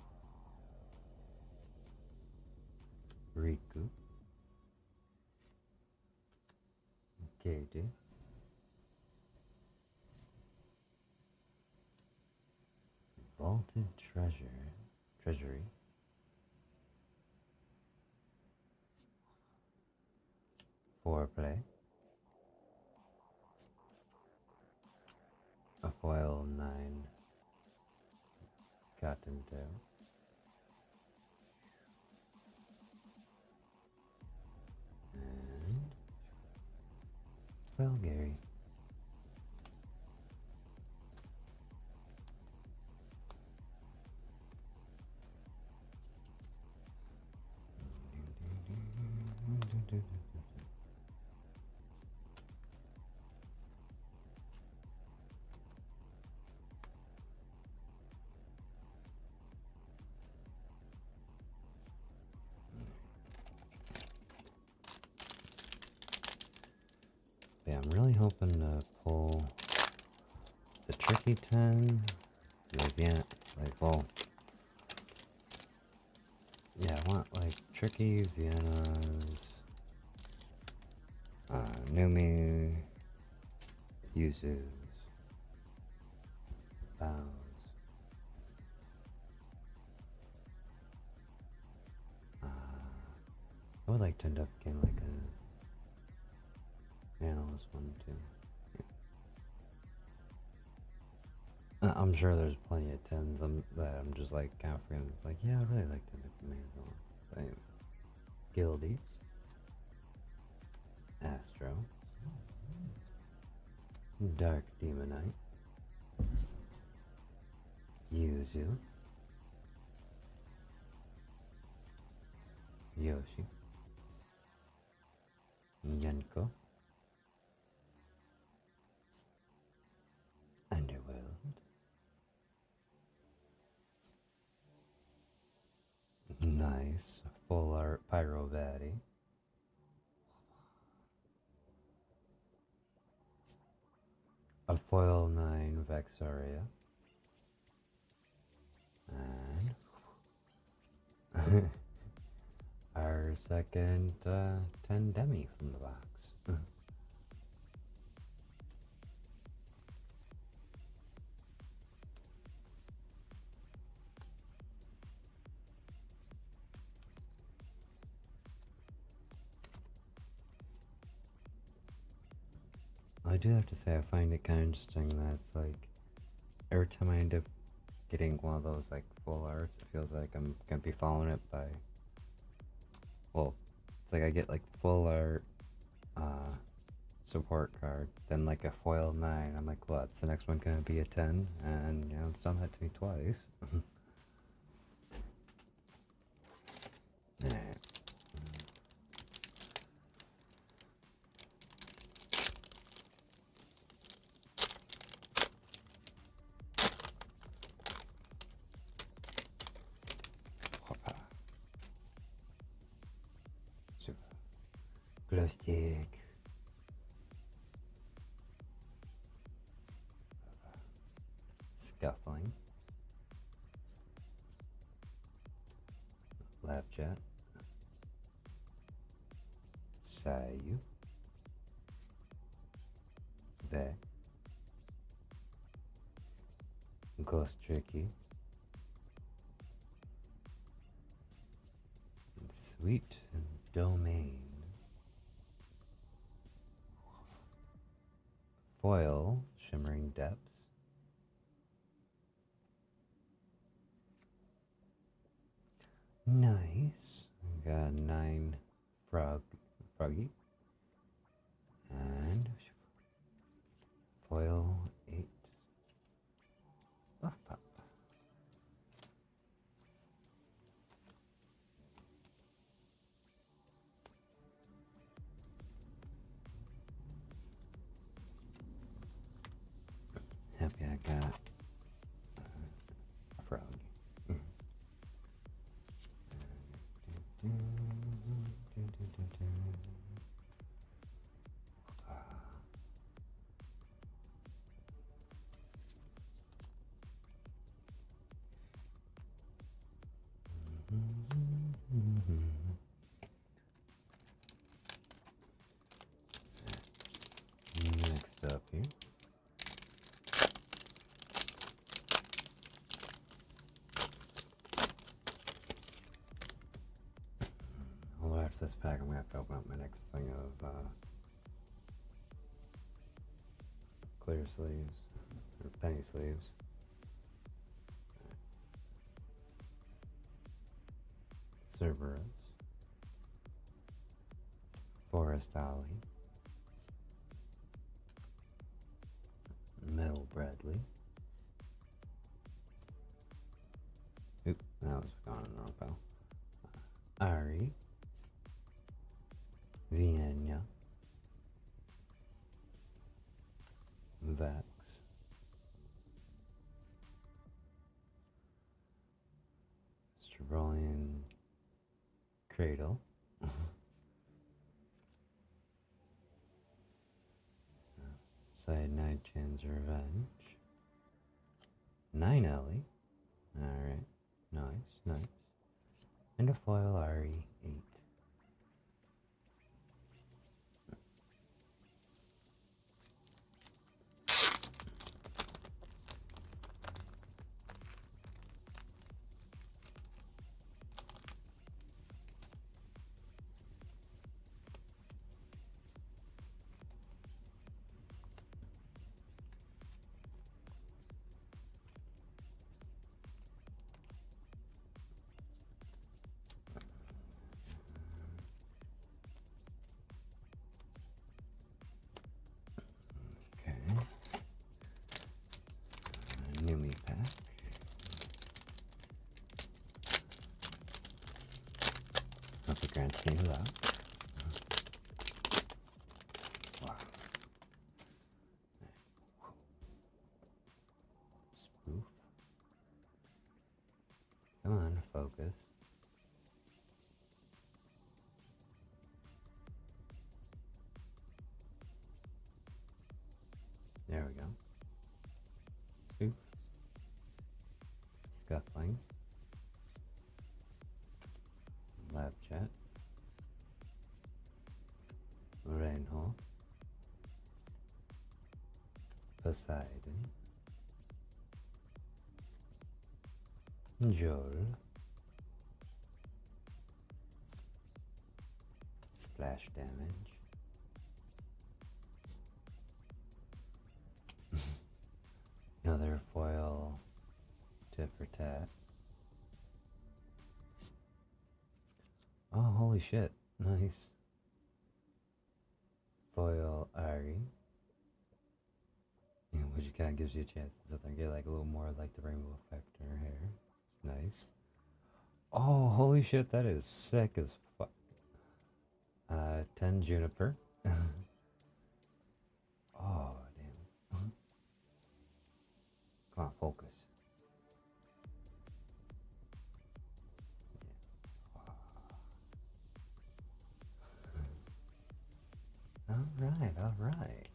Riku. Katie. Vaulted treasury. Foreplay. A foil 9 cottontail. And well, Gary. Yeah, I'm really hoping to pull the tricky 10. Like, yeah, well, yeah, I want like tricky Viennas, Numi, Yuzus, Bows. I would like to end up getting like a analyst one too. Yeah. I'm sure there's plenty of 10s that I'm just like kind of forgetting. It's like, yeah, I really like to end up the main one. But anyway. Gildy, Astro, Dark Demonite, Yuzu, Yoshi, Yenko, Underworld, nice, full art Pyrovati, a foil 9 Vexaria, and our second 10 Demi from the box. I do have to say, I find it kind of interesting that it's like, every time I end up getting one of those like full arts, it feels like I'm gonna be following it by, well, it's like I get like full art support card, then like a foil 9, I'm like, what's the next one gonna be a 10? And you know, it's done that to me twice. Alright. Glow stick. Scuffling. Lapjet. Sayu. Ve. Ghost Tricky. Sweet Domain. Foil Shimmering Depths. Nice. We got 9 Froggy. And foil 8. Buff Pop. Happy I got a frog. Next up here, next thing of clear sleeves, or penny sleeves. Cerberus, Forest Alley, Metal Bradley. Oop, that was gone in the wrong pile. Ari, Vienna, Vex, Strolian Cradle, Side Night Chin's Revenge, 9 Ellie, alright, nice, and a foil RE8. New me pack. Hope it grants me luck. Wow. Spoof. Come on, focus. There we go. Spoof. Scuffling. Lab chat. Rainhole. Poseidon. Joel. Splash damage. Another foil tit for tat. Oh, holy shit. Nice. Foil Ari. Which kind of gives you a chance to sit there and get like a little more like the rainbow effect in her hair. It's nice. Oh, holy shit, that is sick as fuck. 10 Juniper. Oh, damn. Come on, focus. All right.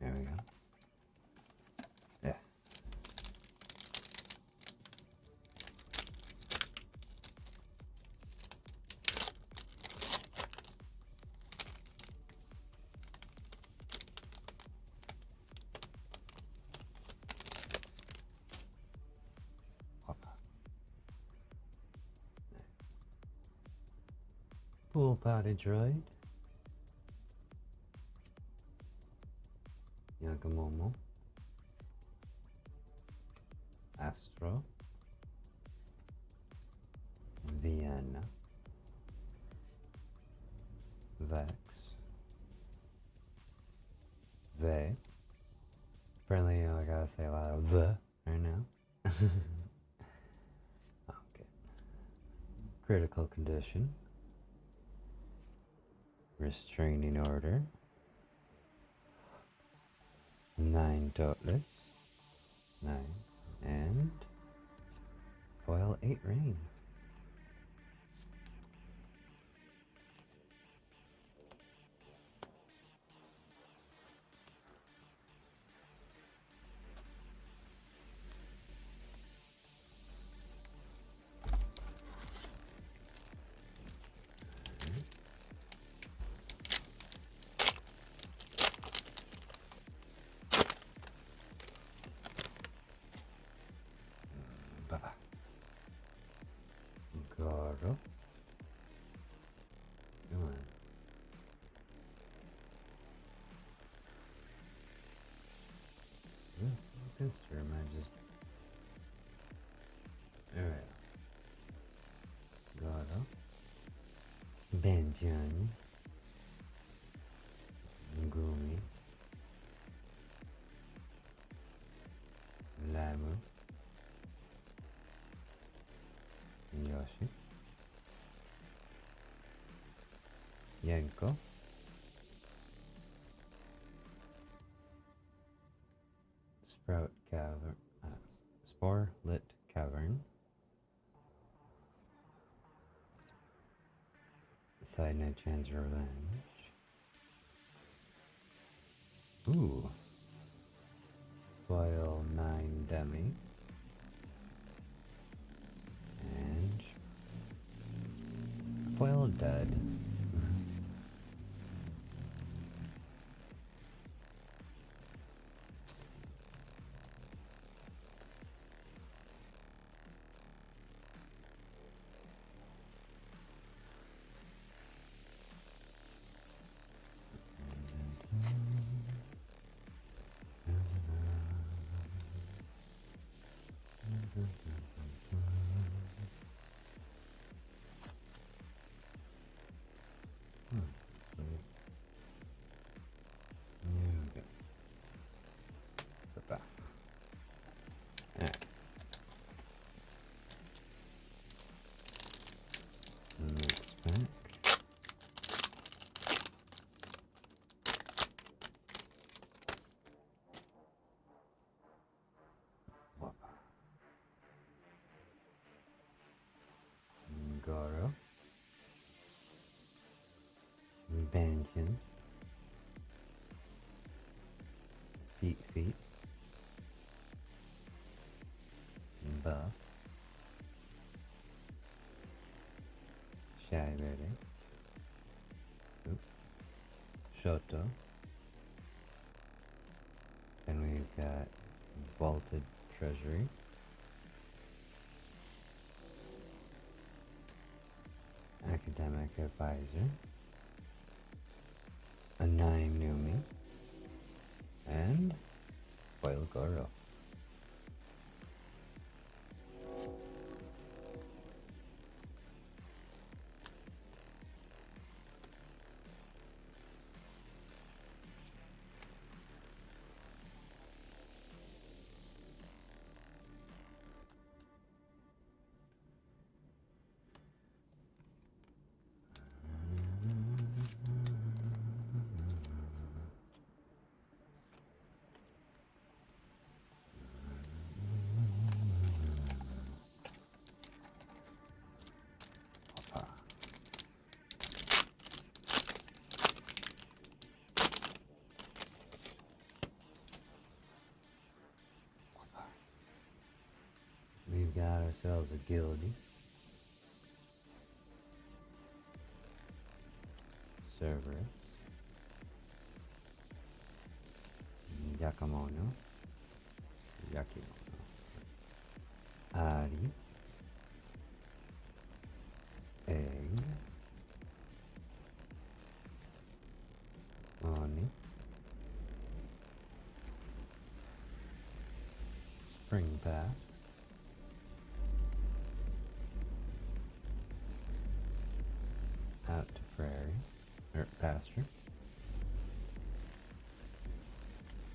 There we go. Yeah. Pool Potty Droid. Yagamomo. Astro. Vienna. Vex. Ve. Apparently, I gotta say a lot of the right now. Okay. Critical condition. Restraining order. 9 Totless. 9. And foil 8 rain. Goro. Come on. This term I just... Alright. Goro. Benjani. Gumi. Lamu. Yoshi. Yenko. Sprout Cavern. Spore Lit Cavern. Side Note Chan's Revenge. Ooh. Foil 9 Demi. And Foil Dead. Goro. Banjan. Feet. Buff. Shy Verde. Shoto. And we've got Vaulted Treasury. Academic Advisor. A 9 Numi. And Foil Goro. We've got ourselves a Guildy. Cerberus. Yakamono. Yakimono. Ari. Egg. Oni. Spring Path. Out to Prairie, or Pasture.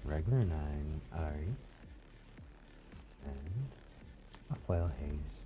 Regular 9 Ari. And a Foil Haze.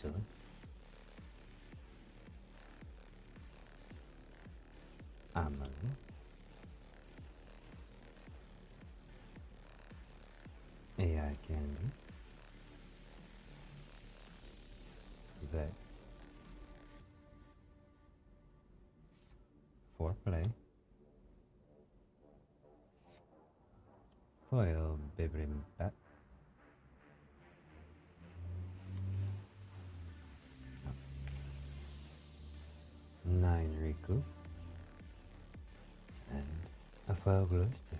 silly. Amelie. AI Candy. Vet. Foreplay. Foil Bibrimbat. 9 Riku. And a foil glue stick.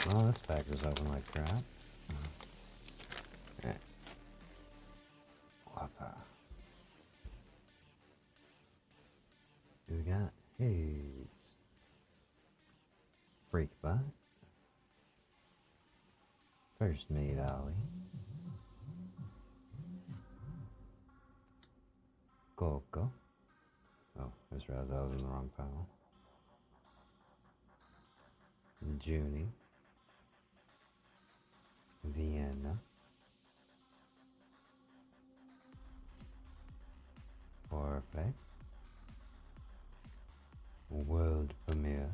Well, this pack is open like crap. Eh. Whoppa. Who we got? Hey, Freakbot. First Mate Ollie. Coco. Oh, I just realized I was in the wrong pile. Junie. Vienna. Foreplay. World Premiere.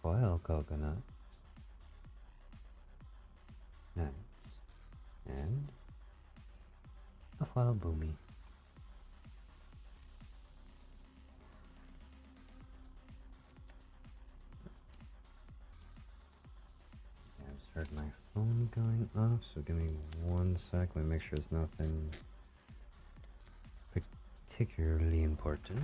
Foil Coconut. Nice. And a foil Boomy. I just heard my phone going off, so give me 1 sec. Let me make sure it's nothing particularly important.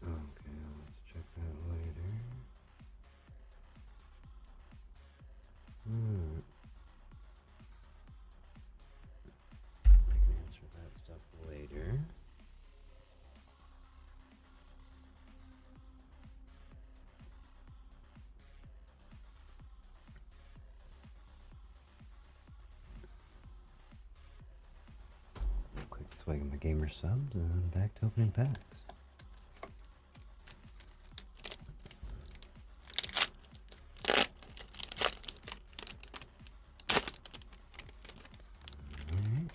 Okay, let's check that later. I can answer that stuff later. Quick swig of my gamer subs and then back to opening packs. Alright.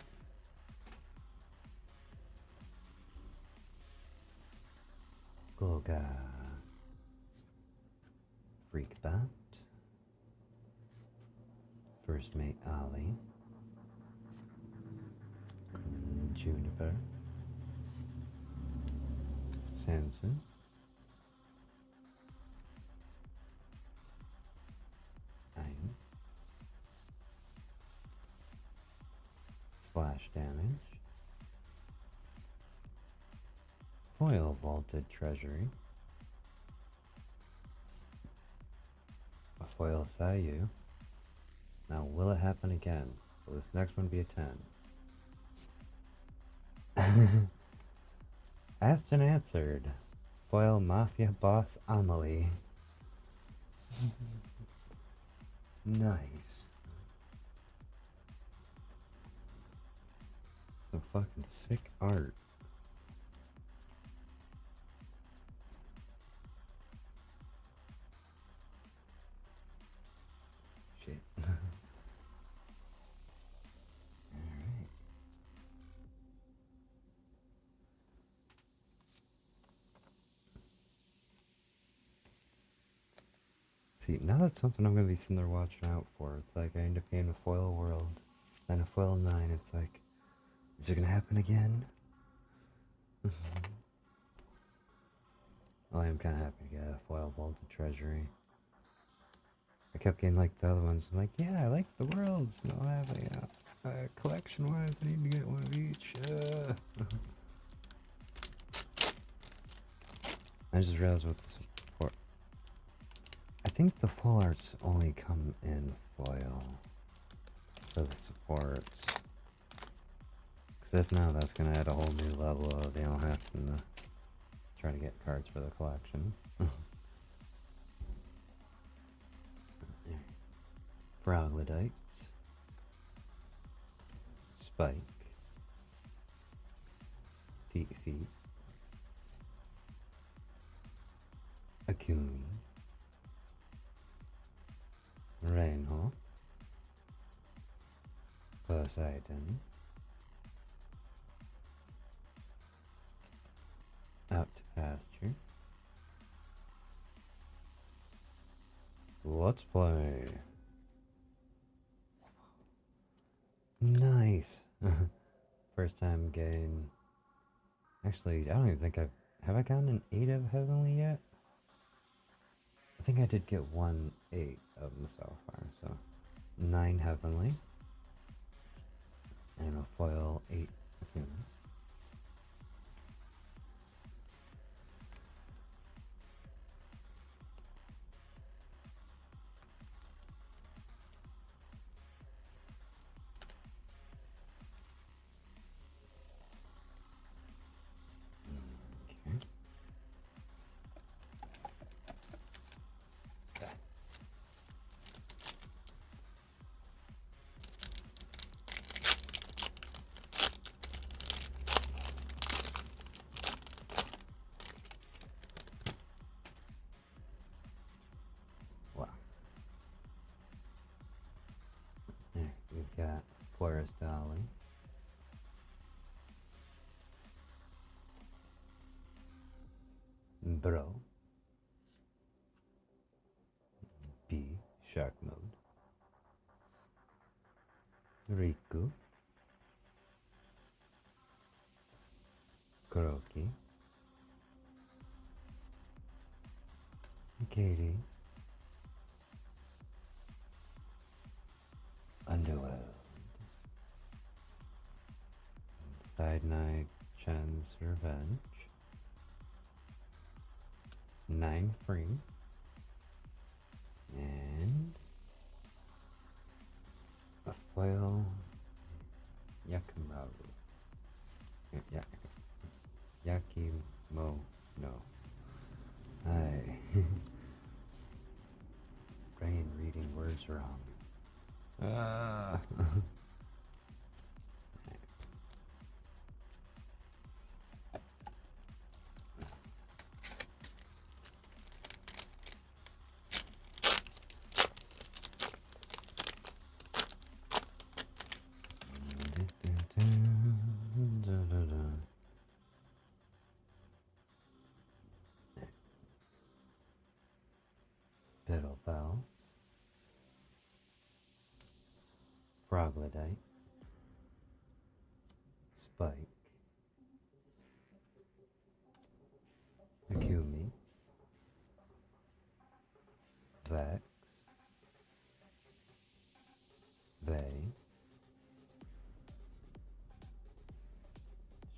Golga. Freakbot. First Mate Ollie. Juniper. Sanson. Ein. Splash damage. Foil Vaulted Treasury. A foil Sayu. Now, will it happen again? Will this next one be a 10? Asked and answered. Foil Mafia Boss Amelie. Nice. Some fucking sick art. See, now that's something I'm gonna be sitting there watching out for. It's like I end up getting a foil world, then a foil 9. It's like, is it gonna happen again? Well, I am kind of happy to get a foil vaulted treasury. I kept getting like the other ones. I'm like, yeah, I like the worlds. No, I have a collection-wise. I need to get one of each. I just realized what the support. I think the full arts only come in foil for the supports. Because if not, that's gonna add a whole new level of having to try to get cards for the collection. Froglodytes, Spike, Feet, Akumi, Rainhawk, Poseidon, Out to Pasture. Let's play. Nice. First time getting. Actually, I don't even think have I gotten an 8 of Heavenly yet? I think I did get 1 8 of them so far, so 9 Heavenly and a foil 8 human. We've got Forest Dolly, Bro, B, Shark Mode, Riku, Kuroki, Katie, Underworld, Side Night, Chen's Revenge, 9 free, and a foil Yakimaru. Yakimo, no. Brain reading words wrong. Fiddle Bells, Froglodyte, Spike, Akumi, Vex, Vey,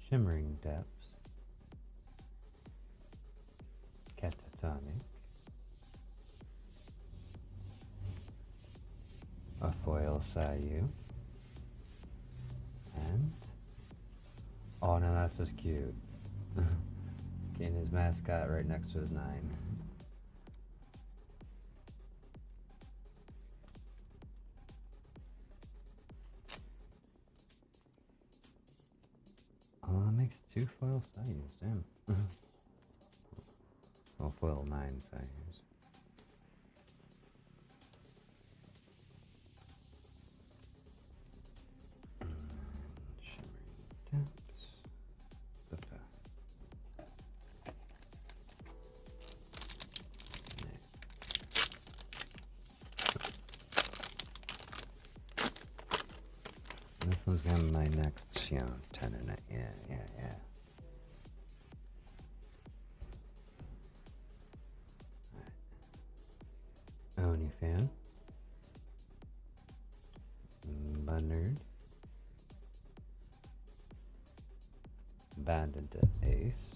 Shimmering Depths, Catatonic, a foil Sayu, and oh no, that's just cute. Getting his mascot right next to his 9. Oh, that makes 2 foil Sayus, damn. Well, foil 9 Sayus. Shimmering Depths. Get my next, tenant. Yeah. Oni fan. Bunnard. Bandit Ace.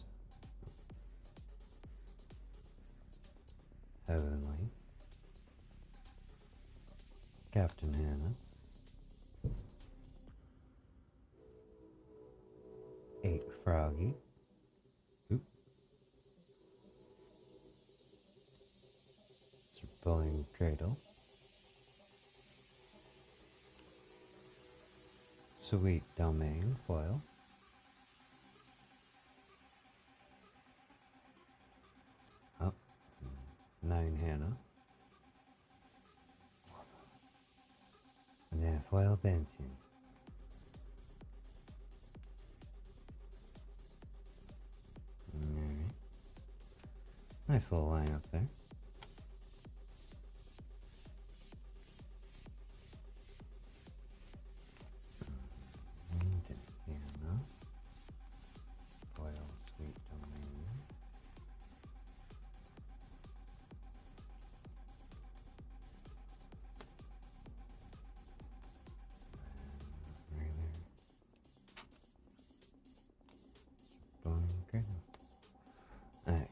Heavenly. Captain Hannah. 8 Froggy. Oop. Bowling Cradle. Sweet Domain Foil. Up. 9 Hannah. And then Foil Benson. Alright. Nice little lineup there. Hannah. Foil Sweet Domain. Okay. Alright.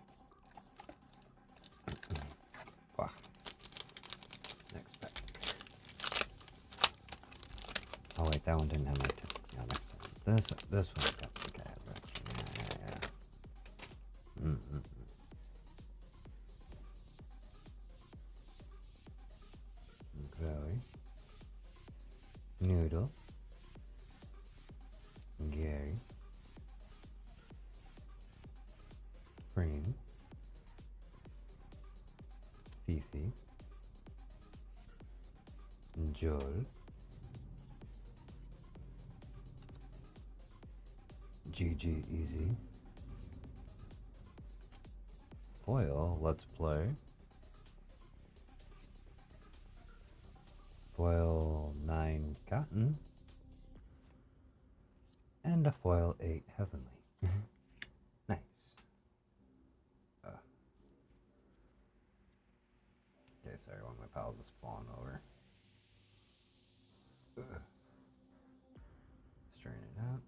Wow. Next pack. Oh wait, that one didn't have my tip. Yeah, next one. This one's got the CAD version. Yeah. Chloe. Noodle. Gary. Frame. Fifi. Joel. GG Easy. Foil, Let's Play. Foil 9 Cotton. And a foil 8 Heavenly. Nice. Okay, sorry, one of my pals is falling over. Straighten it up.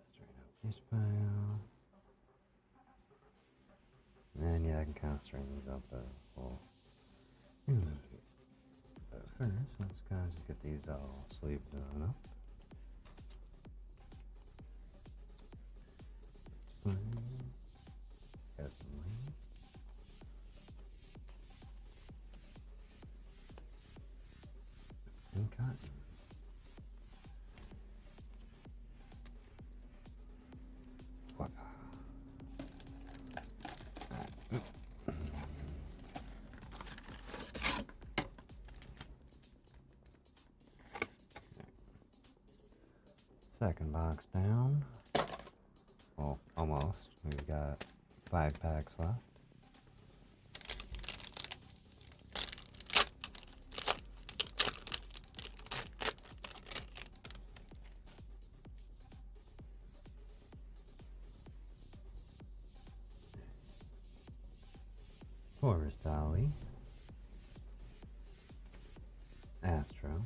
Straighten up this pile. And yeah, I can kind of straighten these up a little. But first, let's kind of just get these all sleeved on up. And cotton. What? Second box down. Well, almost. We've got 5 packs left. Forest Ollie. Astro.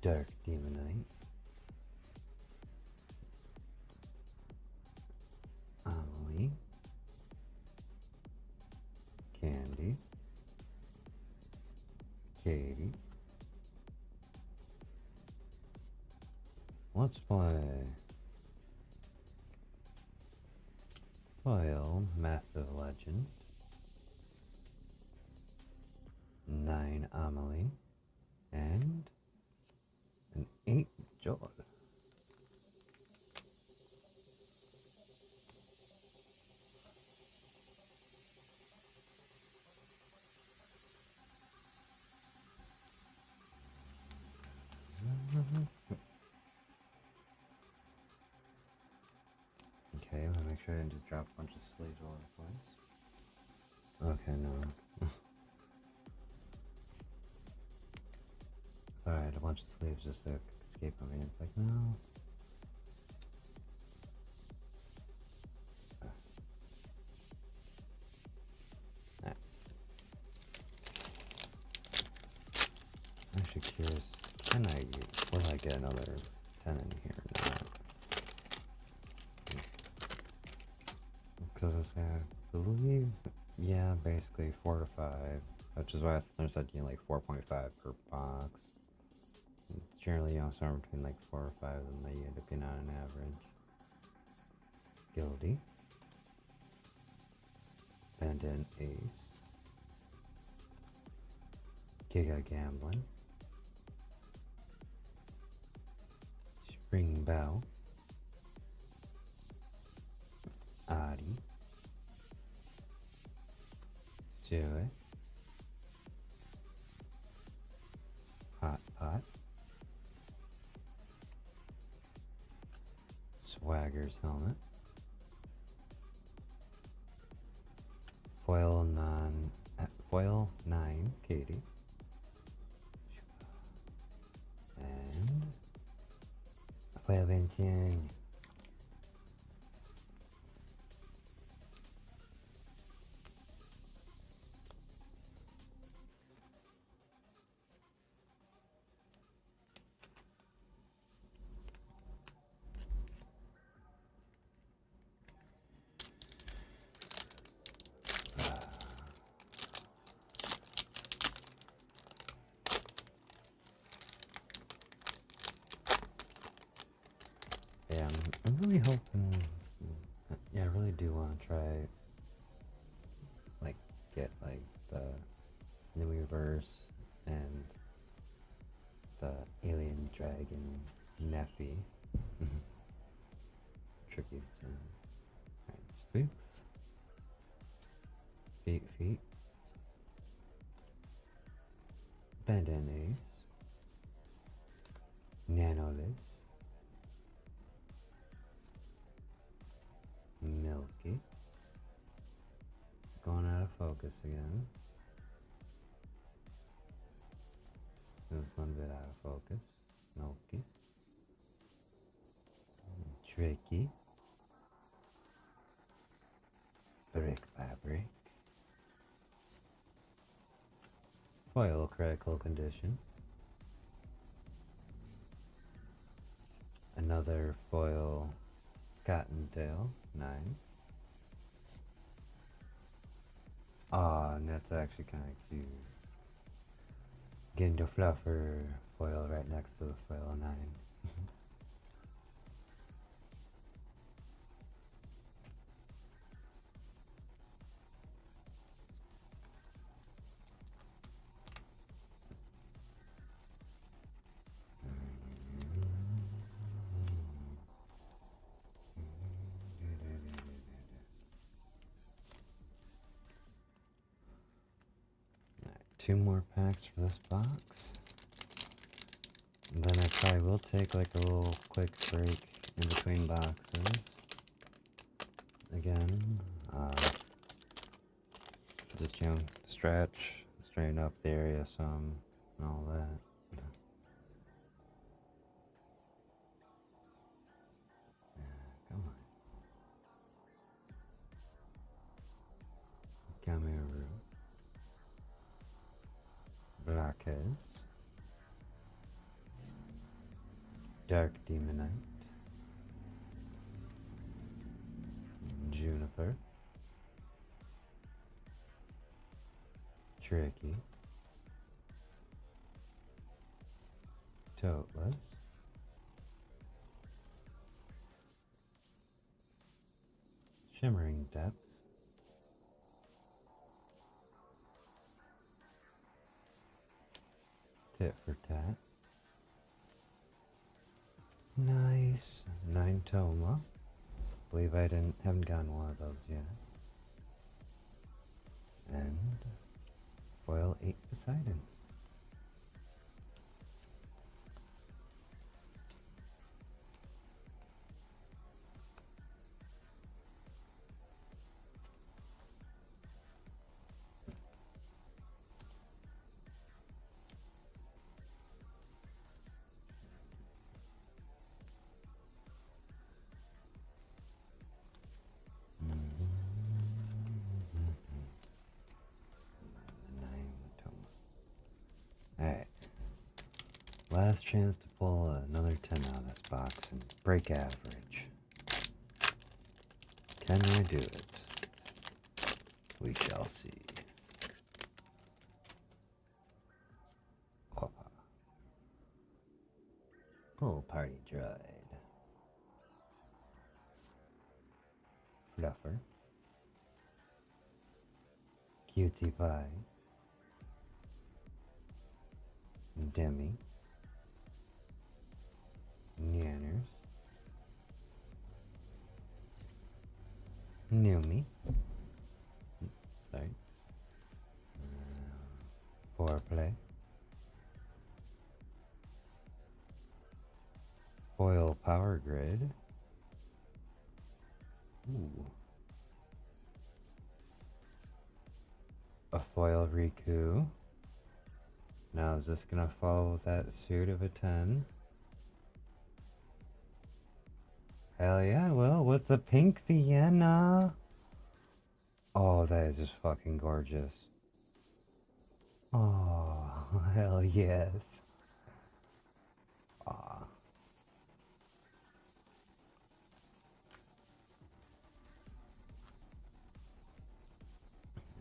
Dark Demonite. Amelie. Candy. Katie. Let's play. Foil Massive Legend. 9 Amelie. And an 8 Joel. Okay, let me make sure I didn't just drop a bunch of sleeves all over the place. Okay, no. bunch of sleeves just to escape on me. It's like, no. I'm actually curious, will I get another 10 in here or not? Because I believe, yeah, basically 4 to 5, which is why I said, like 4.5 per box. Generally, somewhere between like 4 or 5 and they end up getting on an average. Guilty. Bandit Ace. Giga Gambling. Spring Bell. Adi. Suet. Hot Pot. Swagger's Helmet. Foil 9 Katie. And Foil 21. Yeah, I'm really hoping. Yeah, I really do want to try, like, get like the Newiverse and the Alien Dragon Neffy. Tricky's too. Alright, Spoof. Feet. Bandit Ace. Nanolis. Milky. Going out of focus again. It was one bit out of focus. Milky. Tricky. Brick Fabric. Foil Critical Condition. Another foil Cottontail, 9. And that's actually kind of cute. Getting the fluffer foil right next to the foil 9. Two more packs for this box. And then I probably will take like a little quick break in between boxes. Again, just, straighten up the area some, and all that. Yeah, come on. Gameru. Brackets. Dark Demonite. Juniper. Tricky. Toteless. Shimmering Depths. Tit for Tat. Nice. 9 Toma. Believe I haven't gotten one of those yet. And foil 8 Poseidon. last chance to pull another 10 out of this box and break average. Can I do it? We shall see. Quappa. Pool party droid. Fluffer. Cutie pie. Demi. Nanners. Numi. Sorry. Foreplay. Foil power grid. Ooh. A foil Riku. Now is this gonna follow that suit of a 10? Hell yeah, well, with the pink Vienna. Oh, that is just fucking gorgeous. Oh, hell yes. Aw.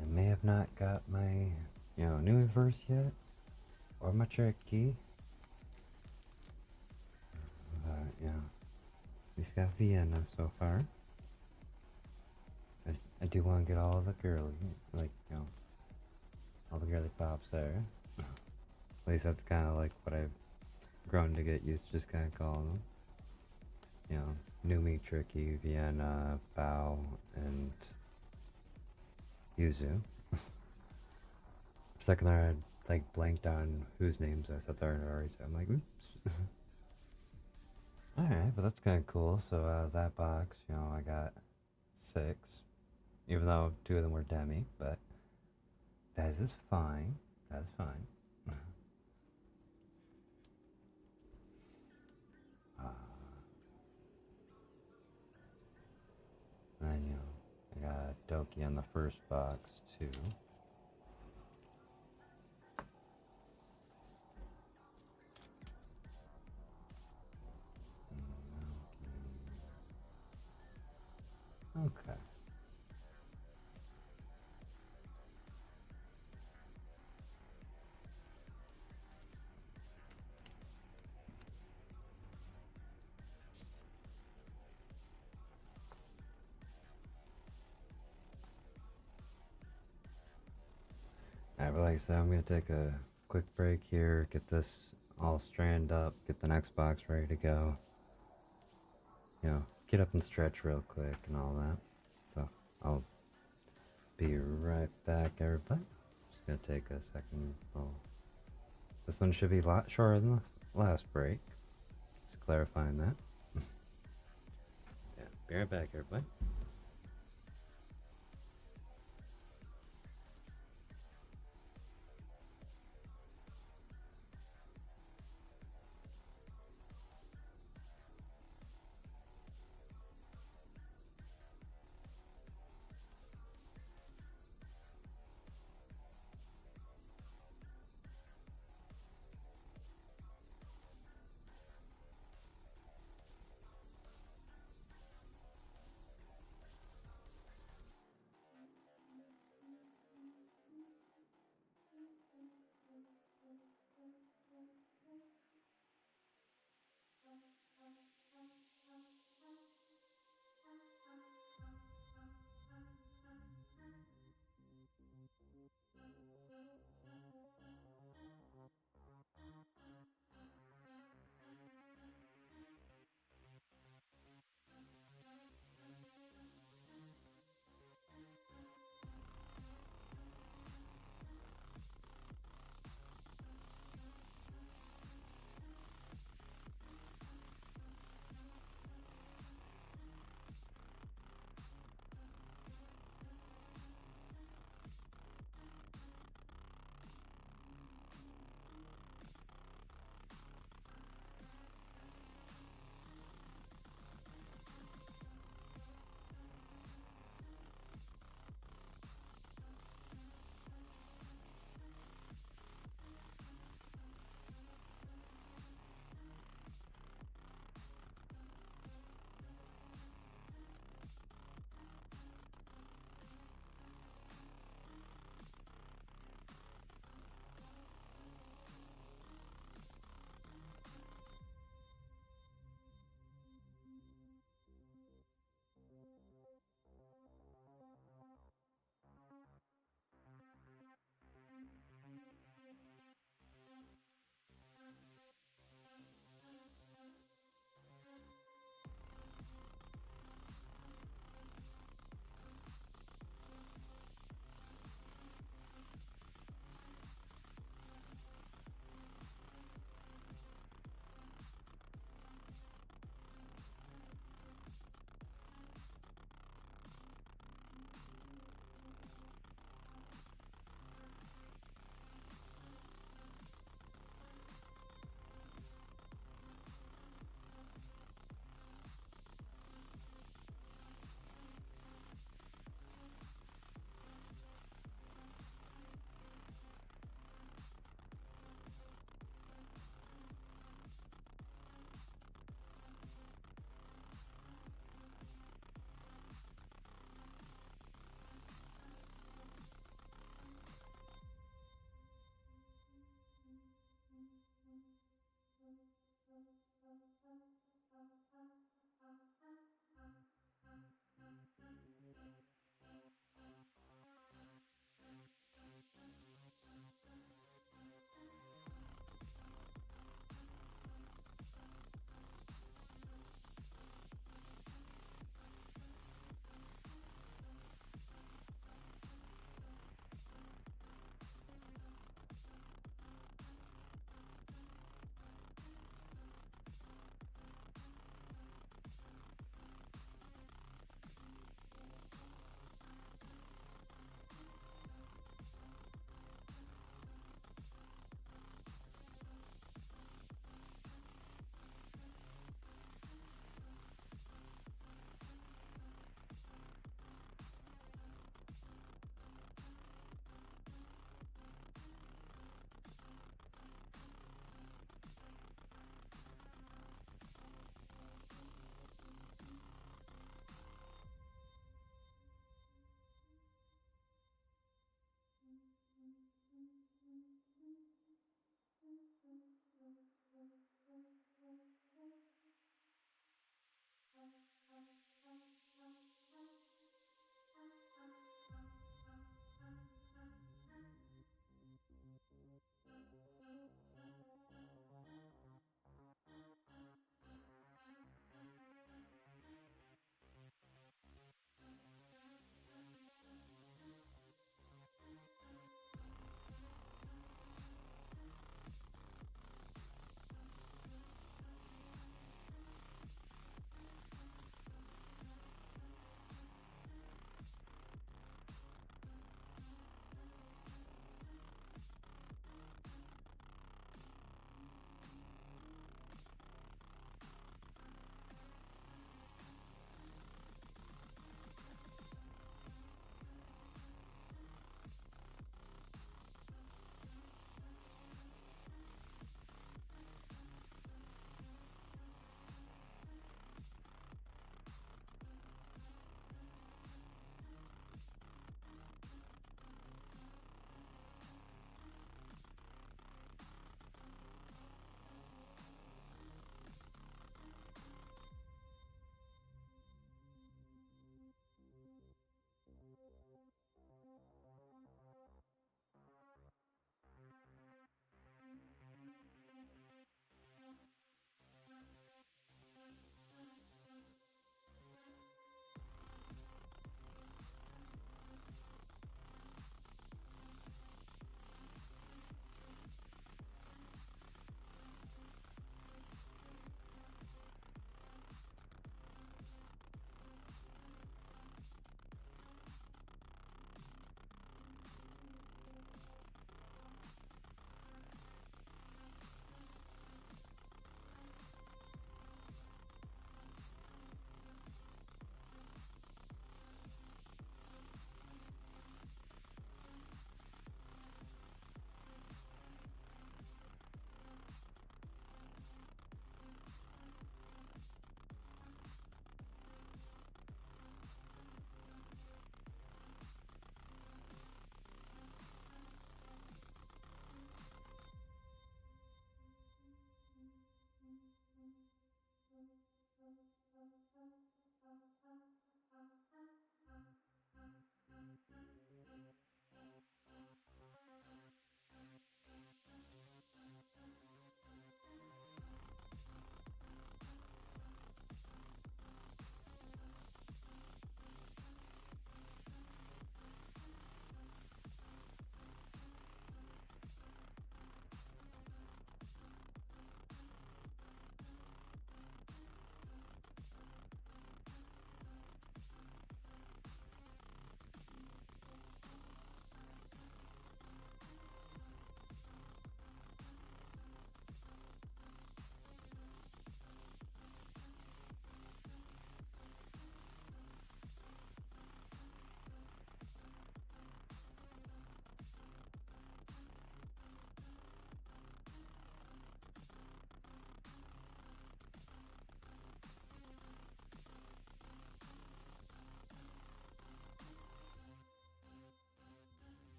I may have not got my, new verse yet, or my trick key. But, yeah. At least got Vienna so far. I do want to get all the girly, all the girly pops there. At least that's kind of like what I've grown to get used to just kind of calling them. Numi, Tricky, Vienna, Bao, and Yuzu. Second there, I blanked on whose names I said there already, so I'm like, oops. Alright, but that's kind of cool. So out of that box, I got 6. Even though 2 of them were demi, but that is fine. That's fine. And I got Doki on the first box too. Okay. Alright, but like I said, I'm going to take a quick break here, get this all strand up, get the next box ready to go. Get up and stretch real quick and all that. So, I'll be right back, everybody. Just going to take a second. This one should be a lot shorter than the last break. Just clarifying that. Yeah, be right back, everybody.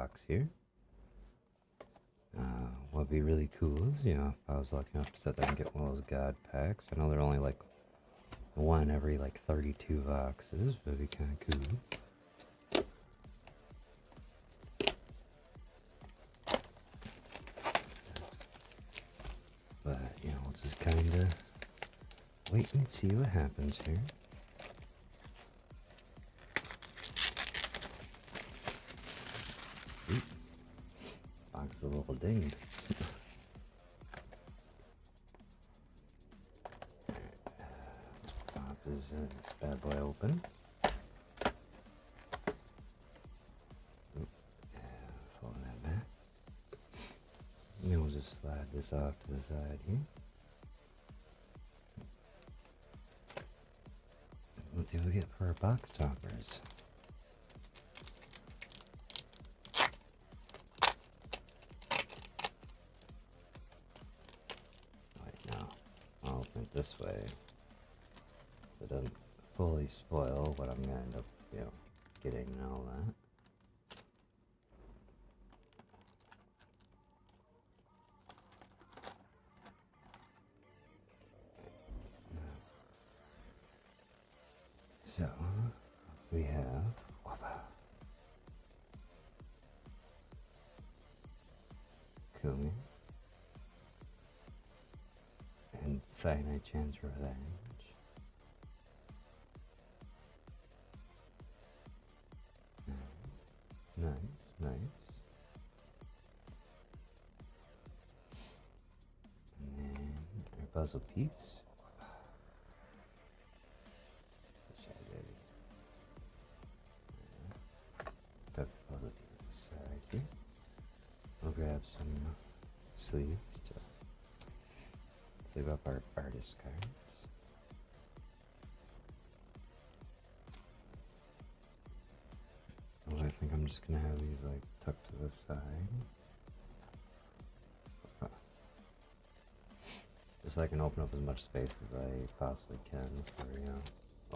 box here. What'd be really cool is, if I was lucky enough to sit there and get one of those God packs. I know they're only like one every like 32 boxes, but it'd be kind of cool. But, we'll just kind of wait and see what happens here. Ooh, box is a little dinged. Let's pop this bad boy open. Fold that back. And then we'll just slide this off to the side here. Let's see what we get for our box toppers. Wait, no. I'll open it this way so it doesn't fully spoil what I'm gonna end up, getting and all that. So, we have Kumi and Cyanide Chan's Revenge. Nice, nice. And then our puzzle piece. Tuck the puzzle piece aside here. We'll grab some sleeves to sleeve up our artist cards. Well, I think I'm just gonna have these like tucked to the side. Just so I can open up as much space as I possibly can for,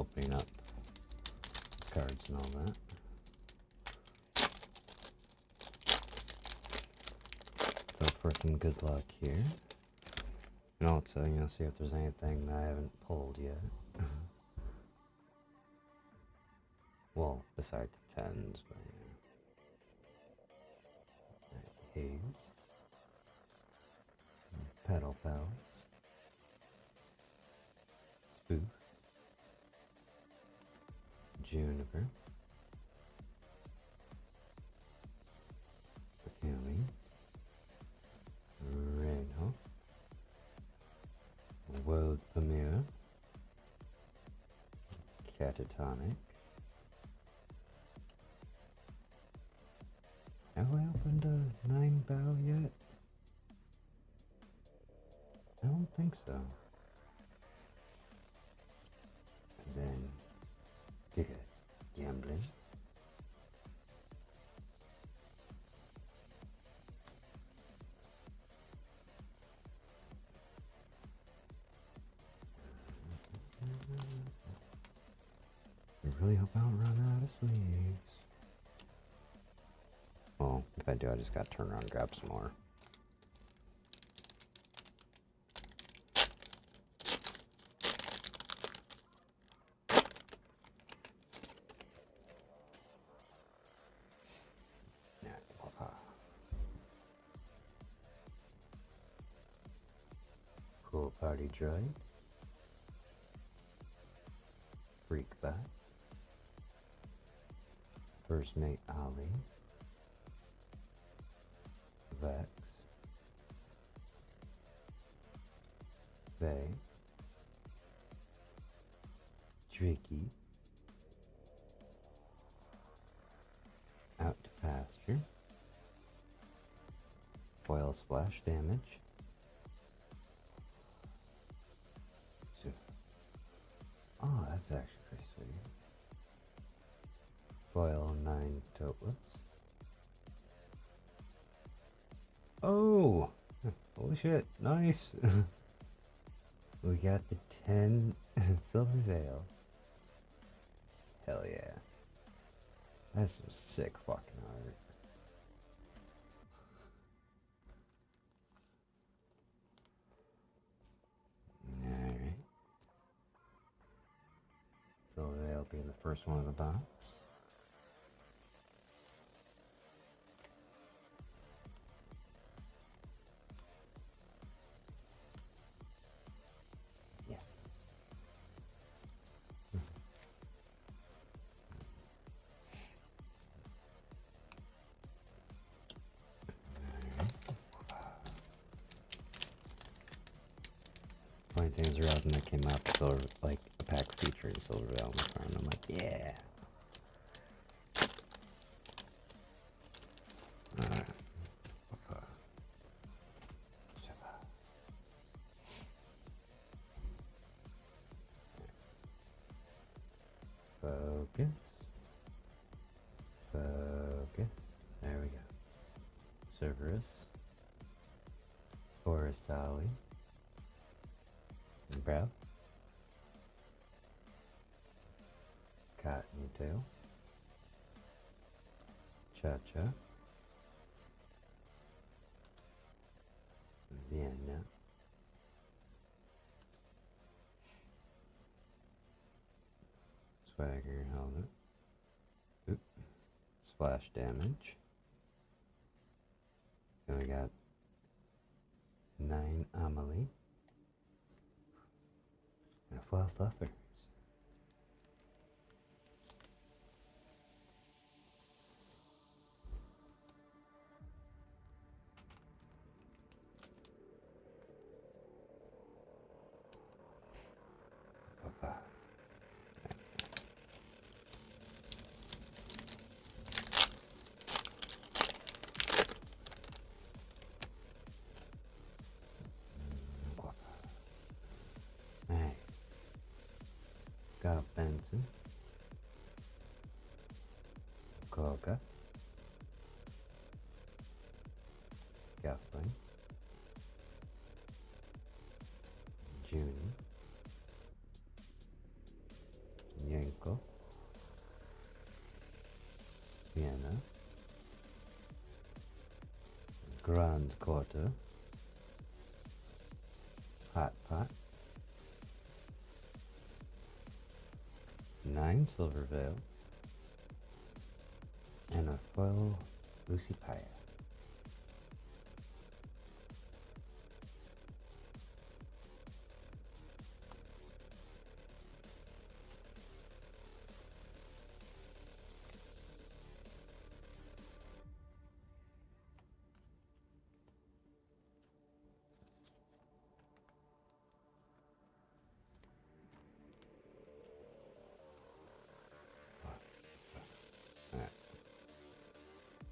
opening up cards and all that. So for some good luck here. And also, see if there's anything that I haven't pulled yet. Well, besides the 10s, but yeah. Haze. Pedal Pals. Spoof. Juniper. Kumi. Reno. World Premiere. Catatonic. Have I opened a 9 bow yet? I don't think so. And then Giga Gambling. I really hope I don't run out of sleeves. Well, if I do, I just gotta turn around and grab some more. Cool Party Droid. Freak Bat. First Mate Ollie. Vex. Faye. Tricky. Out to Pasture. Foil Splash Damage. Oh, that's actually pretty sweet. Foil 9 Totless. Oh! Holy shit, nice! We got the 10 Silver Veil. Hell yeah. That's some sick fucking art. being the first one in the box. Yeah. Funny thing is, realizing that came out silver, like a pack featuring Silver Veil in the front. I'm like, yeah. Alright. Focus. Focus. There we go. Cerberus. Forest Holly. And Brow. Cottontail. Cha-Cha. Vienna. Swagger helmet. Oop. Splash damage. Then we got 9 Amelie. And a foil Fluffers. Papa. Hey. Got Benson. Koga. Scuffling. Junie. Yanko. Vienna. Grand Quarter. Hot Pot. 9 Silver Veil. And a foil Lucy Paya.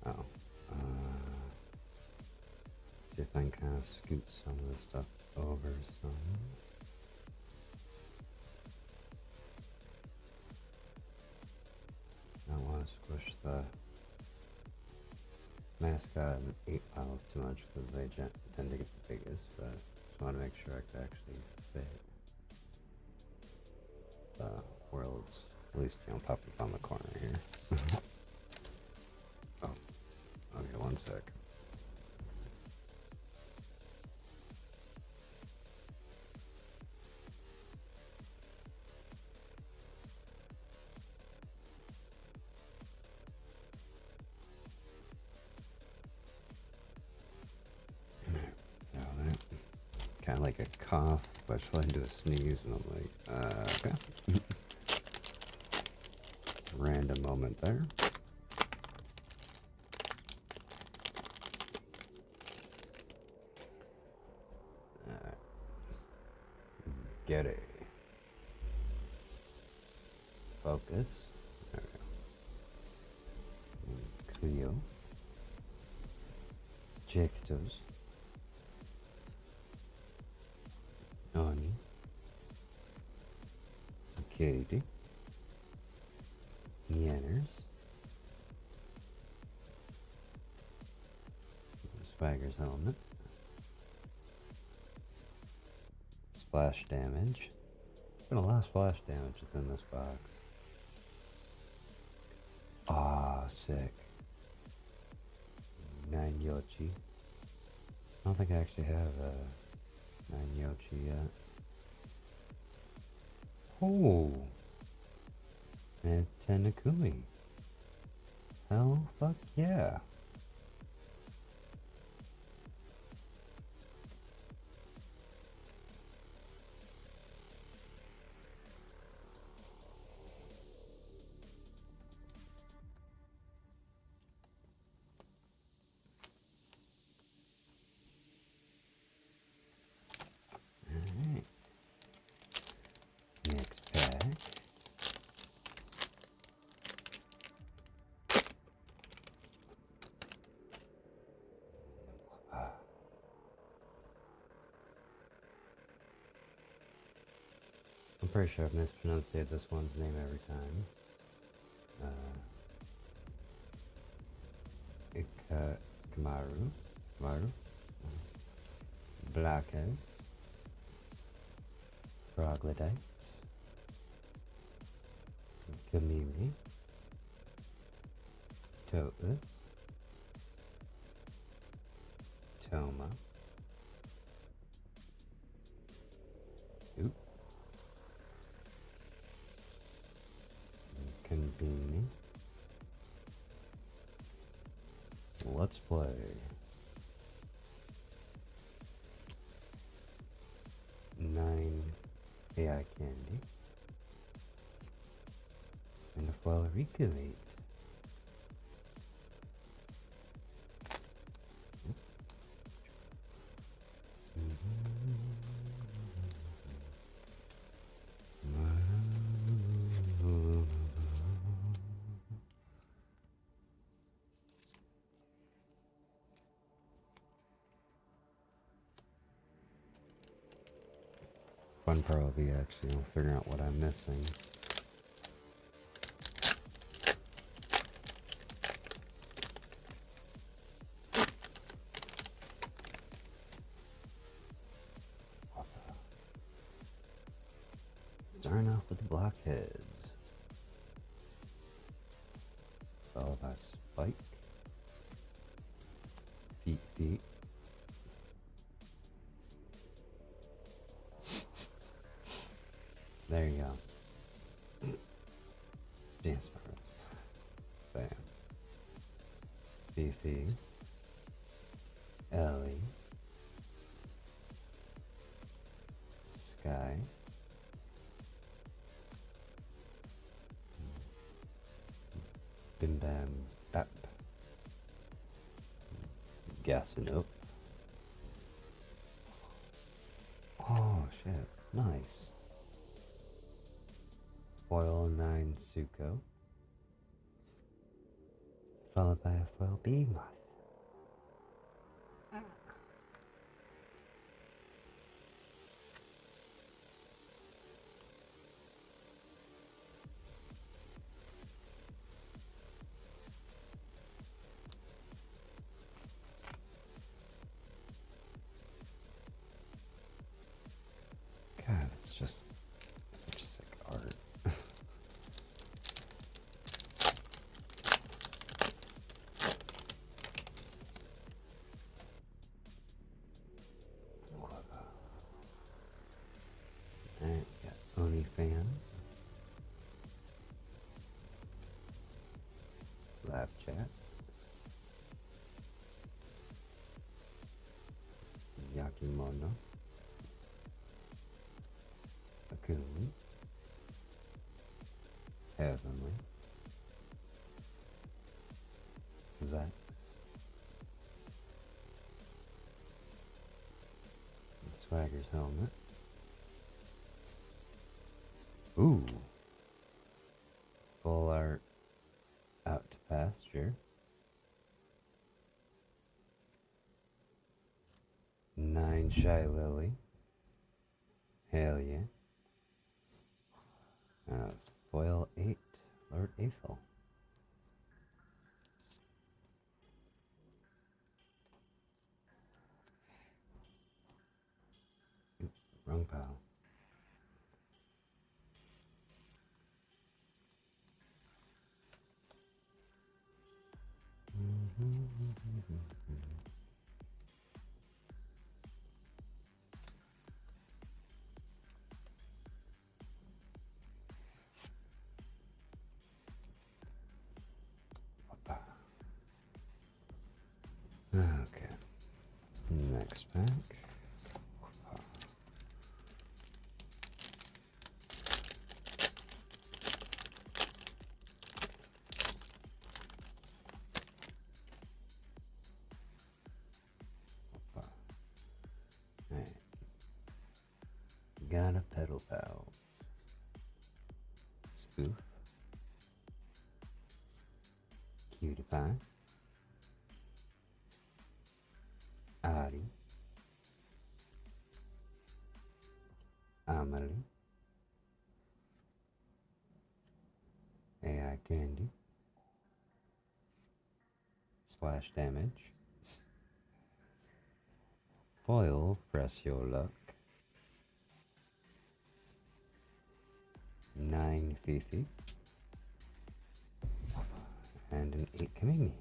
Oh. See if I can kind of scoot some of this stuff over some. I don't want to squish the mascot and 8 piles too much because they tend to get the biggest, but just want to make sure I can actually fit the worlds. At least, you know, pop up on the corner here. Oh, okay, one sec. So that kind of like a cough, but I fell into a sneeze, and I'm like, okay. Random moment there. Get it. Focus. There we go. Cleo. Jextos. Oni. Katie. Nianners. Swagger's helmet. Splash damage. Been a lot of splash damage is in this box. Ah, sick. 9 Yochi. I don't think I actually have a 9 Yochi yet. Oh. And Tenakumi. Hell, fuck yeah. Alright. Next pack. I'm pretty sure I've mispronounced this one's name every time. Kamaru. Kamaru. Blackheads. Troglodytes. Kamimi. Totless. Toma. Oop. Conveni. Let's play. Nine AI candy. And a foil recreate. Fun part will be actually figuring out what I'm missing. Starting off with the blockheads. Followed by Spike. Feet. There you go. Dance part. Bam. Fifi. Ellie. Sky. Bim Bam Bap. Gassing up. Oh shit, nice. Foil 9 Suko. Followed by a foil Behemoth. God, it's just such sick art. Alright, got Oni Fan. Lab Chat. Yakimono. Akumi. Heavenly. Vex. Swagger's helmet. Ooh. Full art out to pasture. 9 Shy Lily. Hell yeah. Foil 8 Lord Aethel. Wrong pile. Next pack. Alright. Got a pedal pal. Spoof. Cutie Pie. Ari. Amelie. AI Candy. Splash Damage. Foil, Press Your Luck. 9 Fifi. And an 8 Kamimi.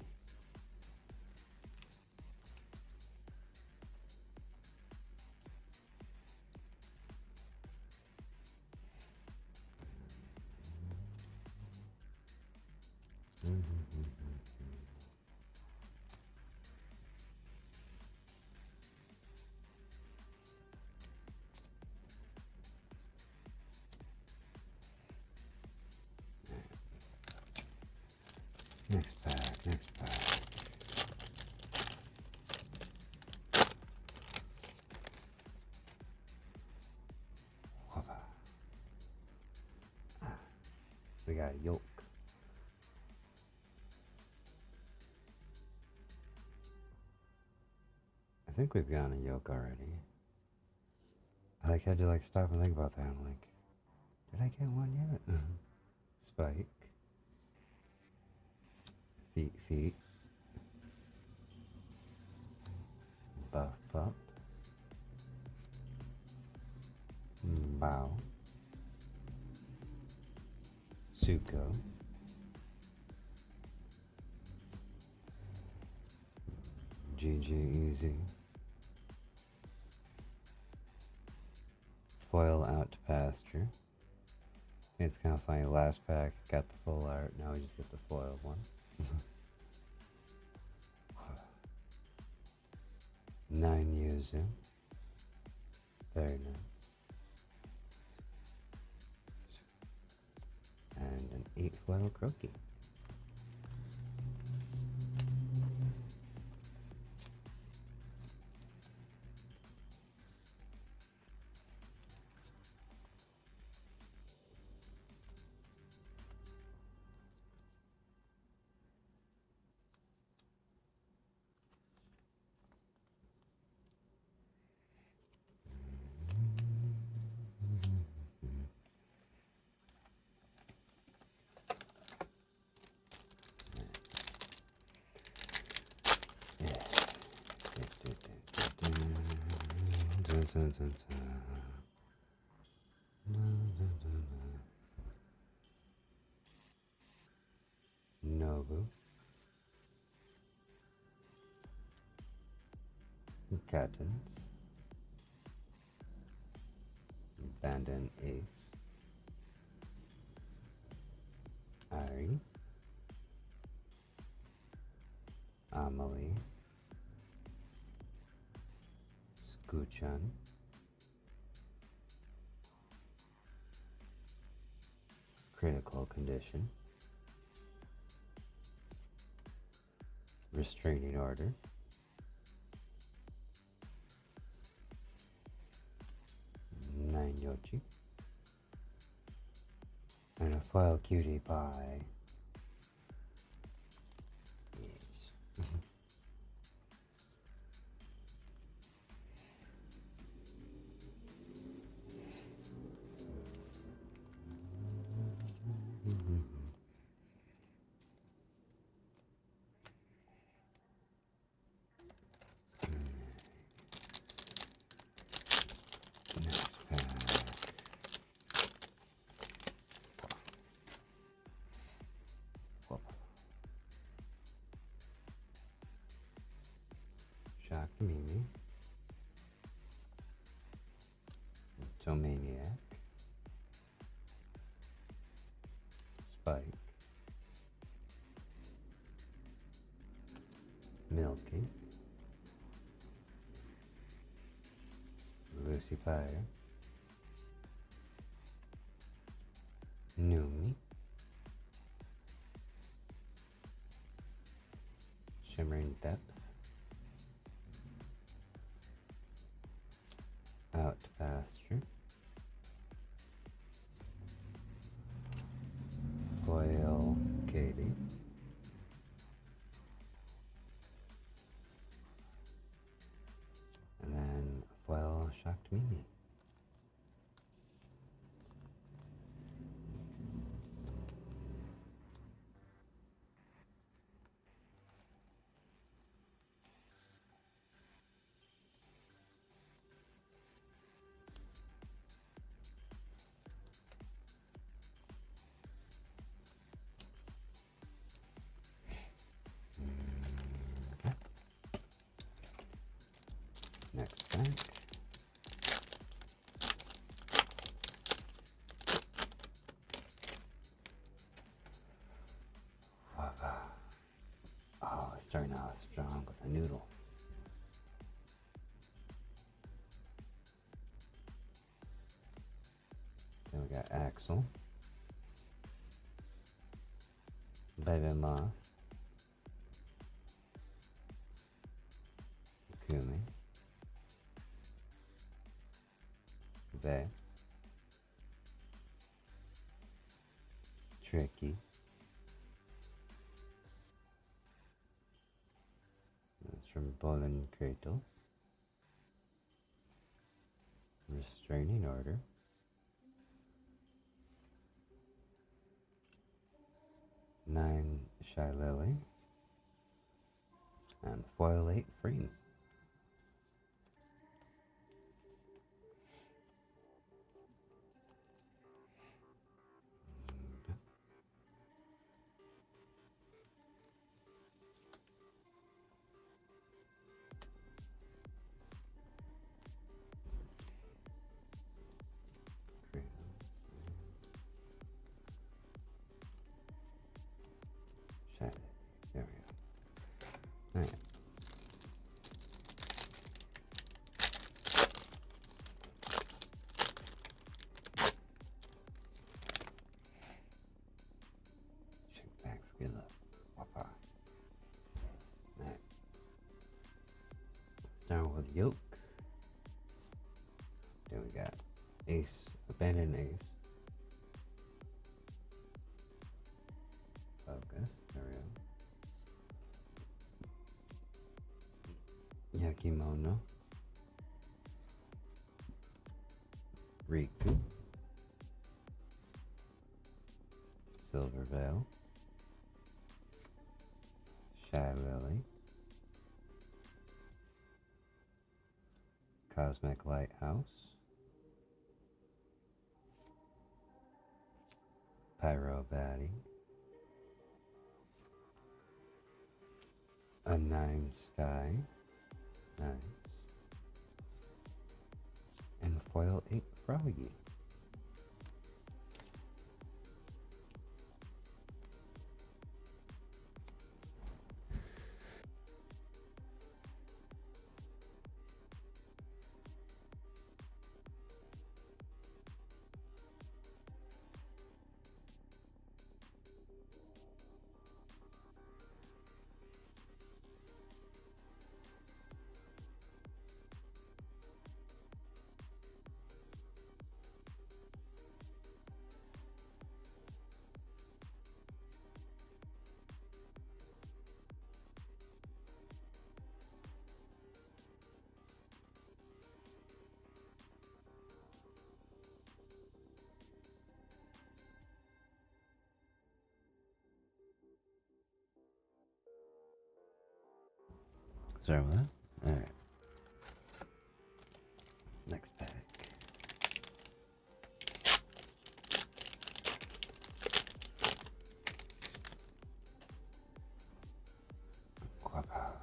Next pack, next pack. We got yolk. I think we've gotten a yolk already. I had to stop and think about that. I'm like, did I get one yet? Spike. Feet. Buff up. Bow. Suko. GG Easy. Foil out to pasture. It's kind of funny, last pack got the full art, now we just get the foil one. 9 Yuzu. Very nice. And an 8 foil croaky. Nobu. Kattens. Abandon Ace. Ari. Amelie. Skuchan. Critical Condition. Restraining Order. Nine Yochi. And a foil cutie pie. Yes. Shock Mimi. Maniac. Spike. Milky. Foxy Fire, Numi, Shimmering Depth, Out to Pasture, Foil Katie, and then Foil Shocked Mimi. Okay. Next pack. Oh, it's starting out strong with a noodle. Then we got Axel, Baby Moth, Kumi, Vay, Tricky, that's from Bolin Cradle, Restraining Order, Nine Shy Lily, and Foil 8 Free. Shy, there we go. Alright. Shake back for good luck. Wapa. Alright. Start with Yoke. Then we got Ace, Abandoned Ace. Focus, there we go. Yakimono. Riku. Silver Veil. Shy Lily. Cosmic Lighthouse. Pyro Batty. A Nine Sky. Nice. And Foil 8 Froggy. Sorry about that. Alright. Next pack. Guapa.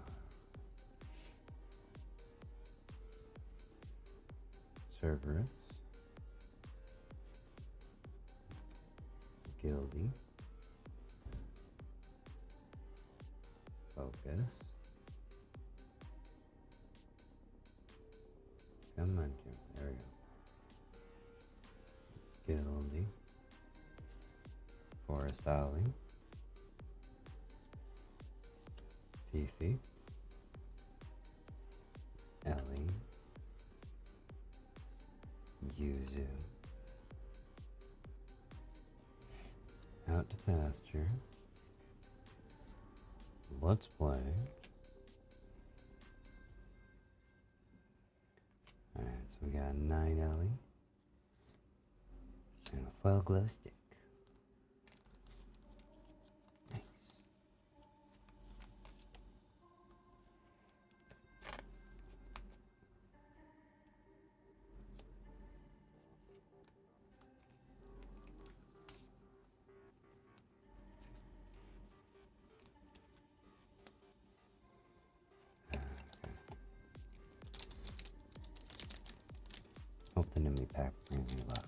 Cerberus. Gildy. Focus. Come on, Kim. There we go. Gildy. Forest Alley. Fifi. Ellie. Yuzu. Out to pasture. Let's play. Alright, so we got 9 Ellie. And a foil glow stick. Nice. Hope the Nimi pack brings me luck.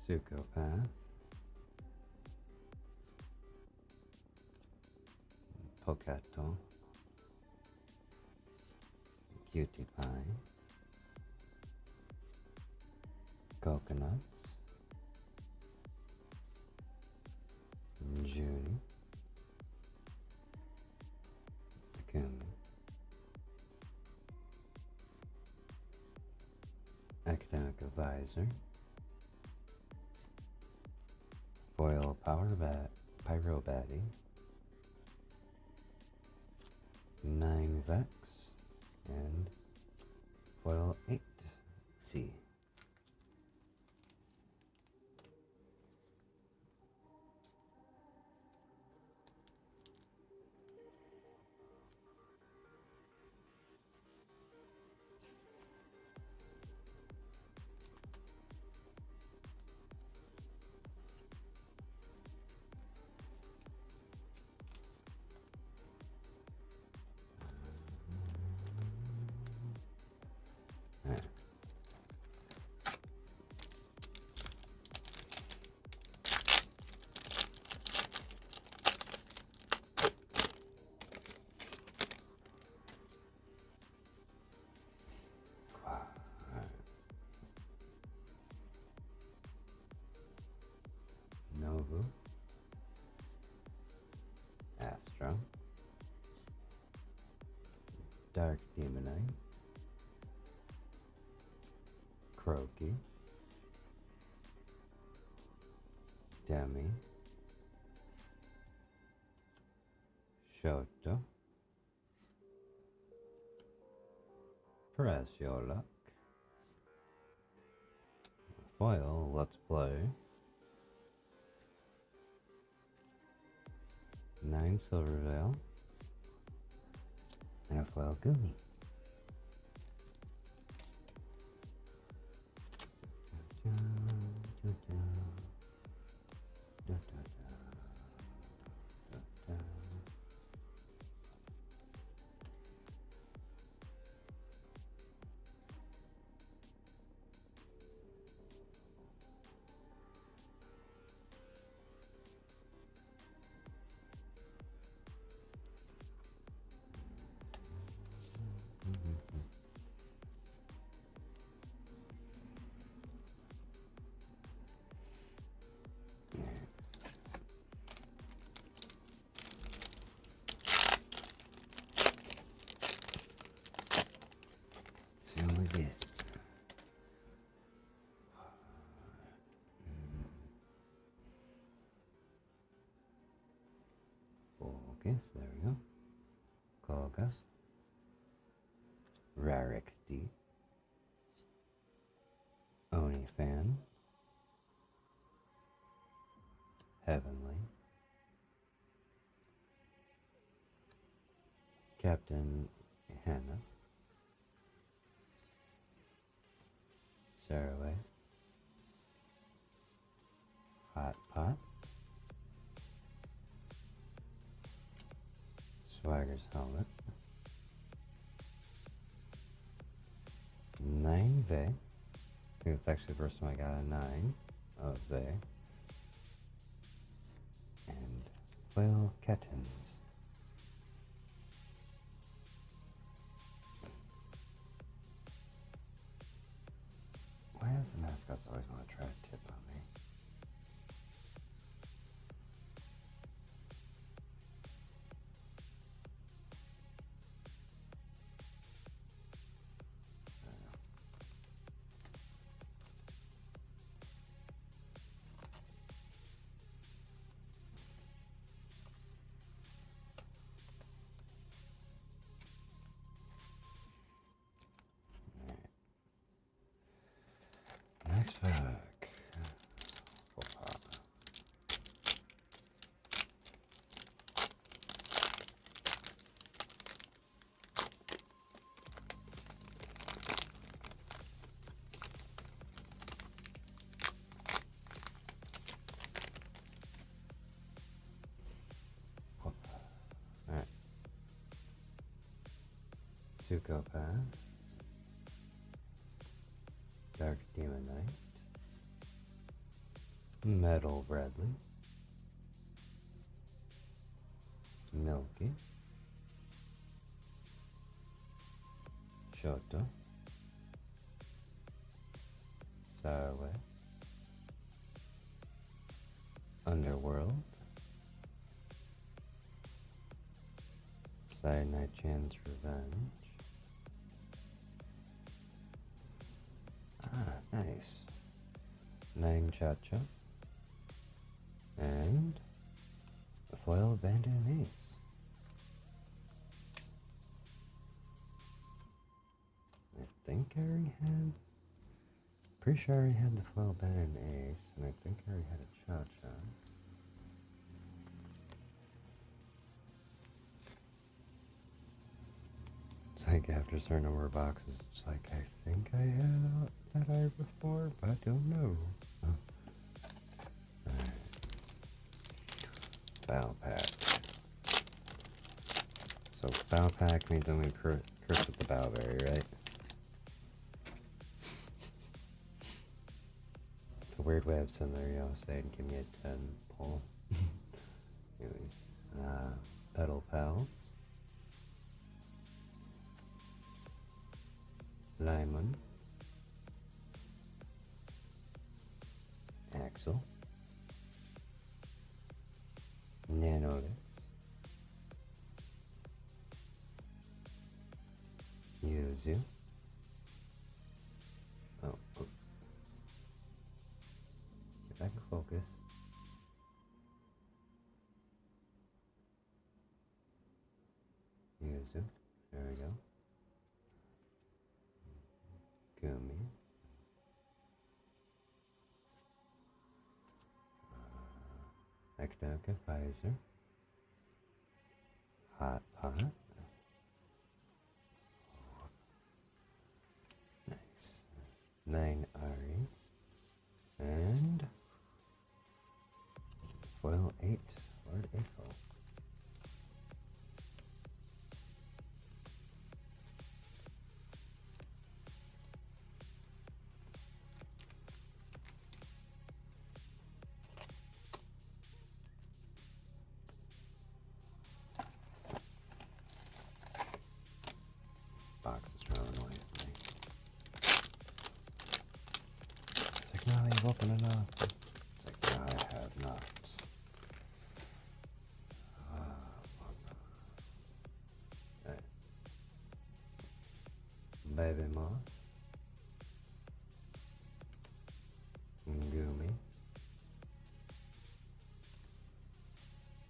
Sukopath. Poketo. Cutie Pie. Coconuts. Judy. Takumi. Academic Advisor. Foil Pyro Batty. 9 Vex. And foil 8 C. Nobu. Astro. Dark Demonite. Croaky. Demi. Shoto. Press your luck. Foil, let's play. 9 Silvervale. And a foil Goomy. See what we get. Focus, there we go. Koga. Rare XD. Oni Fan. Heavenly. Captain Hannah. Saraway. Hot Pot. Swagger's Helmet. 9 Vey. think it's actually the first time I got a 9 of there. And foil kittens. Why does the mascots always want to try to tip on me? Next pack. Full pop. Alright. Sukopath. Dark Demon Knight. Metal Bradley. Milky. Shoto. Sarwe. Underworld. Cyanide Chan's Revenge. Ah, nice. Nine Cha-Cha. And a foil Abandoned Ace. I think I already had... Pretty sure I already had the foil Abandoned Ace, and I think I already had a Cha-Cha. It's like after a certain number of boxes, it's like, I think I had that eye before, but I don't know. Alright. Foul Pack. So Foul Pack means I'm going to curse with the Bowberry, right? It's a weird way of saying there, you know, saying give me a 10 pull. Anyways, Pedal Pals. Lyman. Axel. Nanolis. Yuzu. Oh. If I can focus. Yuzu. There we go. Gumi. Eknoka Pfizer. Hot Pot. Nice. 9 Ari. And foil 8 Lord April. Box is really annoying me. It's like, no, you've opened enough. It's like, no, I have not. Okay. Baby Moth. Gumi.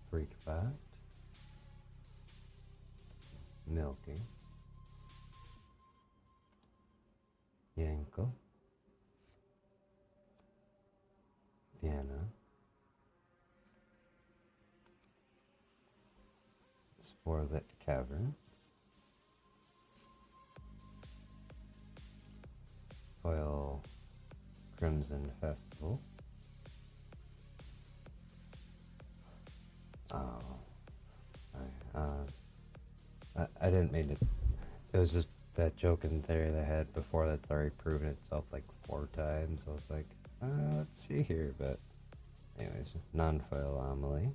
Freak Bat. Milky. Yanko. Vienna. Sporelit Cavern. Foil Crimson Festival. Oh. I didn't mean to. It was just that joke in theory they had before that's already proven itself like 4 times. I was like, let's see here, but anyways, non-foil anomaly.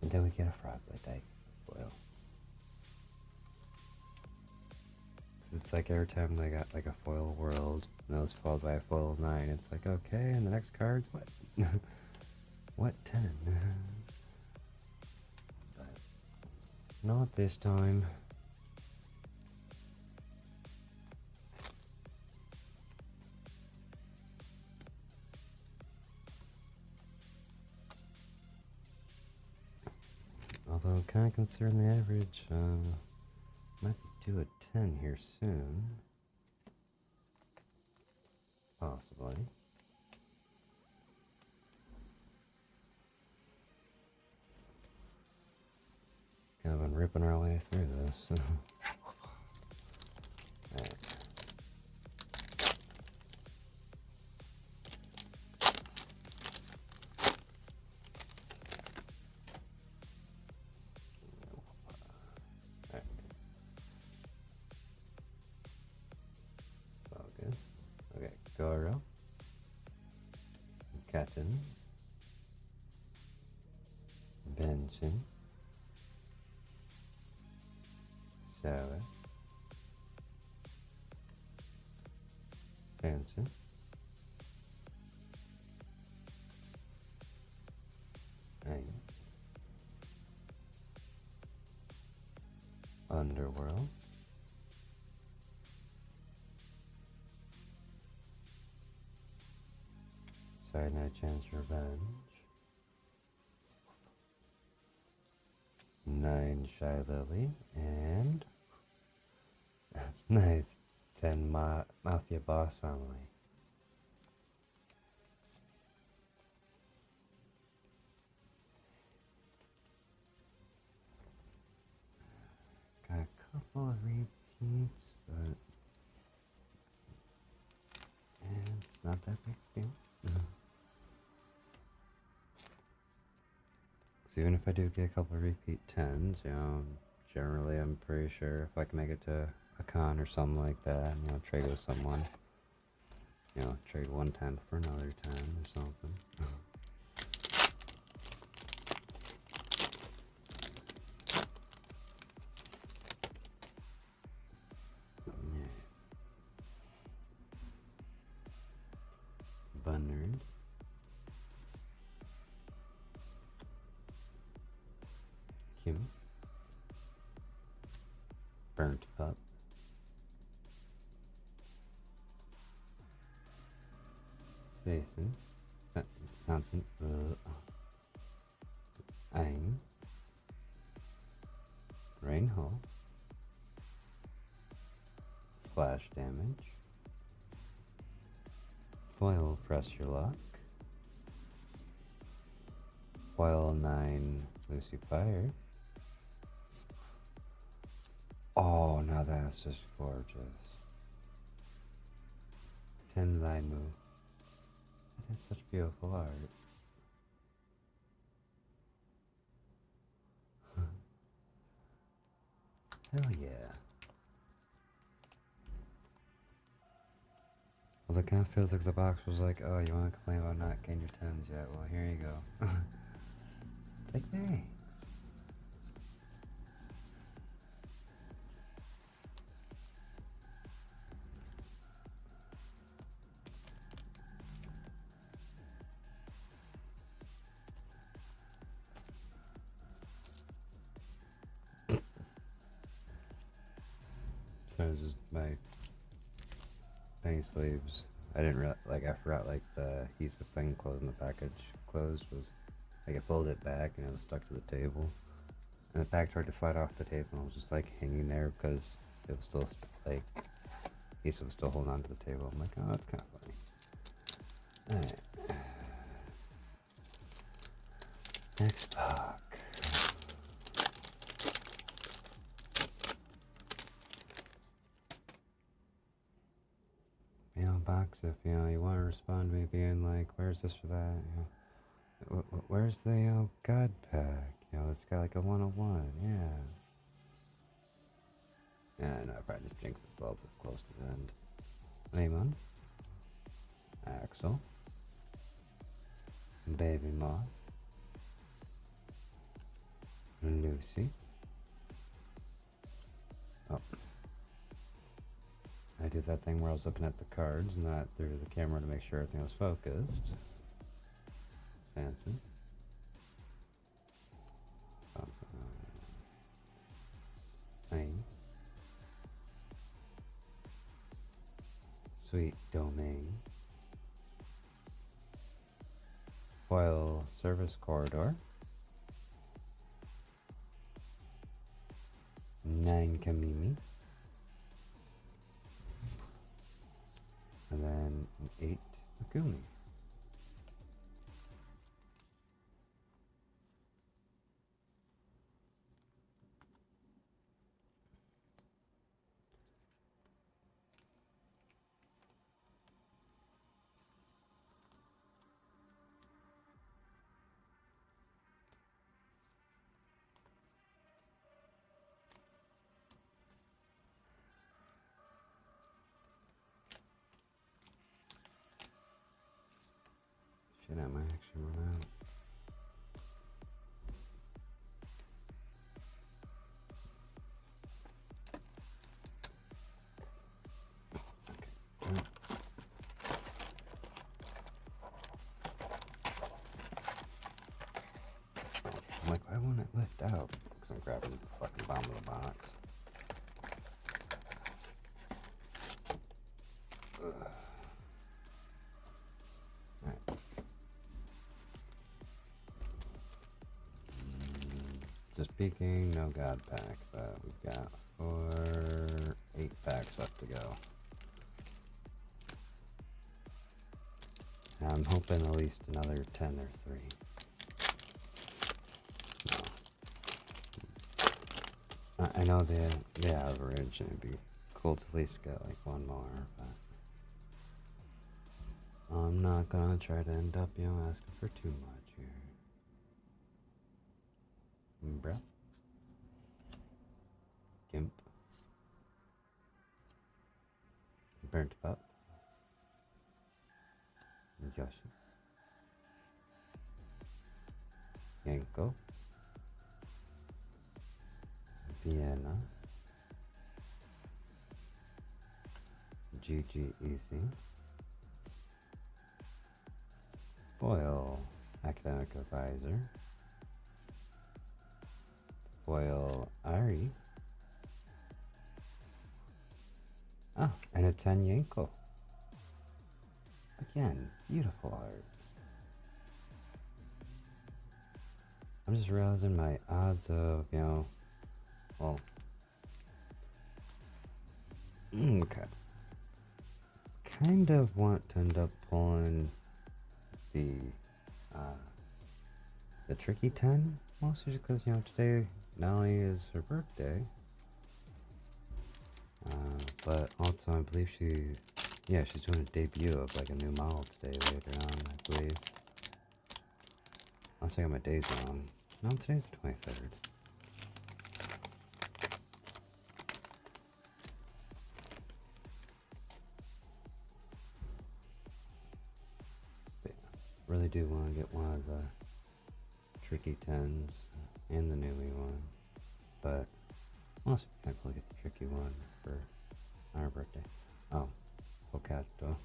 And then we get a froglet type foil. It's like every time they got like a foil world, and that was followed by a foil 9, it's like, okay, and the next card's what? What 10? But not this time. Although kind of concerned the average might do a 10 here soon. Possibly. Kind of been ripping our way through this. Alright. Alright. Focus. Okay, Goro. Kattens. Benson. Sarah. Hanson. Ang. Underworld. Sorry, no chance revenge. 9 Shy Lily and nice 10 Mafia Boss Family. Got a couple of repeats, but it's not that big a deal. So even if I do get a couple of repeat 10s, you know, generally I'm pretty sure if I can make it to a con or something like that, you know, trade with someone, you know, trade 1/10 for another 10 or something. Yeah. Bunnard. Kim. Burnt Pup. Jason. Johnson. Aang. Rainhall. Splash damage. Foil Press Your Luck. Foil 9 Lucy Fire. Oh, now that's just gorgeous. 10 Laimu. That is such beautiful art. Hell yeah. Well, it kind of feels like the box was like, oh, you want to complain about not getting your 10s yet? Well, here you go. It's like, thanks. So this is my penny sleeves. I didn't I forgot like the adhesive thing closing the package closed was like I pulled it back and it was stuck to the table. And the pack tried to slide off the table and it was just like hanging there because it was still like adhesive was still holding on to the table. I'm like, oh, that's kind of funny. Alright. Next pack. You know, box if you know you want to respond to me being like, where's this or that? You know, where's the God pack? You know, it's got like a 101. Yeah. And I probably just jinxed myself this close to the end. Lemon, Axel, Baby Moth, Lucy. Oh. I did that thing where I was looking at the cards, not through the camera to make sure everything was focused. Sanson. Lane. Sweet Domain. Foil Service Corridor. 9 Kamimi. And then an 8 Megumi. Shit, I might actually run out. I'm like, why won't it lift out? Because I'm grabbing the fucking bottom of the box. Alright. Just peeking, no God pack, but we've got 8 packs left to go. I'm hoping at least another 10 or 3. I know the average, and it'd be cool to at least get like one more, but I'm not gonna try to end up, asking for too much here. Breath. Gimp. Burnt Pup. Yoshi. Yanko. Vienna. GG Easy. Foil Academic Advisor. Foil Ari. Ah, and a 10 Yanko. Again, beautiful art. I'm just realizing my odds of, well, okay. Kind of want to end up pulling the tricky 10, mostly because, today not only is her birthday, but also I believe she's doing a debut of like a new model today later on, I believe. Unless I got my days wrong. No, today's the 23rd. But yeah, really do want to get one of the tricky 10s and the newy one. But also technically get the tricky one for our birthday. Oh, Focato.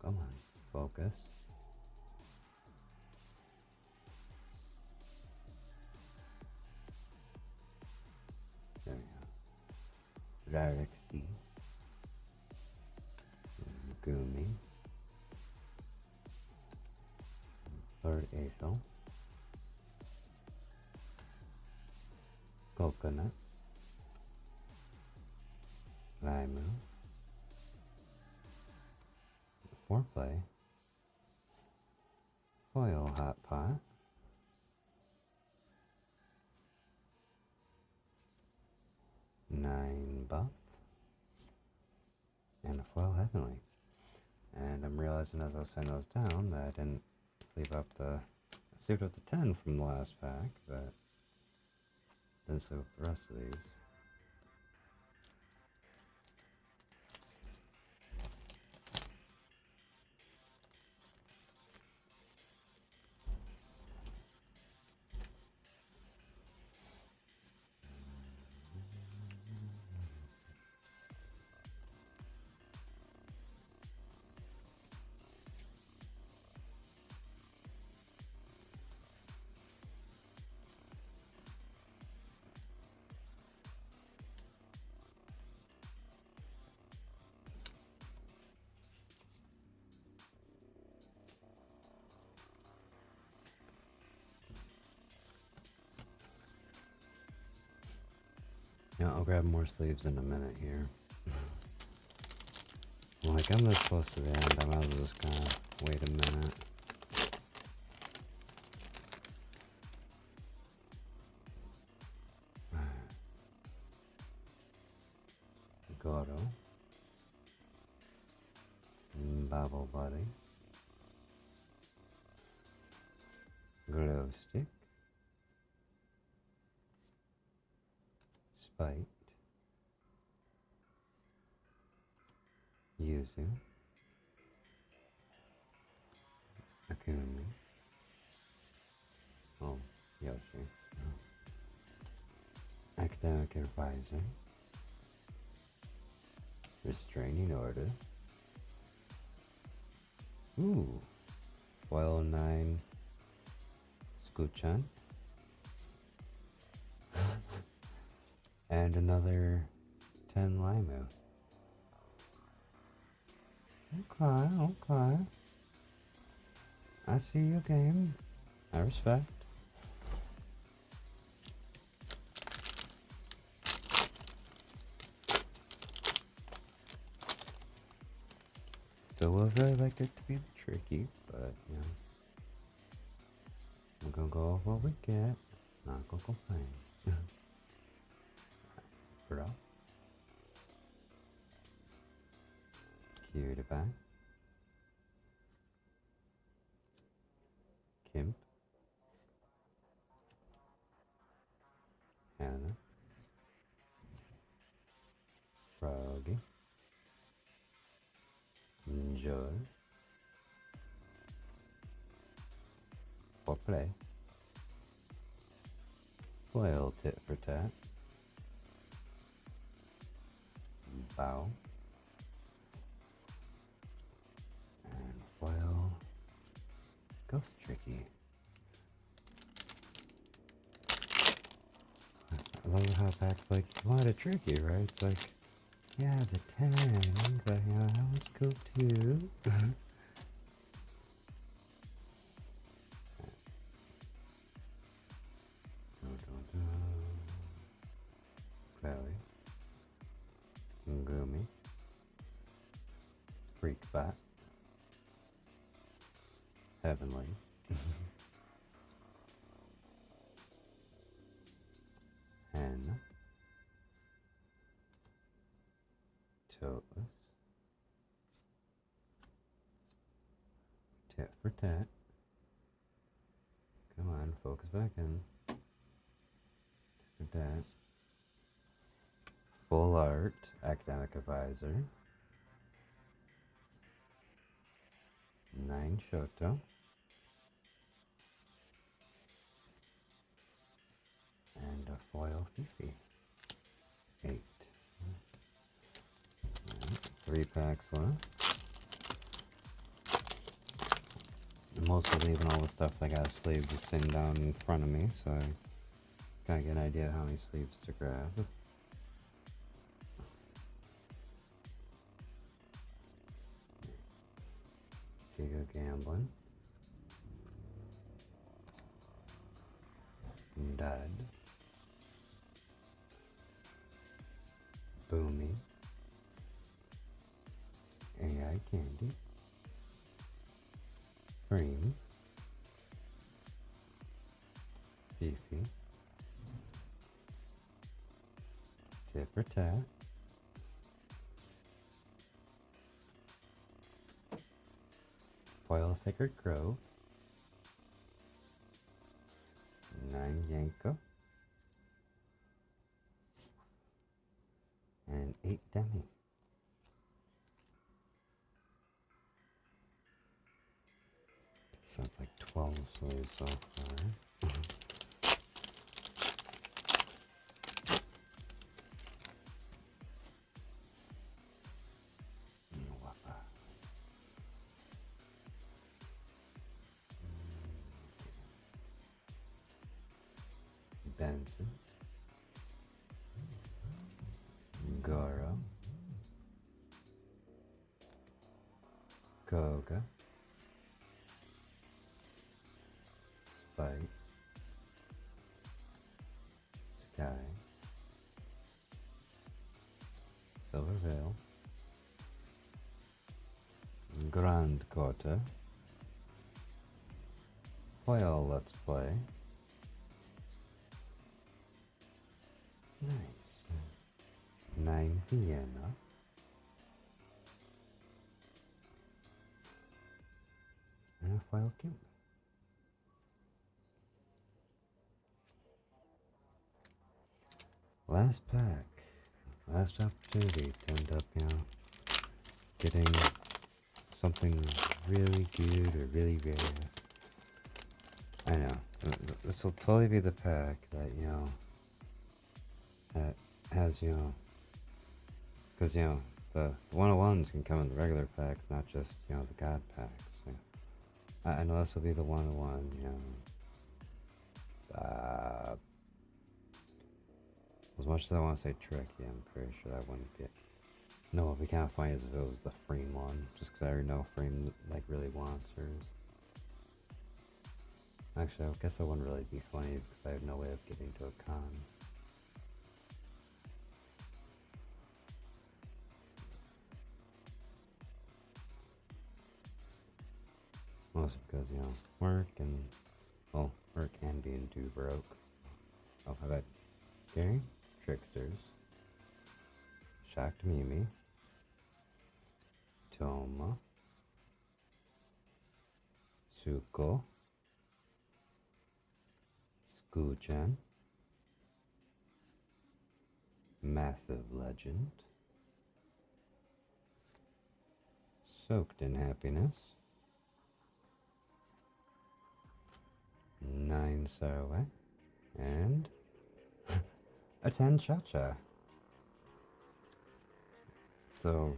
Come on, focus. There we go. Rarix D. Gumi. Lord April. Coconuts. Laimu. Foreplay. Foil Hot Pot. Nine Buff. And a Foil Heavenly. And I'm realizing as I was setting those down that I didn't sleeve up the 10 from the last pack, but And so for the rest of these, yeah, I'll grab more sleeves in a minute here. Like, I'm this close to the end, I might as well just kind of wait a minute. Goro. Bubble Buddy. Glow Stick. Spite. Yuzu. Akumi. Oh, Yoshi. Academic Advisor. Restraining Order. Ooh. Foil 9. Skuchan. And another 10 Limu. Okay. I see your game. I respect. Still would really like it to be tricky, but you know, I'm gonna go off what we get. Not gonna complain. Bro. Cutie back. Kimp. Hannah. Froggy. Joy. For play. Foil tit for tat. Bow. And foil Ghost Tricky. I love how packs like, you want a tricky, right? It's like, yeah, the 10, but you know, that was cool too. Chloe. Ngumi. Freakbot. Heavenly. Hen. Toeless. Tit for tat. Come on, focus back in. Tit for tat. Full art. Academic Advisor. 9 Shoto. And a foil Fifi. 8. Right, 3 packs left. I'm mostly leaving all the stuff I got sleeved just sitting down in front of me, so I gotta get an idea of how many sleeves to grab. Giga Gambling. Dud. Boomy. AI Candy. Cream. Fifi. Tit for tat. Foil Sacred Grove. 9 Yanko. 8 demi. Sounds like 12 slaves so far. Benson, Goro, Koga, Spike, Sky, Silvervale, Grand Quarter, Foil Let's Play. Nice. 9 Vienna. And a foil cube. Last pack. Last opportunity to end up, getting something really good or really rare. I know. This will totally be the pack that, that has, because, the 101s can come in the regular packs, not just, the God packs. I know this will be the 101, as much as I want to say tricky, I'm pretty sure that wouldn't be it. No, what would be kind of funny is if it was the Frame one, just because I already know Frame, really wants hers. Actually, I guess that wouldn't really be funny because I have no way of getting to a con. Mostly because, work and, well, work and being too broke. Oh, how about Gary? Tricksters. Shocked Mimi. Toma. Suko. Skuchan. Massive Legend. Soaked in Happiness. 9 Saraway. And a 10 Cha-Cha. So,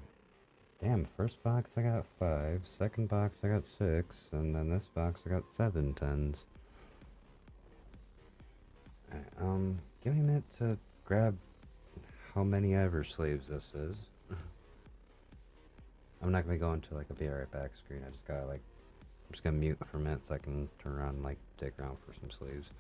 damn, first box I got 5, second box I got 6, and then this box I got 7 10s. Alright, give me a minute to grab how many ever sleeves this is. I'm not gonna go into a be right back screen. I just gotta I'm just gonna mute for a minute so I can turn around and dig around for some sleeves.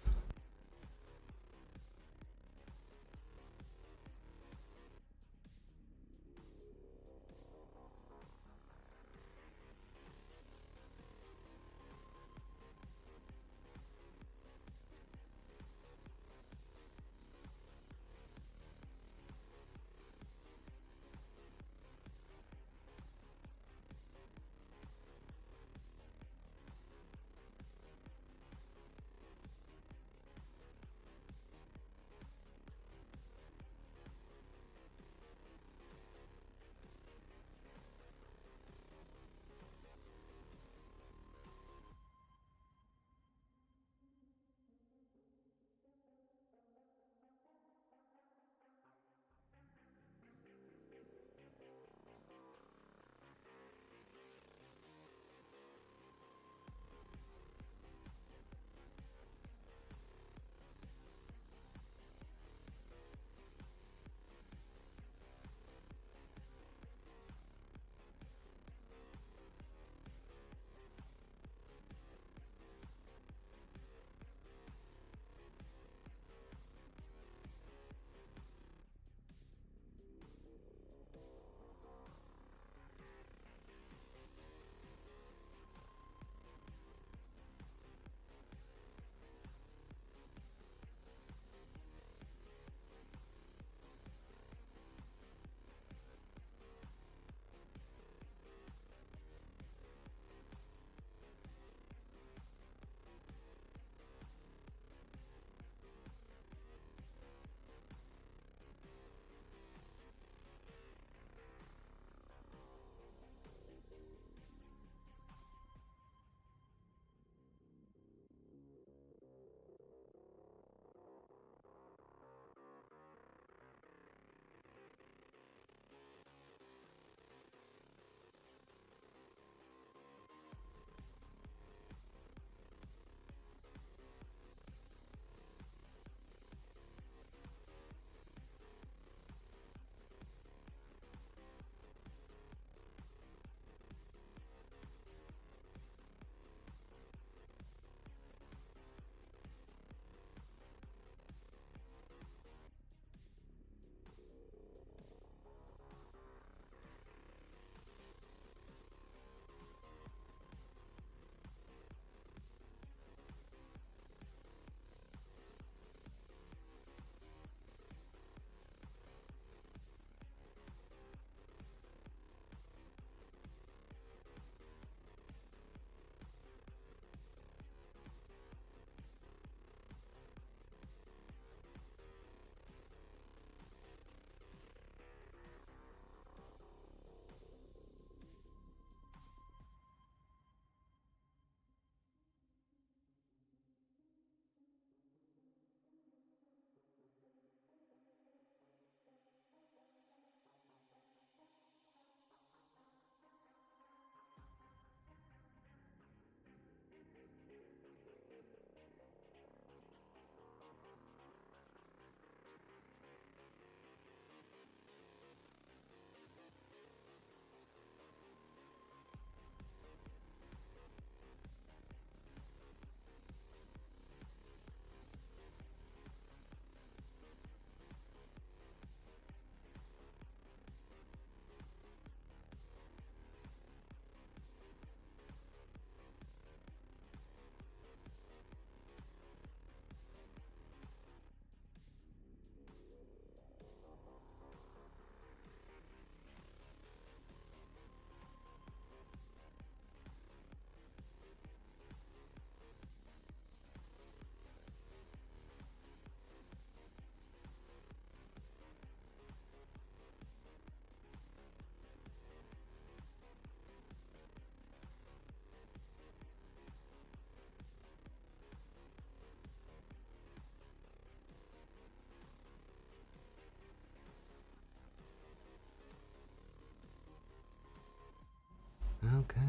Okay.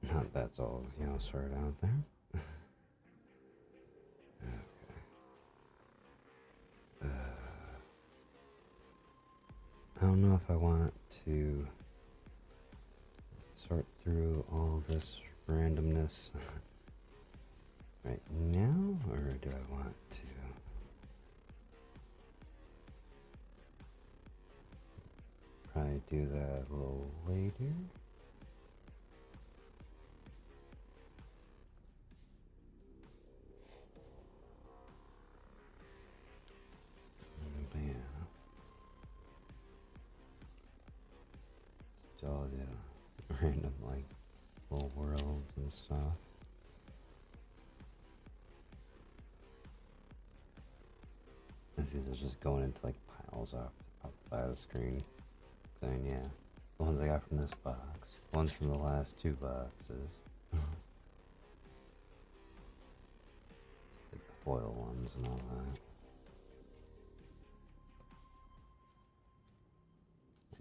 Not that's all, sorted out there. I don't know if I want to sort through all this randomness right now, or do I want to probably do that a little later? But yeah, just all the random like little worlds and stuff. And these are just going into like piles off outside the screen. Saying, yeah, the ones I got from this box, the ones from the last two boxes. Just like the foil ones and all that.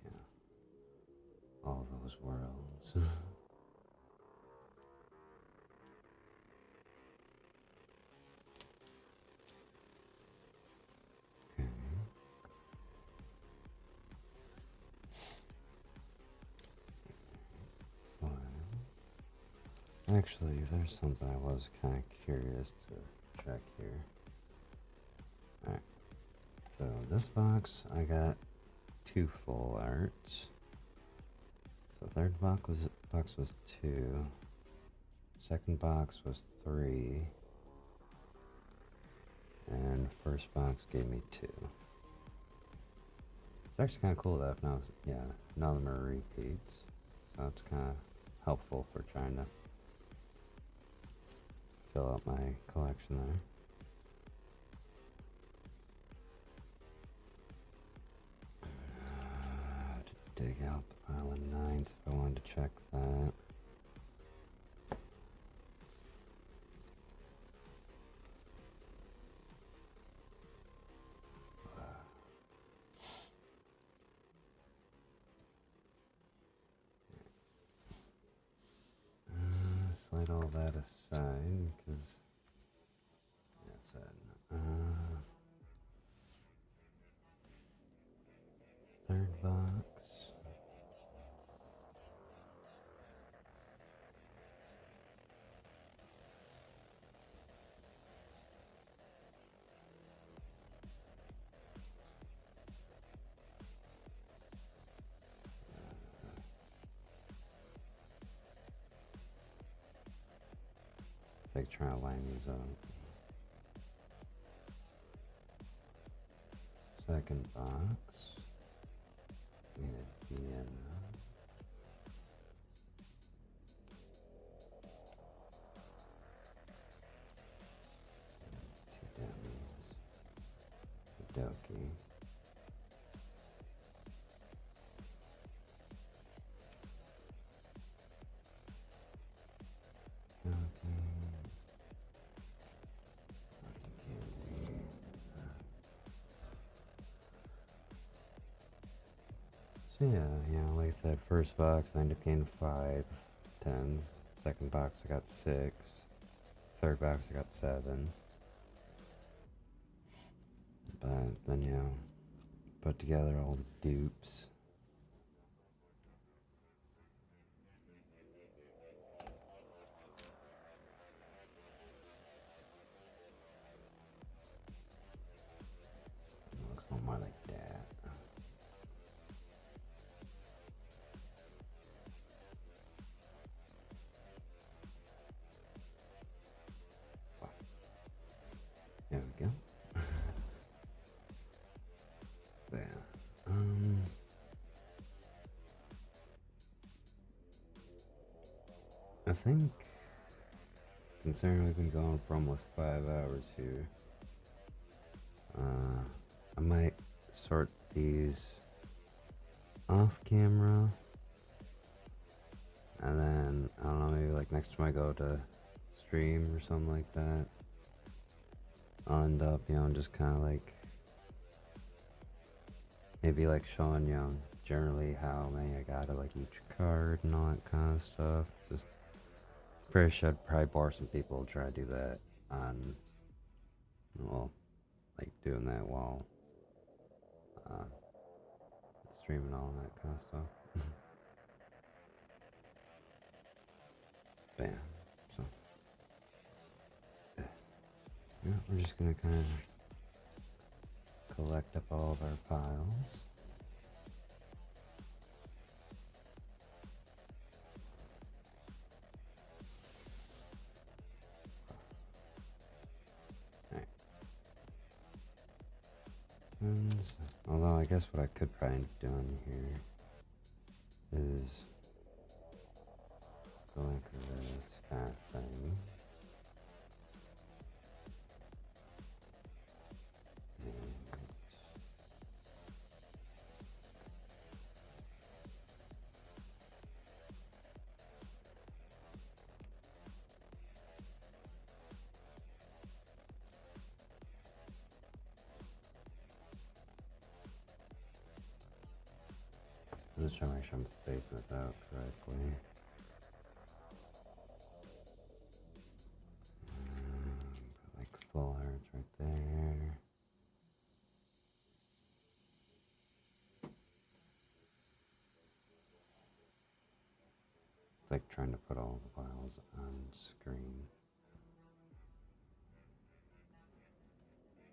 Yeah, all those worlds. Okay. Well, actually, there's something I was kind of curious to check here. Alright, so this box, I got 2 full arts. So third box was 2. Second box was 3. And first box gave me 2. It's actually kind of cool that now, yeah, none of them are repeats. So it's kind of helpful for trying to fill out my collection there. To dig out the pile of 9s if I wanted to check that. Slide all that aside because that's it. Third box. I think trying to line these up. Second box. We had Vienna. Two dummies. Doki. So yeah, like I said, first box I ended up getting 5 10s. Second box I got 6. Third box I got 7. But then put together all the dupes. It looks a lot more like that. There we go. There. I think, considering we've been going for almost 5 hours here, I might sort these off camera, and then, I don't know, maybe like next time I go to stream or something like that, I'll end up, just kind of like, maybe like showing, generally how many I got of like each card and all that kind of stuff. Just pretty sure I'd probably bore some people try to do that on, well, like doing that while uh, streaming all that kind of stuff. Bam. So, yeah, we're just gonna kind of collect up all of our files. And although I guess what I could probably end up doing here is going for this kind of thing. I'm just trying to make sure I'm spacing this out correctly. Put like full hearts right there. It's like trying to put all the files on screen.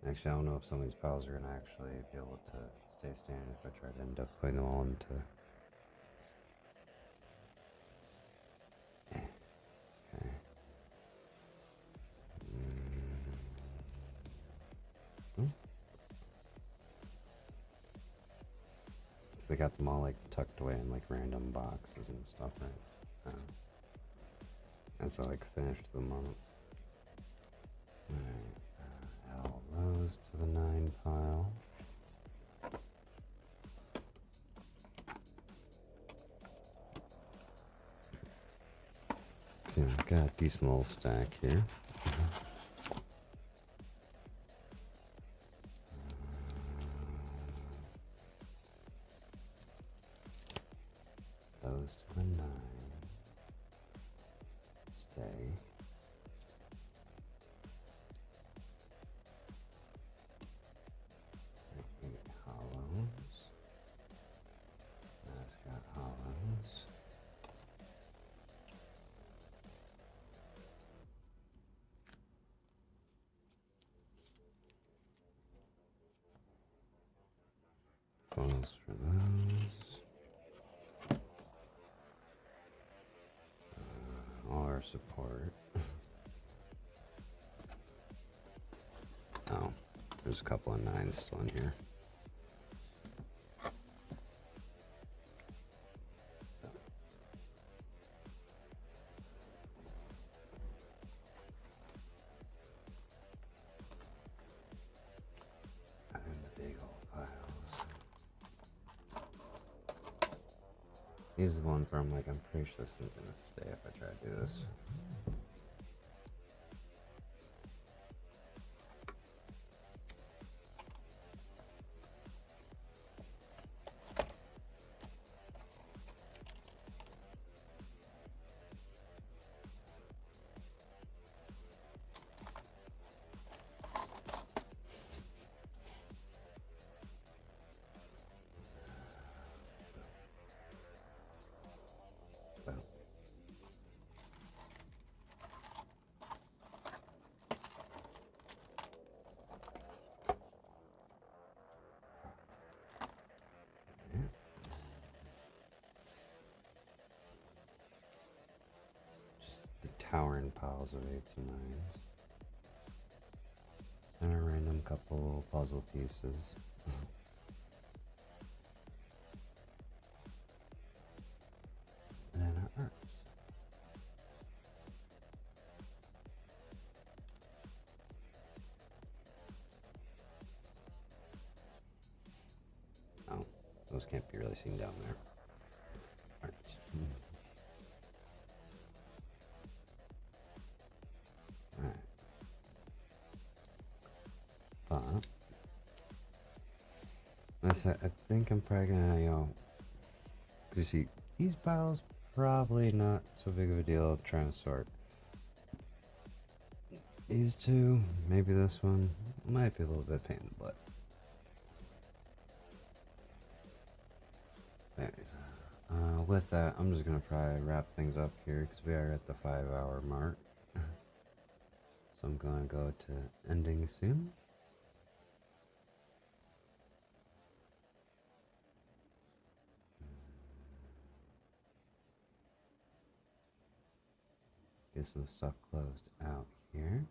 Actually, I don't know if some of these files are gonna actually be able to stay standard if I try to end up putting them all into. Okay. They got them all like tucked away in like random boxes and stuff, right? As I like finished them up. Alright, L rows to the 9 pile. So yeah, I've got a decent little stack here. Those to the 9. Stay. Hollows. That's got hollows. Funnels for those. All our support. Oh, there's a couple of 9s still in here. These are the ones where I'm like, I'm pretty sure this isn't gonna stay if I try to do this. Towering piles of 8s and 9s. And a random couple puzzle pieces. And then our arts. Oh, those can't be really seen down there. Arts. But I think I'm probably gonna, you see, these piles probably not so big of a deal trying to sort. These two, maybe this one, might be a little bit pain in the butt. Anyways, with that, I'm just gonna probably wrap things up here because we are at the 5-hour mark. So I'm gonna go to ending soon. Get some stuff closed out here.